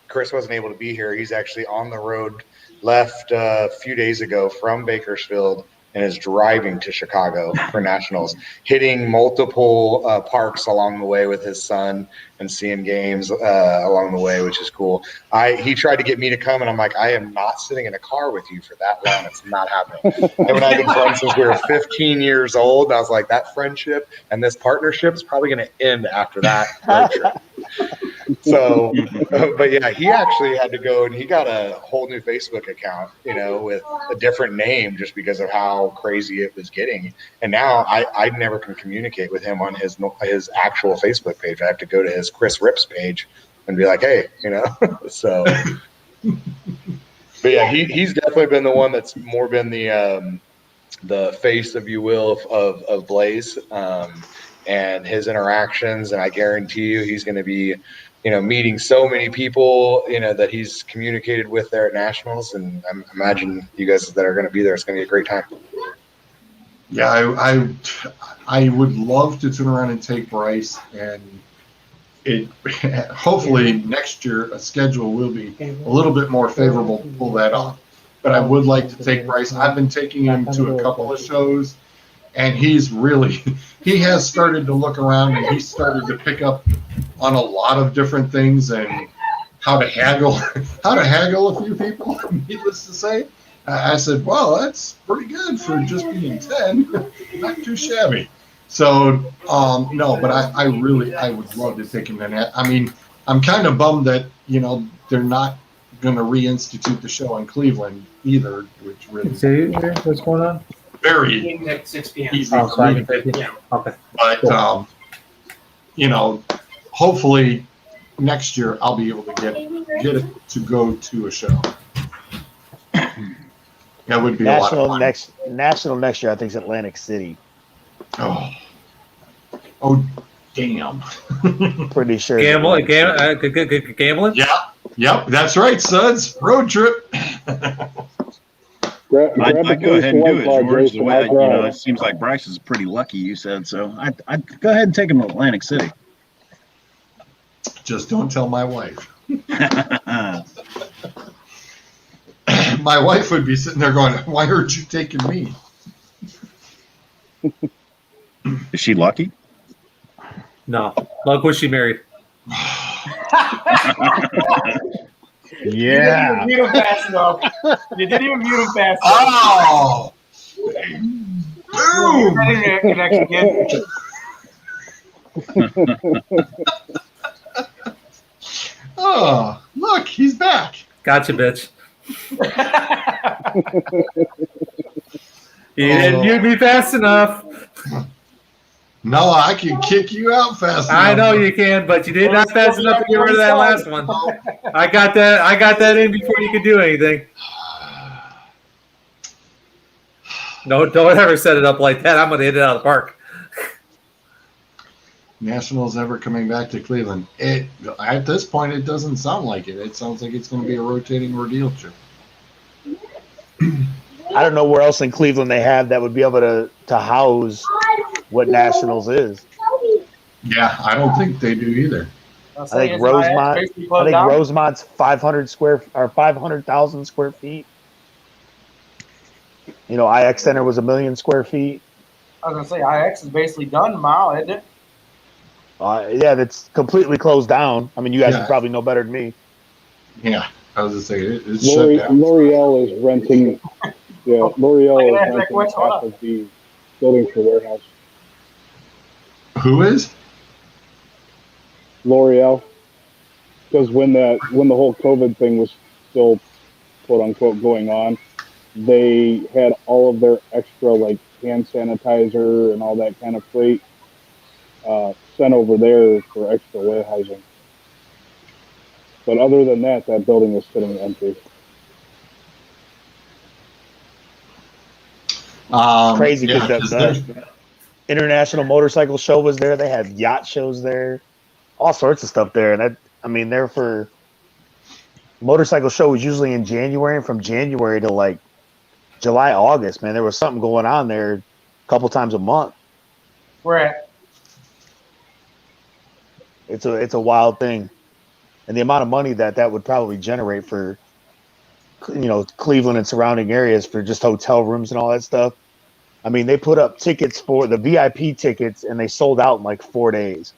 Chris wasn't able to be here. He's actually on the road, left a few days ago from Bakersfield and is driving to Chicago for nationals, hitting multiple parks along the way with his son and seeing games along the way, which is cool. He tried to get me to come, and I'm like, I am not sitting in a car with you for that long. It's not happening. Him and I have been friends since we were 15 years old. And I was like, that friendship and this partnership is probably going to end after that road trip. So, but yeah, he actually had to go and he got a whole new Facebook account, with a different name just because of how crazy it was getting. And now I never can communicate with him on his actual Facebook page. I have to go to his Chris Rips page and be like, hey, so. But yeah, he's definitely been the one that's more been the face, if you will, of Blaze and his interactions. And I guarantee you he's going to be, meeting so many people, that he's communicated with there at Nationals. And I imagine you guys that are going to be there, it's going to be a great time. Yeah, I would love to turn around and take Bryce, and it hopefully next year a schedule will be a little bit more favorable to pull that off. But I would like to take Bryce. I've been taking him to a couple of shows, and he has started to look around, and he's started to pick up on a lot of different things and how to haggle a few people, needless to say. I said, well, that's pretty good for just being 10. Not too shabby. So, no, but I would love to take him to that. I mean, I'm kind of bummed that, they're not going to reinstitute the show in Cleveland either, which really what's going on? Very At 6 p.m. easy for me to pick. Yeah. Okay. But, hopefully next year I'll be able to get it to go to a show. That would be a lot of fun. National next year, I think, is Atlantic City. Oh, damn. Pretty sure. Gambling? Yep, that's right, Suds. Road trip. I'd go ahead and do it, George. The way it seems like Bryce is pretty lucky, you said, so I'd go ahead and take him to Atlantic City. Just don't tell my wife. My wife would be sitting there going, why aren't you taking me? Is she lucky? No. Luck was she married. Yeah. You didn't even mute him fast enough. You didn't even mute him fast enough. Oh! Boom! Internet connection again. Oh, look, he's back. Gotcha, bitch. You didn't mute me fast enough. No, I can kick you out fast enough. I know you can, but you did not fast enough to get rid of that last one. I got that in before you could do anything. No, don't ever set it up like that. I'm going to hit it out of the park. Nationals ever coming back to Cleveland? At this point, it doesn't sound like it. It sounds like it's going to be a rotating ordeal trip. I don't know where else in Cleveland they have that would be able to house what Nationals is. Yeah, I don't think they do either. I think Rosemont's 500,000 square feet. IX Center was 1 million square feet. I was gonna say IX is basically done now, isn't it? Yeah, that's completely closed down. I mean, you guys would probably know better than me. Yeah, I was gonna say it's shut down. L'Oreal is renting. Yeah, L'Oreal is renting half of the building for warehouse. Who is? L'Oreal. Because when the whole COVID thing was still quote unquote going on, they had all of their extra hand sanitizer and all that kind of freight sent over there for extra warehousing. But other than that, that building was sitting empty. Crazy because the International Motorcycle Show was there. They had yacht shows there, all sorts of stuff there. And they're for motorcycle show was usually in January, and from January to July, August, man, there was something going on there a couple times a month. Where at? It's a wild thing, and the amount of money that would probably generate for Cleveland and surrounding areas for just hotel rooms and all that stuff. I mean, they put up tickets for the VIP tickets, and they sold out in like 4 days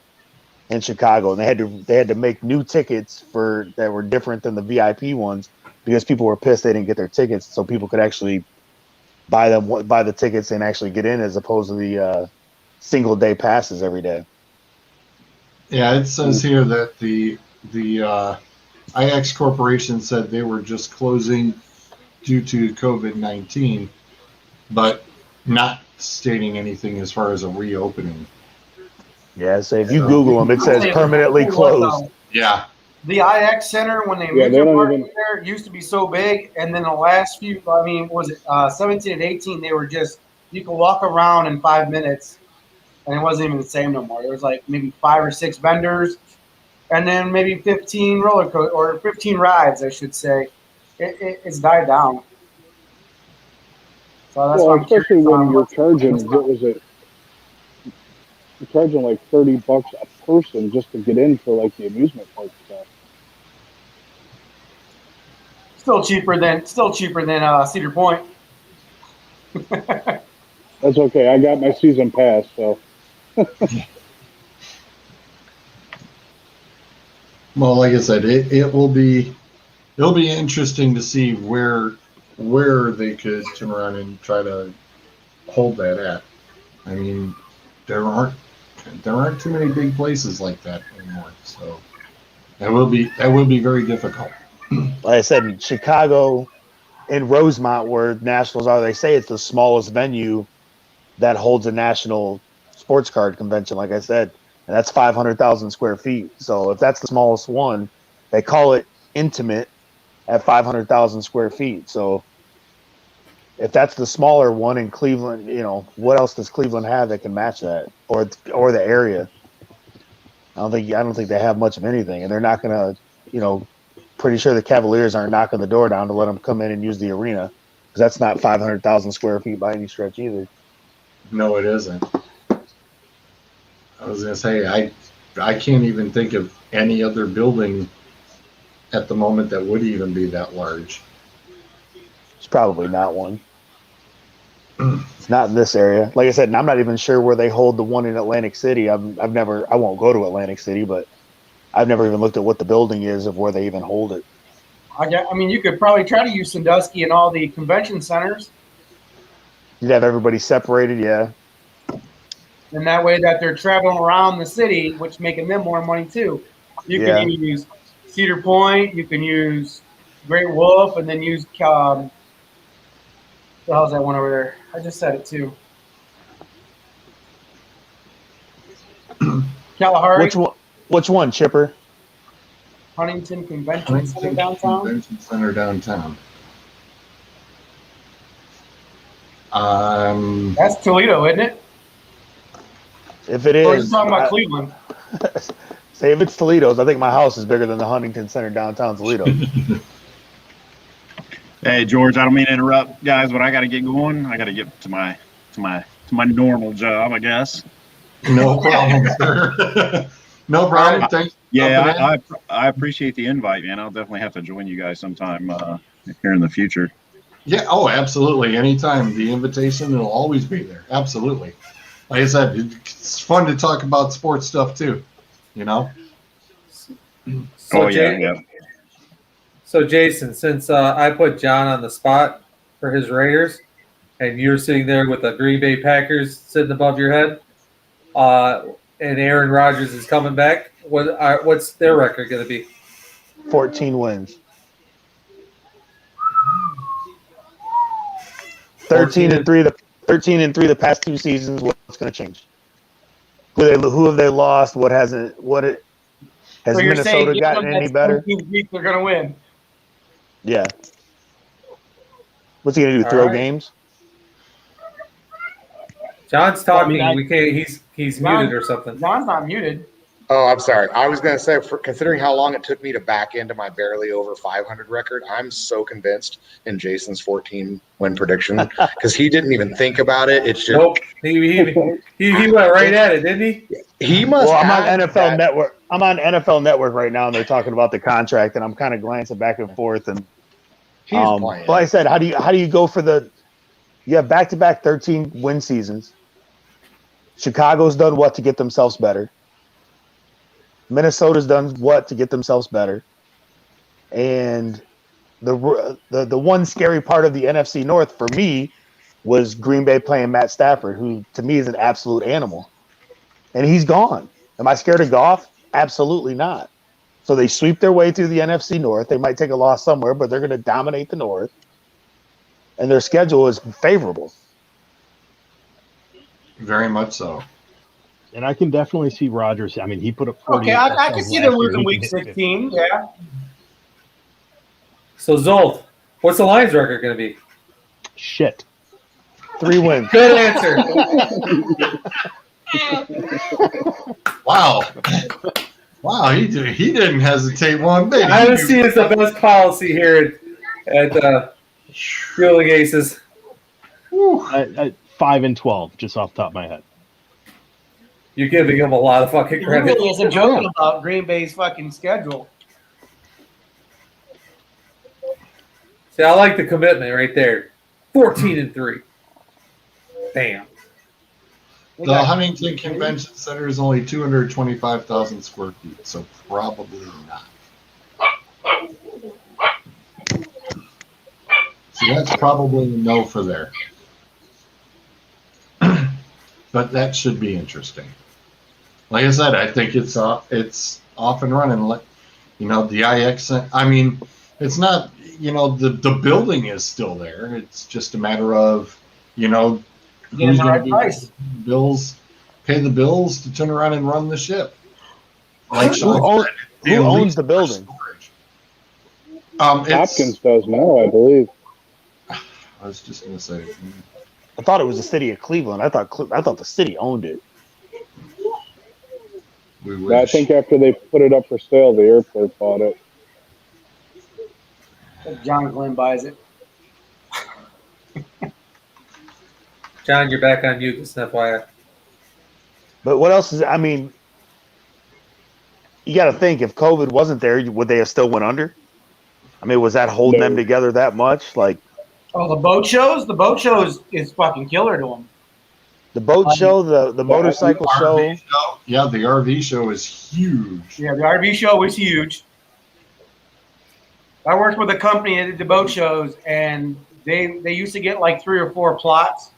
in Chicago. And they had to make new tickets that were different than the VIP ones because people were pissed they didn't get their tickets, so people could actually buy the tickets and actually get in, as opposed to the single day passes every day. Yeah, it says here that the IX Corporation said they were just closing due to COVID-19, but not stating anything as far as a reopening. Yeah, so if you Google them, it says permanently closed. Yeah. The IX Center, when they moved their parking there, it used to be so big, and then the last few, was it 17 and 18, they were just, you could walk around in 5 minutes, and it wasn't even the same no more. There was like maybe 5 or 6 vendors, and then maybe 15 roller coasters, or 15 rides, I should say. It's died down. So that's why I'm especially curious when on you're charging, what was it? You're charging like $30 a person just to get in for like the amusement park stuff. Still cheaper than Cedar Point. That's okay. I got my season pass, so. Well, like I said, it'll be interesting to see where they could turn around and try to hold that at. I mean, there aren't too many big places like that anymore, so that will be very difficult. Like I said, in Chicago, in Rosemont, where Nationals are, they say it's the smallest venue that holds a national sports card convention. Like I said, and that's 500,000 square feet. So if that's the smallest one, they call it intimate at 500,000 square feet. So if that's the smaller one in Cleveland, what else does Cleveland have that can match that, or the area? I don't think they have much of anything, and they're not gonna, pretty sure the Cavaliers aren't knocking the door down to let them come in and use the arena, because that's not 500,000 square feet by any stretch either. No, it isn't. I was gonna say I can't even think of any other building at the moment that would even be that large. It's probably not one. It's not in this area. Like I said, and I'm not even sure where they hold the one in Atlantic City. I won't go to Atlantic City, but I've never even looked at what the building is of where they even hold it. I mean, you could probably try to use Sandusky and all the convention centers. You'd have everybody separated, yeah. And that way that they're traveling around the city, which making them more money too. You can use Cedar Point, you can use Great Wolf, and then use the hell's that one over there? I just said it too. Kalahari. Which one, Chipper? Huntington Convention Center downtown. Convention Center downtown. That's Toledo, isn't it? If it Or is, talking about Cleveland. Say if it's Toledo's, I think my house is bigger than the Huntington Center downtown Toledo. Hey George, I don't mean to interrupt, guys, but I got to get going. I got to get to my normal job, I guess. No problem, sir. No problem. Thanks. Yeah, I appreciate the invite, man. I'll definitely have to join you guys sometime here in the future. Yeah. Oh, absolutely. Anytime. The invitation will always be there. Absolutely. Like I said, it's fun to talk about sports stuff too. So Jason, since I put John on the spot for his Raiders, and you're sitting there with the Green Bay Packers sitting above your head, and Aaron Rodgers is coming back, what's their record going to be? 14 wins. 13-3 the past 2 seasons. What's going to change? Who have they lost? What hasn't? Has Minnesota gotten any better? They're going to win. Yeah. What's he going to do? Throw games? John's talking. We can't. He's muted or something. John's not muted. Oh, I'm sorry. I was going to say, considering how long it took me to back into my barely over 500 record, I'm so convinced in Jason's 14 win prediction because he didn't even think about it. It's just nope. He went right at it, didn't he? He must. Well, I'm on have NFL that- Network. I'm on NFL Network right now, and they're talking about the contract, and I'm kind of glancing back and forth. And He's but playing. like I said, how do you go for the? You have back-to-back 13 win seasons. Chicago's done what to get themselves better. Minnesota's done what to get themselves better. And the one scary part of the NFC North for me was Green Bay playing Matt Stafford, who to me is an absolute animal. And he's gone. Am I scared of Goff? Absolutely not. So they sweep their way through the NFC North. They might take a loss somewhere, but they're going to dominate the North. And their schedule is favorable. Very much so. And I can definitely see Rodgers. I mean, he put up 48 Okay, I can touchdowns see them last year. losing He week can hit 16. Yeah. So Zolt, what's the Lions record going to be? shit. 3 wins. Good answer. Wow. Wow, he didn't hesitate one bit. Honesty is the best policy here at Dueling Aces. 5-12, just off the top of my head. You're giving him a lot of fucking He credit. really isn't joking about Green Bay's fucking schedule. See, I like the commitment right there. 14-3. Bam. The Huntington Convention Center is only 225,000 square feet, so probably not. So that's probably a no for there. But that should be interesting. Like I said, I think it's off and running. You know, the IX. I mean, it's not. You know, the building is still there. It's just a matter of, you know, who's going to pay the bills to turn around and run the ship. Like Who owns the building? Hopkins does now, I believe. I was just going to say. I thought it was the city of Cleveland. I thought the city owned it. I think after they put it up for sale, the airport bought it. John Glenn buys it. John, you're back on mute. Just FYI. But what else is? I mean, you got to think if COVID wasn't there, would they have still went under? I mean, was that holding them together that much? Like, oh, the boat shows. The boat show is fucking killer to them. The boat show, the motorcycle show. Yeah, the RV show is huge. Yeah, the RV show was huge. I worked with a company that did the boat shows, and they used to get like 3 or 4 plots.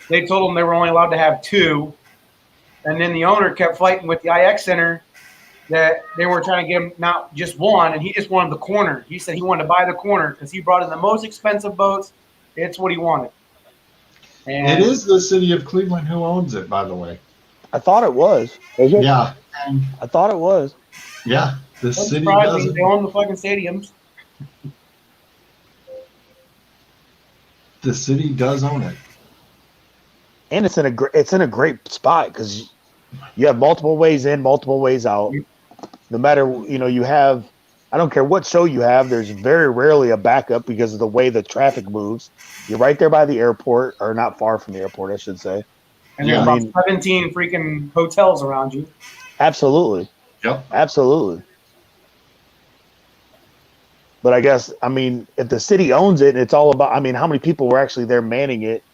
They told them they were only allowed to have 2. And then the owner kept fighting with the IX Center that they were trying to get him not just 1, and he just wanted the corner. He said he wanted to buy the corner because he brought in the most expensive boats. It's what he wanted. And it is the city of Cleveland who owns it, by the way. I thought it was. Is it? Yeah. I thought it was. Yeah, the Don't city surprise does me. it. They own the fucking stadiums. The city does own it. And it's in a great spot because you have multiple ways in, multiple ways out. No matter, you know, you have, I don't care what show you have, there's very rarely a backup because of the way the traffic moves. You're right there by the airport, or not far from the airport, I should say. And there's about 17 freaking hotels around you. Absolutely. Yep. Absolutely. But I guess, I mean, if the city owns it, and it's all about, I mean, how many people were actually there manning it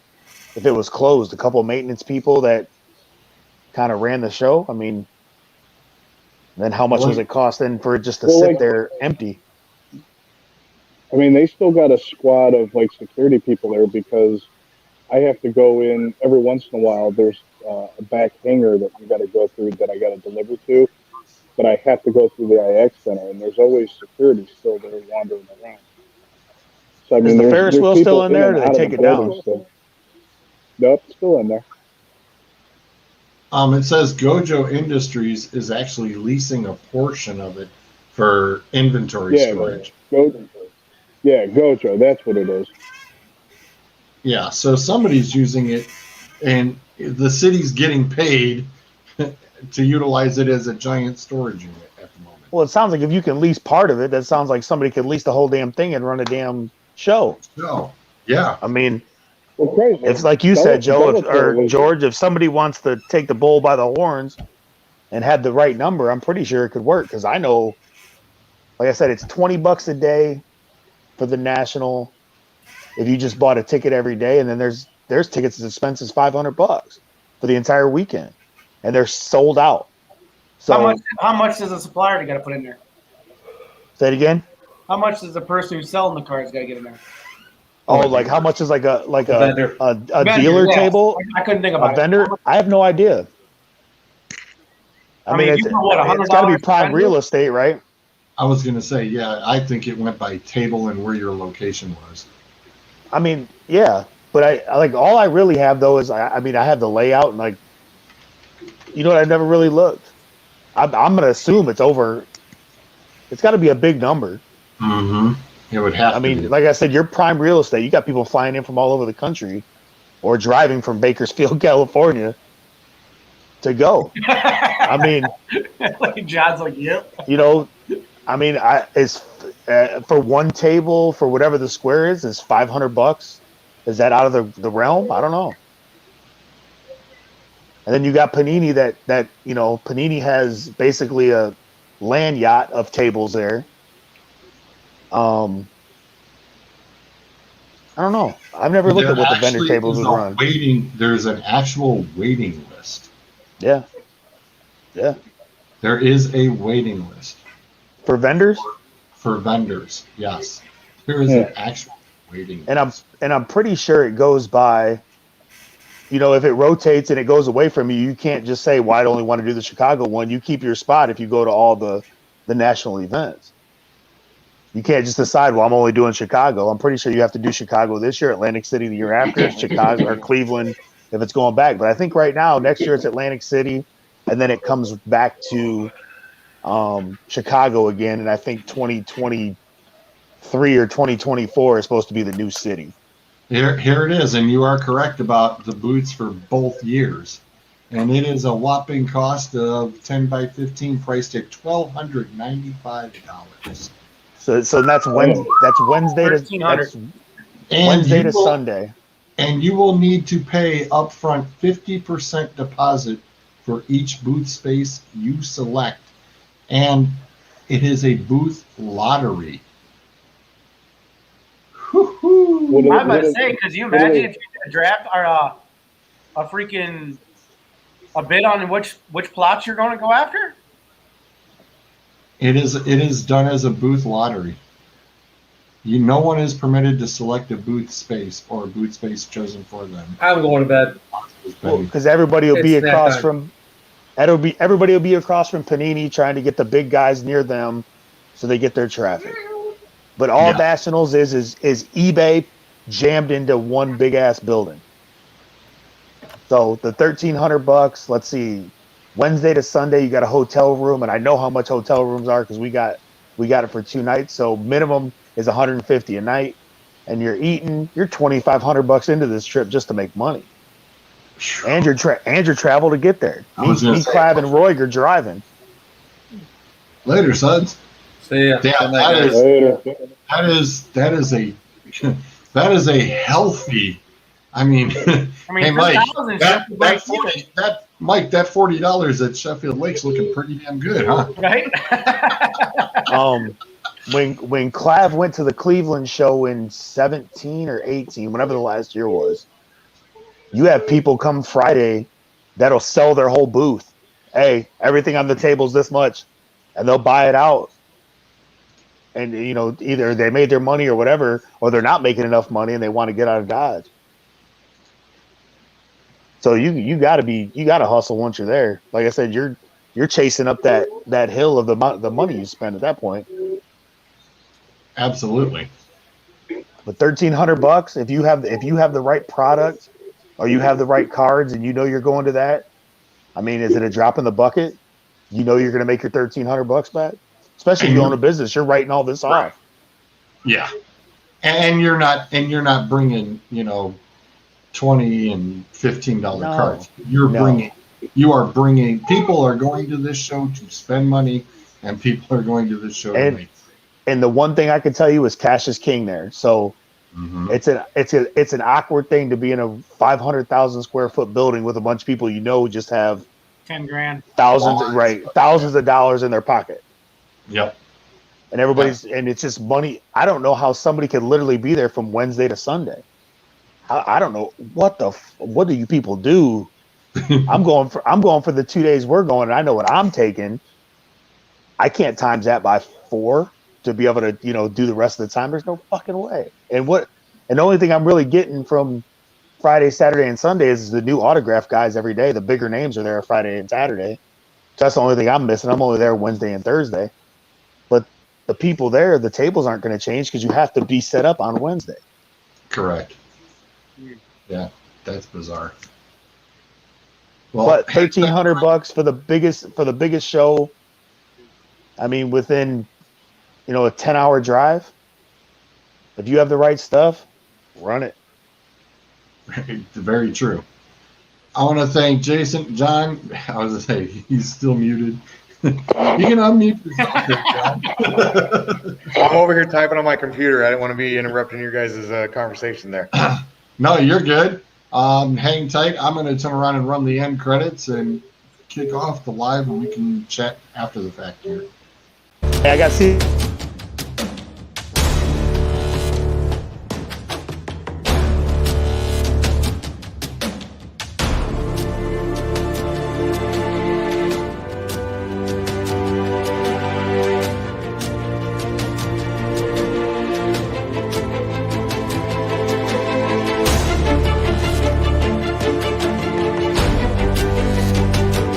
if it was closed? A couple of maintenance people that kind of ran the show? I mean, then how much was it costing for it just to sit there empty? I mean, they still got a squad of like security people there because I have to go in every once in a while. There's a back hangar that you got to go through that I got to deliver to, but I have to go through the IX Center, and there's always security still there wandering around. So I mean, is the there's Ferris wheel people still in there, or do and they out take of it the down? building still. Nope, still in there. It says Gojo Industries is actually leasing a portion of it for inventory storage. Gojo, that's what it is. Yeah, so somebody's using it, and the city's getting paid to utilize it as a giant storage unit at the moment. Well, it sounds like if you can lease part of it, that sounds like somebody could lease the whole damn thing and run a damn show. So, yeah. I mean, well, crazy. If, like you said, Joe or George, if somebody wants to take the bull by the horns and had the right number, I'm pretty sure it could work because I know, like I said, it's $20 a day for the national. If you just bought a ticket every day, and then there's tickets as expensive as $500 for the entire weekend, and they're sold out. So How much does a supplier got to put in there? say it again. How much does the person who's selling the cards got to get in there? Oh, like how much is like a vendor. a Vendor, dealer yes. table? I couldn't think A about it. vendor? I have no idea. I mean, if you put, what, it's got to be $100 prime vendor? real estate, right? I was going to say, yeah, I think it went by table and where your location was. I mean, yeah, but I like all I really have though is I mean I have the layout and like, you know what, I've never really looked. I'm gonna assume it's over. It's got to be a big number. Mm-hmm. It would have I to mean, be. like I said, you're prime real estate. You got people flying in from all over the country or driving from Bakersfield, California to go. I mean, like John's like, yep. you know, I mean, it's for one table for whatever the square is $500. Is that out of the realm? I don't know. And then you got Panini that Panini has basically a land yacht of tables there. I don't know. I've never looked There at what the vendor actually tables is would a run. waiting. There's an actual waiting list. Yeah. Yeah. There is a waiting list For vendors? for vendors. Yes, there is an actual waiting list. And I'm pretty sure it goes by, if it rotates and it goes away from you, you can't just say, well, I only want to do the Chicago one. You keep your spot if you go to all the national events. You can't just decide, well, I'm only doing Chicago. I'm pretty sure you have to do Chicago this year, Atlantic City the year after, Chicago or Cleveland if it's going back. But I think right now, next year it's Atlantic City, and then it comes back to Chicago again. And I think 2023 or 2024 is supposed to be the new city. Here it is, and you are correct about the booths for both years. And it is a whopping cost of 10 by 15, priced at $1,295. So that's Wednesday. That's Wednesday to Sunday. And you will need to pay upfront 50% deposit for each booth space you select, and it is a booth lottery. I'm about to say, because you imagine if you did a draft or a bid on which plots you're going to go after? It is done as a booth lottery. No one is permitted to select a booth space or a booth space chosen for them. I'm going to bed. Because everybody will be across from Panini trying to get the big guys near them so they get their traffic. But all nationals is eBay jammed into one big ass building. So the $1,300, let's see, Wednesday to Sunday you got a hotel room, and I know how much hotel rooms are because we got it for 2 nights. So minimum is $150 a night, and you're $2,500 into this trip just to make money, and your travel to get there. Me, Clav, and Roy are driving. Later, sons. See ya. Yeah, that is a healthy. I mean, hey Mike, that $40 at Sheffield Lake's looking pretty damn good, huh? Right. When Clav went to the Cleveland show in 17 or 18, whenever the last year was, you have people come Friday that'll sell their whole booth. Hey, everything on the table's this much, and they'll buy it out. And either they made their money or whatever, or they're not making enough money and they want to get out of Dodge. So you gotta hustle once you're there. Like I said, you're chasing up that hill of the money you spend at that point. Absolutely. But $1,300, if you have the right product or you have the right cards and you're going to that, I mean, is it a drop in the bucket? You're going to make your $1,300 back, especially if you own a business. You're writing all this off. Yeah, and you're not bringing $20 and $15 cards. You are bringing. People are going to this show to spend money, and people are going to this show to make. And the one thing I can tell you is cash is king there. So it's an awkward thing to be in a 500,000 square foot building with a bunch of people who just have $10,000. thousands, Bonds. right? Thousands of dollars in their pocket. Yep. And everybody's, and it's just money. I don't know how somebody could literally be there from Wednesday to Sunday. I don't know what what do you people do? I'm going for the 2 days we're going, and I know what I'm taking. I can't times that by 4 to be able to, do the rest of the time. There's no fucking way. And the only thing I'm really getting from Friday, Saturday, and Sunday is the new autograph guys every day. The bigger names are there Friday and Saturday. So that's the only thing I'm missing. I'm only there Wednesday and Thursday. But the people there, the tables aren't going to change because you have to be set up on Wednesday. Correct. Yeah, that's bizarre. Well, But $1,300 for the biggest show. I mean, within a 10-hour drive. If you have the right stuff, run it. Very true. I want to thank Jason, John. I was going to say he's still muted. You can unmute yourself there, John. I'm over here typing on my computer. I didn't want to be interrupting your guys' conversation there. No, you're good. Hang tight. I'm going to turn around and run the end credits and kick off the live, and we can chat after the fact here. Hey, I got to see.